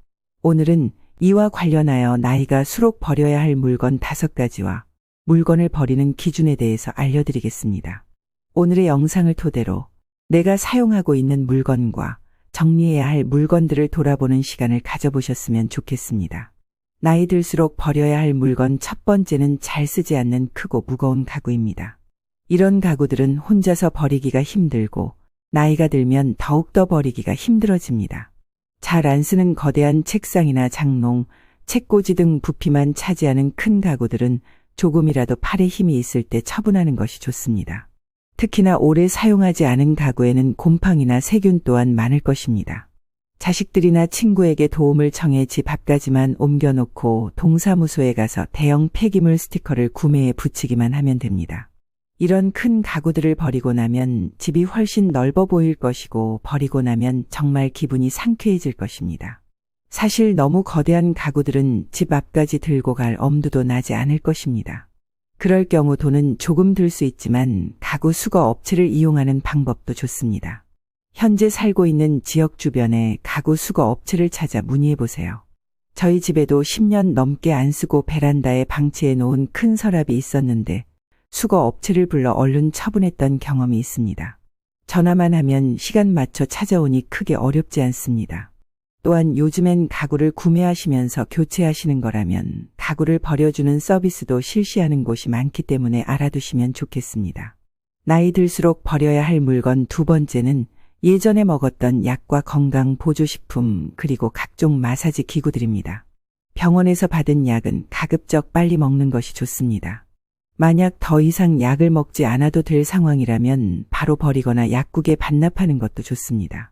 오늘은 이와 관련하여 나이가 수록 버려야 할 물건 5가지와 물건을 버리는 기준에 대해서 알려드리겠습니다. 오늘의 영상을 토대로 내가 사용하고 있는 물건과 정리해야 할 물건들을 돌아보는 시간을 가져보셨으면 좋겠습니다. 나이 들수록 버려야 할 물건 첫 번째는 잘 쓰지 않는 크고 무거운 가구입니다. 이런 가구들은 혼자서 버리기가 힘들고 나이가 들면 더욱더 버리기가 힘들어집니다. 잘 안 쓰는 거대한 책상이나 장롱, 책꽂이 등 부피만 차지하는 큰 가구들은 조금이라도 팔에 힘이 있을 때 처분하는 것이 좋습니다. 특히나 오래 사용하지 않은 가구에는 곰팡이나 세균 또한 많을 것입니다. 자식들이나 친구에게 도움을 청해 집 앞까지만 옮겨놓고 동사무소에 가서 대형 폐기물 스티커를 구매해 붙이기만 하면 됩니다. 이런 큰 가구들을 버리고 나면 집이 훨씬 넓어 보일 것이고 버리고 나면 정말 기분이 상쾌해질 것입니다. 사실 너무 거대한 가구들은 집 앞까지 들고 갈 엄두도 나지 않을 것입니다. 그럴 경우 돈은 조금 들 수 있지만 가구 수거 업체를 이용하는 방법도 좋습니다. 현재 살고 있는 지역 주변에 가구 수거 업체를 찾아 문의해 보세요. 저희 집에도 10년 넘게 안 쓰고 베란다에 방치해 놓은 큰 서랍이 있었는데 수거 업체를 불러 얼른 처분했던 경험이 있습니다. 전화만 하면 시간 맞춰 찾아오니 크게 어렵지 않습니다. 또한 요즘엔 가구를 구매하시면서 교체하시는 거라면 가구를 버려주는 서비스도 실시하는 곳이 많기 때문에 알아두시면 좋겠습니다. 나이 들수록 버려야 할 물건 2번째는 예전에 먹었던 약과 건강 보조식품 그리고 각종 마사지 기구들입니다. 병원에서 받은 약은 가급적 빨리 먹는 것이 좋습니다. 만약 더 이상 약을 먹지 않아도 될 상황이라면 바로 버리거나 약국에 반납하는 것도 좋습니다.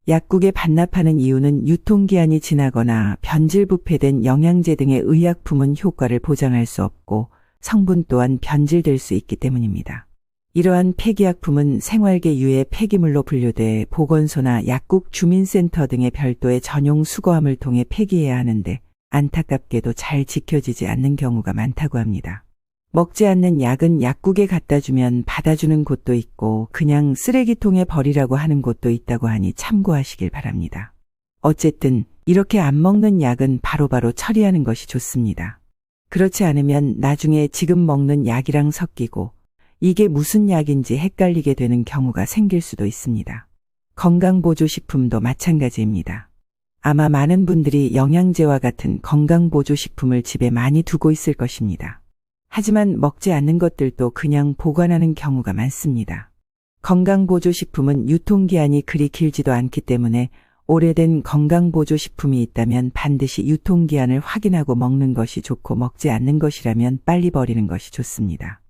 약국에 반납하는 이유는 유통기한이 지나거나 변질부패된 영양제 등의 의약품은 효과를 보장할 수 없고 성분 또한 변질될 수 있기 때문입니다. 이러한 폐기약품은 생활계 유해 폐기물로 분류돼 보건소나 약국 주민센터 등의 별도의 전용 수거함을 통해 폐기해야 하는데 안타깝게도 잘 지켜지지 않는 경우가 많다고 합니다. 먹지 않는 약은 약국에 갖다 주면 받아주는 곳도 있고 그냥 쓰레기통에 버리라고 하는 곳도 있다고 하니 참고하시길 바랍니다. 어쨌든 이렇게 안 먹는 약은 바로바로 처리하는 것이 좋습니다. 그렇지 않으면 나중에 지금 먹는 약이랑 섞이고 이게 무슨 약인지 헷갈리게 되는 경우가 생길 수도 있습니다. 건강보조식품도 마찬가지입니다. 아마 많은 분들이 영양제와 같은 건강보조식품을 집에 많이 두고 있을 것입니다. 하지만 먹지 않는 것들도 그냥 보관하는 경우가 많습니다. 건강보조식품은 유통기한이 그리 길지도 않기 때문에 오래된 건강보조식품이 있다면 반드시 유통기한을 확인하고 먹는 것이 좋고 먹지 않는 것이라면 빨리 버리는 것이 좋습니다.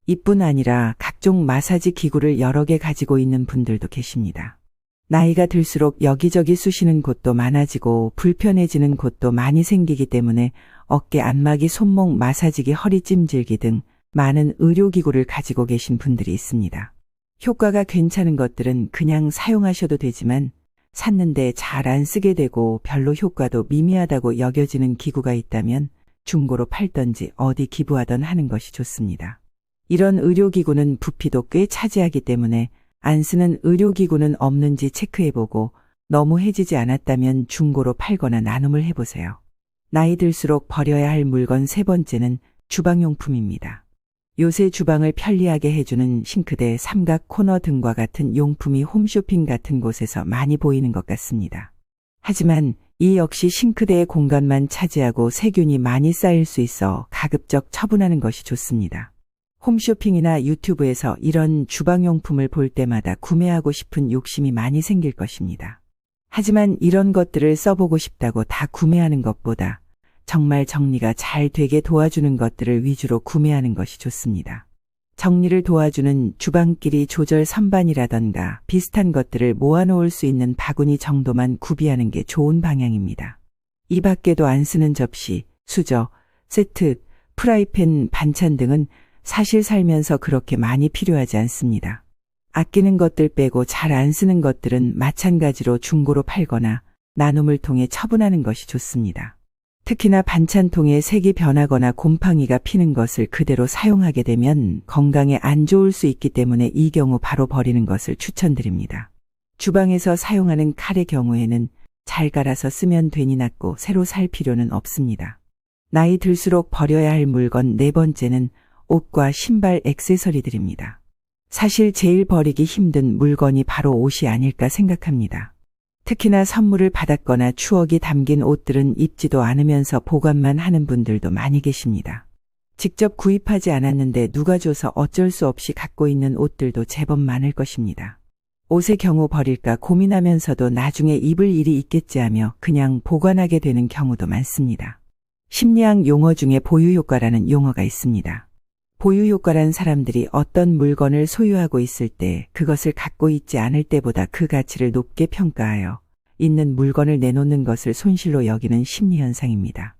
이뿐 아니라 각종 마사지 기구를 여러 개 가지고 있는 분들도 계십니다. 나이가 들수록 여기저기 쑤시는 곳도 많아지고 불편해지는 곳도 많이 생기기 때문에 어깨 안마기, 손목 마사지기, 허리 찜질기 등 많은 의료기구를 가지고 계신 분들이 있습니다. 효과가 괜찮은 것들은 그냥 사용하셔도 되지만 샀는데 잘 안 쓰게 되고 별로 효과도 미미하다고 여겨지는 기구가 있다면 중고로 팔던지 어디 기부하던 하는 것이 좋습니다. 이런 의료기구는 부피도 꽤 차지하기 때문에 안 쓰는 의료기구는 없는지 체크해보고 너무 해지지 않았다면 중고로 팔거나 나눔을 해보세요. 나이 들수록 버려야 할 물건 세 번째는 주방용품입니다. 요새 주방을 편리하게 해주는 싱크대, 삼각 코너 등과 같은 용품이 홈쇼핑 같은 곳에서 많이 보이는 것 같습니다. 하지만 이 역시 싱크대의 공간만 차지하고 세균이 많이 쌓일 수 있어 가급적 처분하는 것이 좋습니다. 홈쇼핑이나 유튜브에서 이런 주방용품을 볼 때마다 구매하고 싶은 욕심이 많이 생길 것입니다. 하지만 이런 것들을 써보고 싶다고 다 구매하는 것보다 정말 정리가 잘 되게 도와주는 것들을 위주로 구매하는 것이 좋습니다. 정리를 도와주는 주방끼리 조절 선반이라던가 비슷한 것들을 모아놓을 수 있는 바구니 정도만 구비하는 게 좋은 방향입니다. 이 밖에도 안 쓰는 접시, 수저, 세트, 프라이팬, 반찬 등은 사실 살면서 그렇게 많이 필요하지 않습니다. 아끼는 것들 빼고 잘 안 쓰는 것들은 마찬가지로 중고로 팔거나 나눔을 통해 처분하는 것이 좋습니다. 특히나 반찬통에 색이 변하거나 곰팡이가 피는 것을 그대로 사용하게 되면 건강에 안 좋을 수 있기 때문에 이 경우 바로 버리는 것을 추천드립니다. 주방에서 사용하는 칼의 경우에는 잘 갈아서 쓰면 되니 낫고 새로 살 필요는 없습니다. 나이 들수록 버려야 할 물건 네 번째는 옷과 신발, 액세서리들입니다. 사실 제일 버리기 힘든 물건이 바로 옷이 아닐까 생각합니다. 특히나 선물을 받았거나 추억이 담긴 옷들은 입지도 않으면서 보관만 하는 분들도 많이 계십니다. 직접 구입하지 않았는데 누가 줘서 어쩔 수 없이 갖고 있는 옷들도 제법 많을 것입니다. 옷의 경우 버릴까 고민하면서도 나중에 입을 일이 있겠지 하며 그냥 보관하게 되는 경우도 많습니다. 심리학 용어 중에 보유효과라는 용어가 있습니다. 보유효과란 사람들이 어떤 물건을 소유하고 있을 때 그것을 갖고 있지 않을 때보다 그 가치를 높게 평가하여 있는 물건을 내놓는 것을 손실로 여기는 심리현상입니다.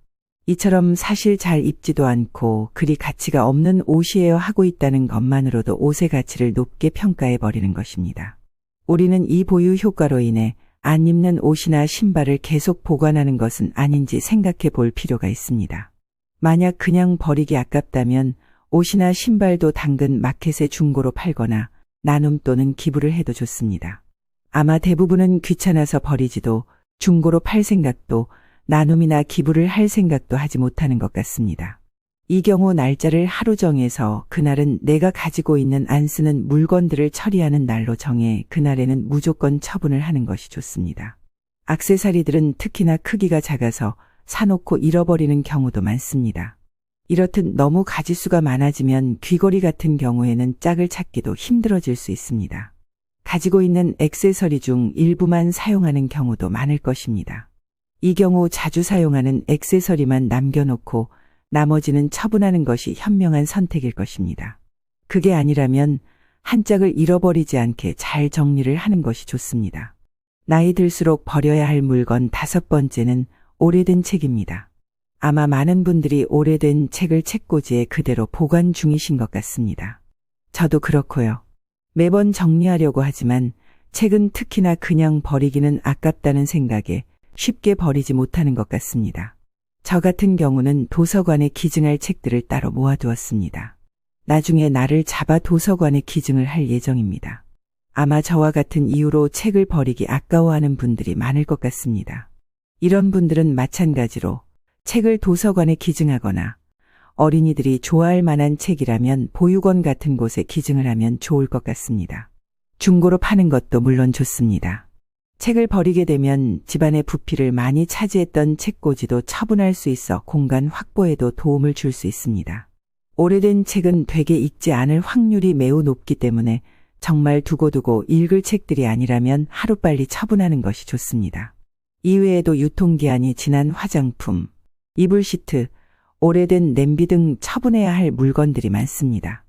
이처럼 사실 잘 입지도 않고 그리 가치가 없는 옷이에요 하고 있다는 것만으로도 옷의 가치를 높게 평가해버리는 것입니다. 우리는 이 보유효과로 인해 안 입는 옷이나 신발을 계속 보관하는 것은 아닌지 생각해 볼 필요가 있습니다. 만약 그냥 버리기 아깝다면 옷이나 신발도 당근 마켓에 중고로 팔거나 나눔 또는 기부를 해도 좋습니다. 아마 대부분은 귀찮아서 버리지도 중고로 팔 생각도 나눔이나 기부를 할 생각도 하지 못하는 것 같습니다. 이 경우 날짜를 하루 정해서 그날은 내가 가지고 있는 안 쓰는 물건들을 처리하는 날로 정해 그날에는 무조건 처분을 하는 것이 좋습니다. 액세서리들은 특히나 크기가 작아서 사놓고 잃어버리는 경우도 많습니다. 이렇듯 너무 가지수가 많아지면 귀걸이 같은 경우에는 짝을 찾기도 힘들어질 수 있습니다. 가지고 있는 액세서리 중 일부만 사용하는 경우도 많을 것입니다. 이 경우 자주 사용하는 액세서리만 남겨놓고 나머지는 처분하는 것이 현명한 선택일 것입니다. 그게 아니라면 한 짝을 잃어버리지 않게 잘 정리를 하는 것이 좋습니다. 나이 들수록 버려야 할 물건 다섯 번째는 오래된 책입니다. 아마 많은 분들이 오래된 책을 책꽂이에 그대로 보관 중이신 것 같습니다. 저도 그렇고요. 매번 정리하려고 하지만 책은 특히나 그냥 버리기는 아깝다는 생각에 쉽게 버리지 못하는 것 같습니다. 저 같은 경우는 도서관에 기증할 책들을 따로 모아두었습니다. 나중에 날을 잡아 도서관에 기증을 할 예정입니다. 아마 저와 같은 이유로 책을 버리기 아까워하는 분들이 많을 것 같습니다. 이런 분들은 마찬가지로 책을 도서관에 기증하거나 어린이들이 좋아할 만한 책이라면 보육원 같은 곳에 기증을 하면 좋을 것 같습니다. 중고로 파는 것도 물론 좋습니다. 책을 버리게 되면 집안의 부피를 많이 차지했던 책꽂이도 처분할 수 있어 공간 확보에도 도움을 줄 수 있습니다. 오래된 책은 되게 읽지 않을 확률이 매우 높기 때문에 정말 두고두고 읽을 책들이 아니라면 하루빨리 처분하는 것이 좋습니다. 이외에도 유통기한이 지난 화장품, 이불 시트, 오래된 냄비 등 처분해야 할 물건들이 많습니다.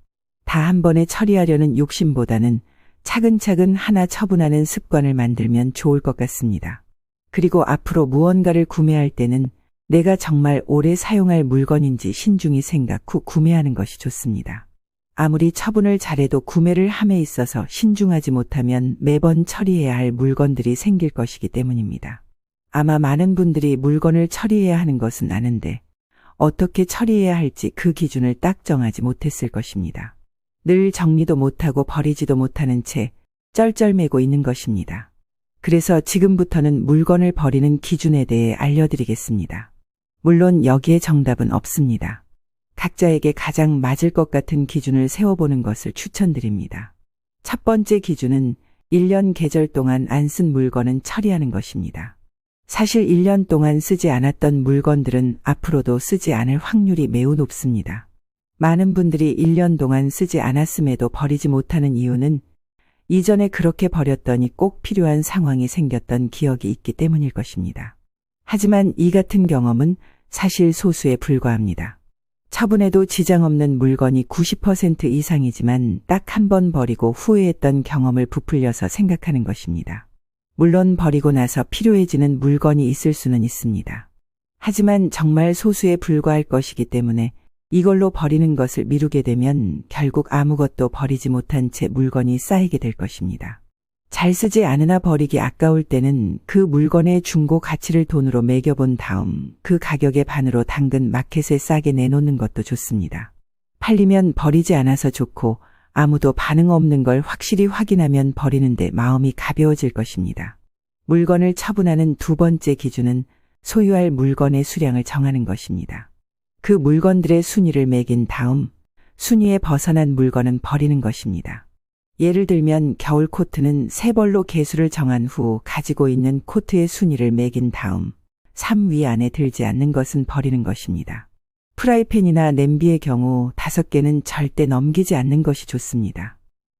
다 한 번에 처리하려는 욕심보다는 차근차근 하나 처분하는 습관을 만들면 좋을 것 같습니다. 그리고 앞으로 무언가를 구매할 때는 내가 정말 오래 사용할 물건인지 신중히 생각 후 구매하는 것이 좋습니다. 아무리 처분을 잘해도 구매를 함에 있어서 신중하지 못하면 매번 처리해야 할 물건들이 생길 것이기 때문입니다. 아마 많은 분들이 물건을 처리해야 하는 것은 아는데 어떻게 처리해야 할지 그 기준을 딱 정하지 못했을 것입니다. 늘 정리도 못하고 버리지도 못하는 채 쩔쩔매고 있는 것입니다. 그래서 지금부터는 물건을 버리는 기준에 대해 알려드리겠습니다. 물론 여기에 정답은 없습니다. 각자에게 가장 맞을 것 같은 기준을 세워보는 것을 추천드립니다. 첫 번째 기준은 1년 계절 동안 안 쓴 물건은 처리하는 것입니다. 사실 1년 동안 쓰지 않았던 물건들은 앞으로도 쓰지 않을 확률이 매우 높습니다. 많은 분들이 1년 동안 쓰지 않았음에도 버리지 못하는 이유는 이전에 그렇게 버렸더니 꼭 필요한 상황이 생겼던 기억이 있기 때문일 것입니다. 하지만 이 같은 경험은 사실 소수에 불과합니다. 처분해도 지장 없는 물건이 90% 이상이지만 딱 한 번 버리고 후회했던 경험을 부풀려서 생각하는 것입니다. 물론 버리고 나서 필요해지는 물건이 있을 수는 있습니다. 하지만 정말 소수에 불과할 것이기 때문에 이걸로 버리는 것을 미루게 되면 결국 아무것도 버리지 못한 채 물건이 쌓이게 될 것입니다. 잘 쓰지 않으나 버리기 아까울 때는 그 물건의 중고 가치를 돈으로 매겨본 다음 그 가격의 반으로 당근 마켓에 싸게 내놓는 것도 좋습니다. 팔리면 버리지 않아서 좋고 아무도 반응 없는 걸 확실히 확인하면 버리는데 마음이 가벼워질 것입니다. 물건을 처분하는 두 번째 기준은 소유할 물건의 수량을 정하는 것입니다. 그 물건들의 순위를 매긴 다음 순위에 벗어난 물건은 버리는 것입니다. 예를 들면 겨울 코트는 3벌로 개수를 정한 후 가지고 있는 코트의 순위를 매긴 다음 3위 안에 들지 않는 것은 버리는 것입니다. 프라이팬이나 냄비의 경우 5개는 절대 넘기지 않는 것이 좋습니다.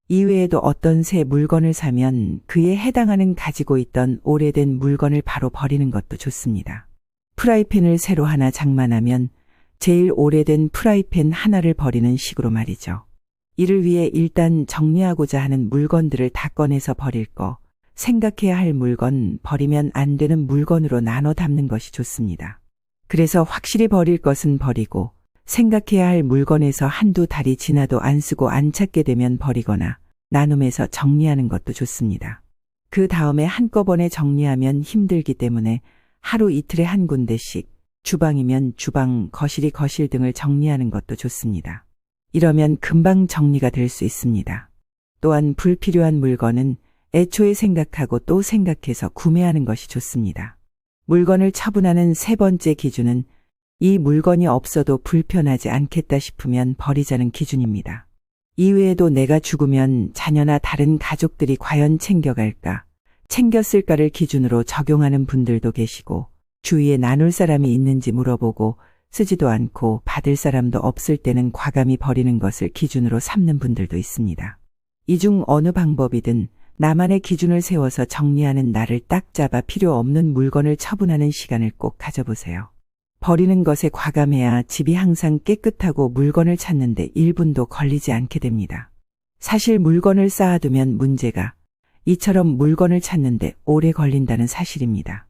이외에도 어떤 새 물건을 사면 그에 해당하는 가지고 있던 오래된 물건을 바로 버리는 것도 좋습니다. 프라이팬을 새로 하나 장만하면 제일 오래된 프라이팬 하나를 버리는 식으로 말이죠. 이를 위해 일단 정리하고자 하는 물건들을 다 꺼내서 버릴 거, 생각해야 할 물건, 버리면 안 되는 물건으로 나눠 담는 것이 좋습니다. 그래서 확실히 버릴 것은 버리고 생각해야 할 물건에서 한두 달이 지나도 안 쓰고 안 찾게 되면 버리거나 나눔해서 정리하는 것도 좋습니다. 그 다음에 한꺼번에 정리하면 힘들기 때문에 하루 이틀에 한 군데씩 주방이면 주방, 거실이 거실 등을 정리하는 것도 좋습니다. 이러면 금방 정리가 될 수 있습니다. 또한 불필요한 물건은 애초에 생각하고 또 생각해서 구매하는 것이 좋습니다. 물건을 처분하는 세 번째 기준은 이 물건이 없어도 불편하지 않겠다 싶으면 버리자는 기준입니다. 이외에도 내가 죽으면 자녀나 다른 가족들이 과연 챙겨갈까, 챙겼을까를 기준으로 적용하는 분들도 계시고 주위에 나눌 사람이 있는지 물어보고 쓰지도 않고 받을 사람도 없을 때는 과감히 버리는 것을 기준으로 삼는 분들도 있습니다. 이 중 어느 방법이든 나만의 기준을 세워서 정리하는 날을 딱 잡아 필요 없는 물건을 처분하는 시간을 꼭 가져보세요. 버리는 것에 과감해야 집이 항상 깨끗하고 물건을 찾는데 1분도 걸리지 않게 됩니다. 사실 물건을 쌓아두면 문제가 이처럼 물건을 찾는데 오래 걸린다는 사실입니다.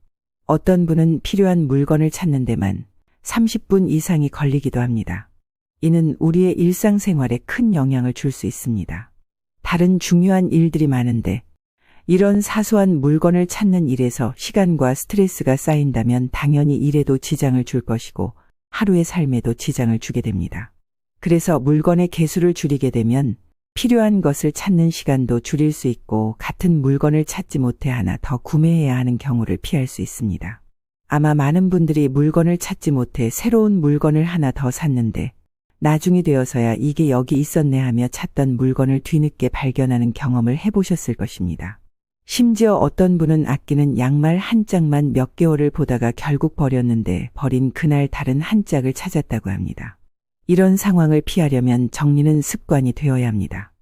어떤 분은 필요한 물건을 찾는 데만 30분 이상이 걸리기도 합니다. 이는 우리의 일상생활에 큰 영향을 줄 수 있습니다. 다른 중요한 일들이 많은데 이런 사소한 물건을 찾는 일에서 시간과 스트레스가 쌓인다면 당연히 일에도 지장을 줄 것이고 하루의 삶에도 지장을 주게 됩니다. 그래서 물건의 개수를 줄이게 되면 필요한 것을 찾는 시간도 줄일 수 있고 같은 물건을 찾지 못해 하나 더 구매해야 하는 경우를 피할 수 있습니다. 아마 많은 분들이 물건을 찾지 못해 새로운 물건을 하나 더 샀는데 나중이 되어서야 이게 여기 있었네 하며 찾던 물건을 뒤늦게 발견하는 경험을 해보셨을 것입니다. 심지어 어떤 분은 아끼는 양말 한 짝만 몇 개월을 보다가 결국 버렸는데 버린 그날 다른 한 짝을 찾았다고 합니다. 이런 상황을 피하려면 정리는 습관이 되어야 합니다.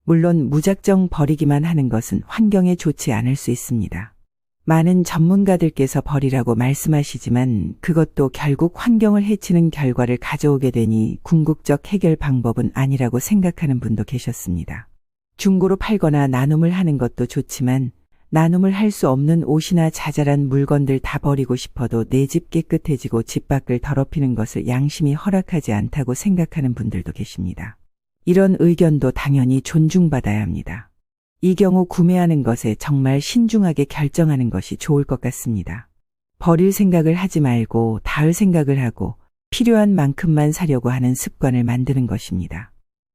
물론 무작정 버리기만 하는 것은 환경에 좋지 않을 수 있습니다. 많은 전문가들께서 버리라고 말씀하시지만 그것도 결국 환경을 해치는 결과를 가져오게 되니 궁극적 해결 방법은 아니라고 생각하는 분도 계셨습니다. 중고로 팔거나 나눔을 하는 것도 좋지만 나눔을 할 수 없는 옷이나 자잘한 물건들 다 버리고 싶어도 내 집 깨끗해지고 집 밖을 더럽히는 것을 양심이 허락하지 않다고 생각하는 분들도 계십니다. 이런 의견도 당연히 존중받아야 합니다. 이 경우 구매하는 것에 정말 신중하게 결정하는 것이 좋을 것 같습니다. 버릴 생각을 하지 말고 닿을 생각을 하고 필요한 만큼만 사려고 하는 습관을 만드는 것입니다.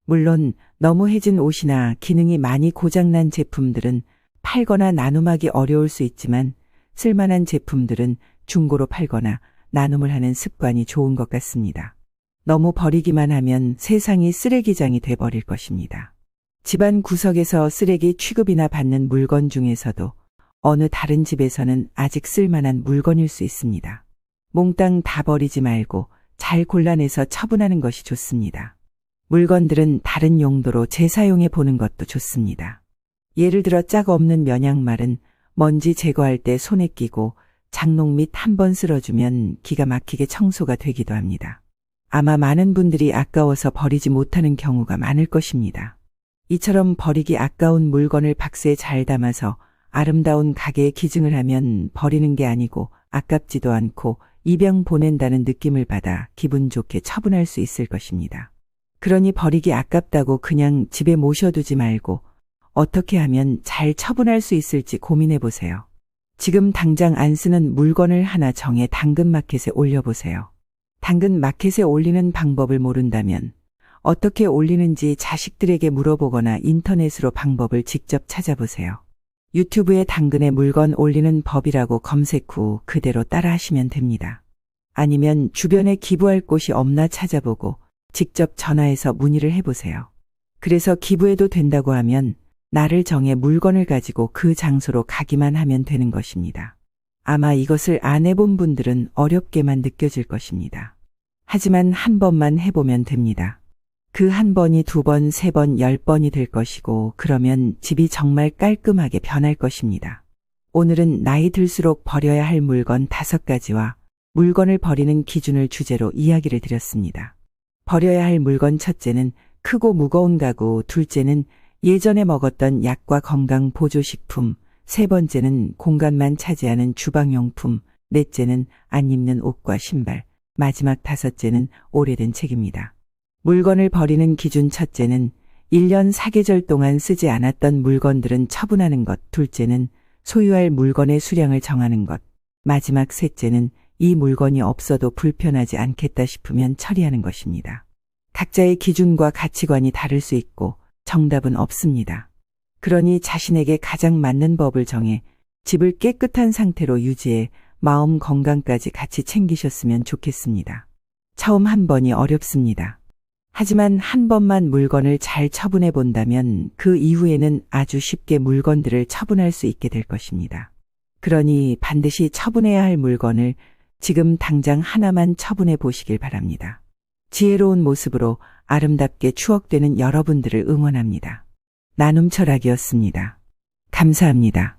물론 너무 해진 옷이나 기능이 많이 고장난 제품들은 팔거나 나눔하기 어려울 수 있지만 쓸만한 제품들은 중고로 팔거나 나눔을 하는 습관이 좋은 것 같습니다. 너무 버리기만 하면 세상이 쓰레기장이 돼버릴 것입니다. 집안 구석에서 쓰레기 취급이나 받는 물건 중에서도 어느 다른 집에서는 아직 쓸만한 물건일 수 있습니다. 몽땅 다 버리지 말고 잘 골라내서 처분하는 것이 좋습니다. 물건들은 다른 용도로 재사용해 보는 것도 좋습니다. 예를 들어 짝 없는 면양말은 먼지 제거할 때 손에 끼고 장롱 밑 한 번 쓸어주면 기가 막히게 청소가 되기도 합니다. 아마 많은 분들이 아까워서 버리지 못하는 경우가 많을 것입니다. 이처럼 버리기 아까운 물건을 박스에 잘 담아서 아름다운 가게에 기증을 하면 버리는 게 아니고 아깝지도 않고 입양 보낸다는 느낌을 받아 기분 좋게 처분할 수 있을 것입니다. 그러니 버리기 아깝다고 그냥 집에 모셔두지 말고 어떻게 하면 잘 처분할 수 있을지 고민해 보세요. 지금 당장 안 쓰는 물건을 하나 정해 당근마켓에 올려보세요. 당근마켓에 올리는 방법을 모른다면 어떻게 올리는지 자식들에게 물어보거나 인터넷으로 방법을 직접 찾아보세요. 유튜브에 당근에 물건 올리는 법이라고 검색 후 그대로 따라 하시면 됩니다. 아니면 주변에 기부할 곳이 없나 찾아보고 직접 전화해서 문의를 해보세요. 그래서 기부해도 된다고 하면 날을 정해 물건을 가지고 그 장소로 가기만 하면 되는 것입니다. 아마 이것을 안 해본 분들은 어렵게만 느껴질 것입니다. 하지만 한 번만 해보면 됩니다. 그 한 번이 2번, 3번, 10번이 될 것이고 그러면 집이 정말 깔끔하게 변할 것입니다. 오늘은 나이 들수록 버려야 할 물건 5가지와 물건을 버리는 기준을 주제로 이야기를 드렸습니다. 버려야 할 물건 첫째는 크고 무거운 가구, 둘째는 예전에 먹었던 약과 건강 보조식품, 세 번째는 공간만 차지하는 주방용품, 넷째는 안 입는 옷과 신발, 마지막 5째는 오래된 책입니다. 물건을 버리는 기준 첫째는 1년 4계절 동안 쓰지 않았던 물건들은 처분하는 것, 둘째는 소유할 물건의 수량을 정하는 것, 마지막 셋째는 이 물건이 없어도 불편하지 않겠다 싶으면 처리하는 것입니다. 각자의 기준과 가치관이 다를 수 있고 정답은 없습니다. 그러니 자신에게 가장 맞는 법을 정해 집을 깨끗한 상태로 유지해 마음 건강까지 같이 챙기셨으면 좋겠습니다. 처음 한 번이 어렵습니다. 하지만 한 번만 물건을 잘 처분해 본다면 그 이후에는 아주 쉽게 물건들을 처분할 수 있게 될 것입니다. 그러니 반드시 처분해야 할 물건을 지금 당장 하나만 처분해 보시길 바랍니다. 지혜로운 모습으로 아름답게 추억되는 여러분들을 응원합니다. 나눔철학이었습니다. 감사합니다.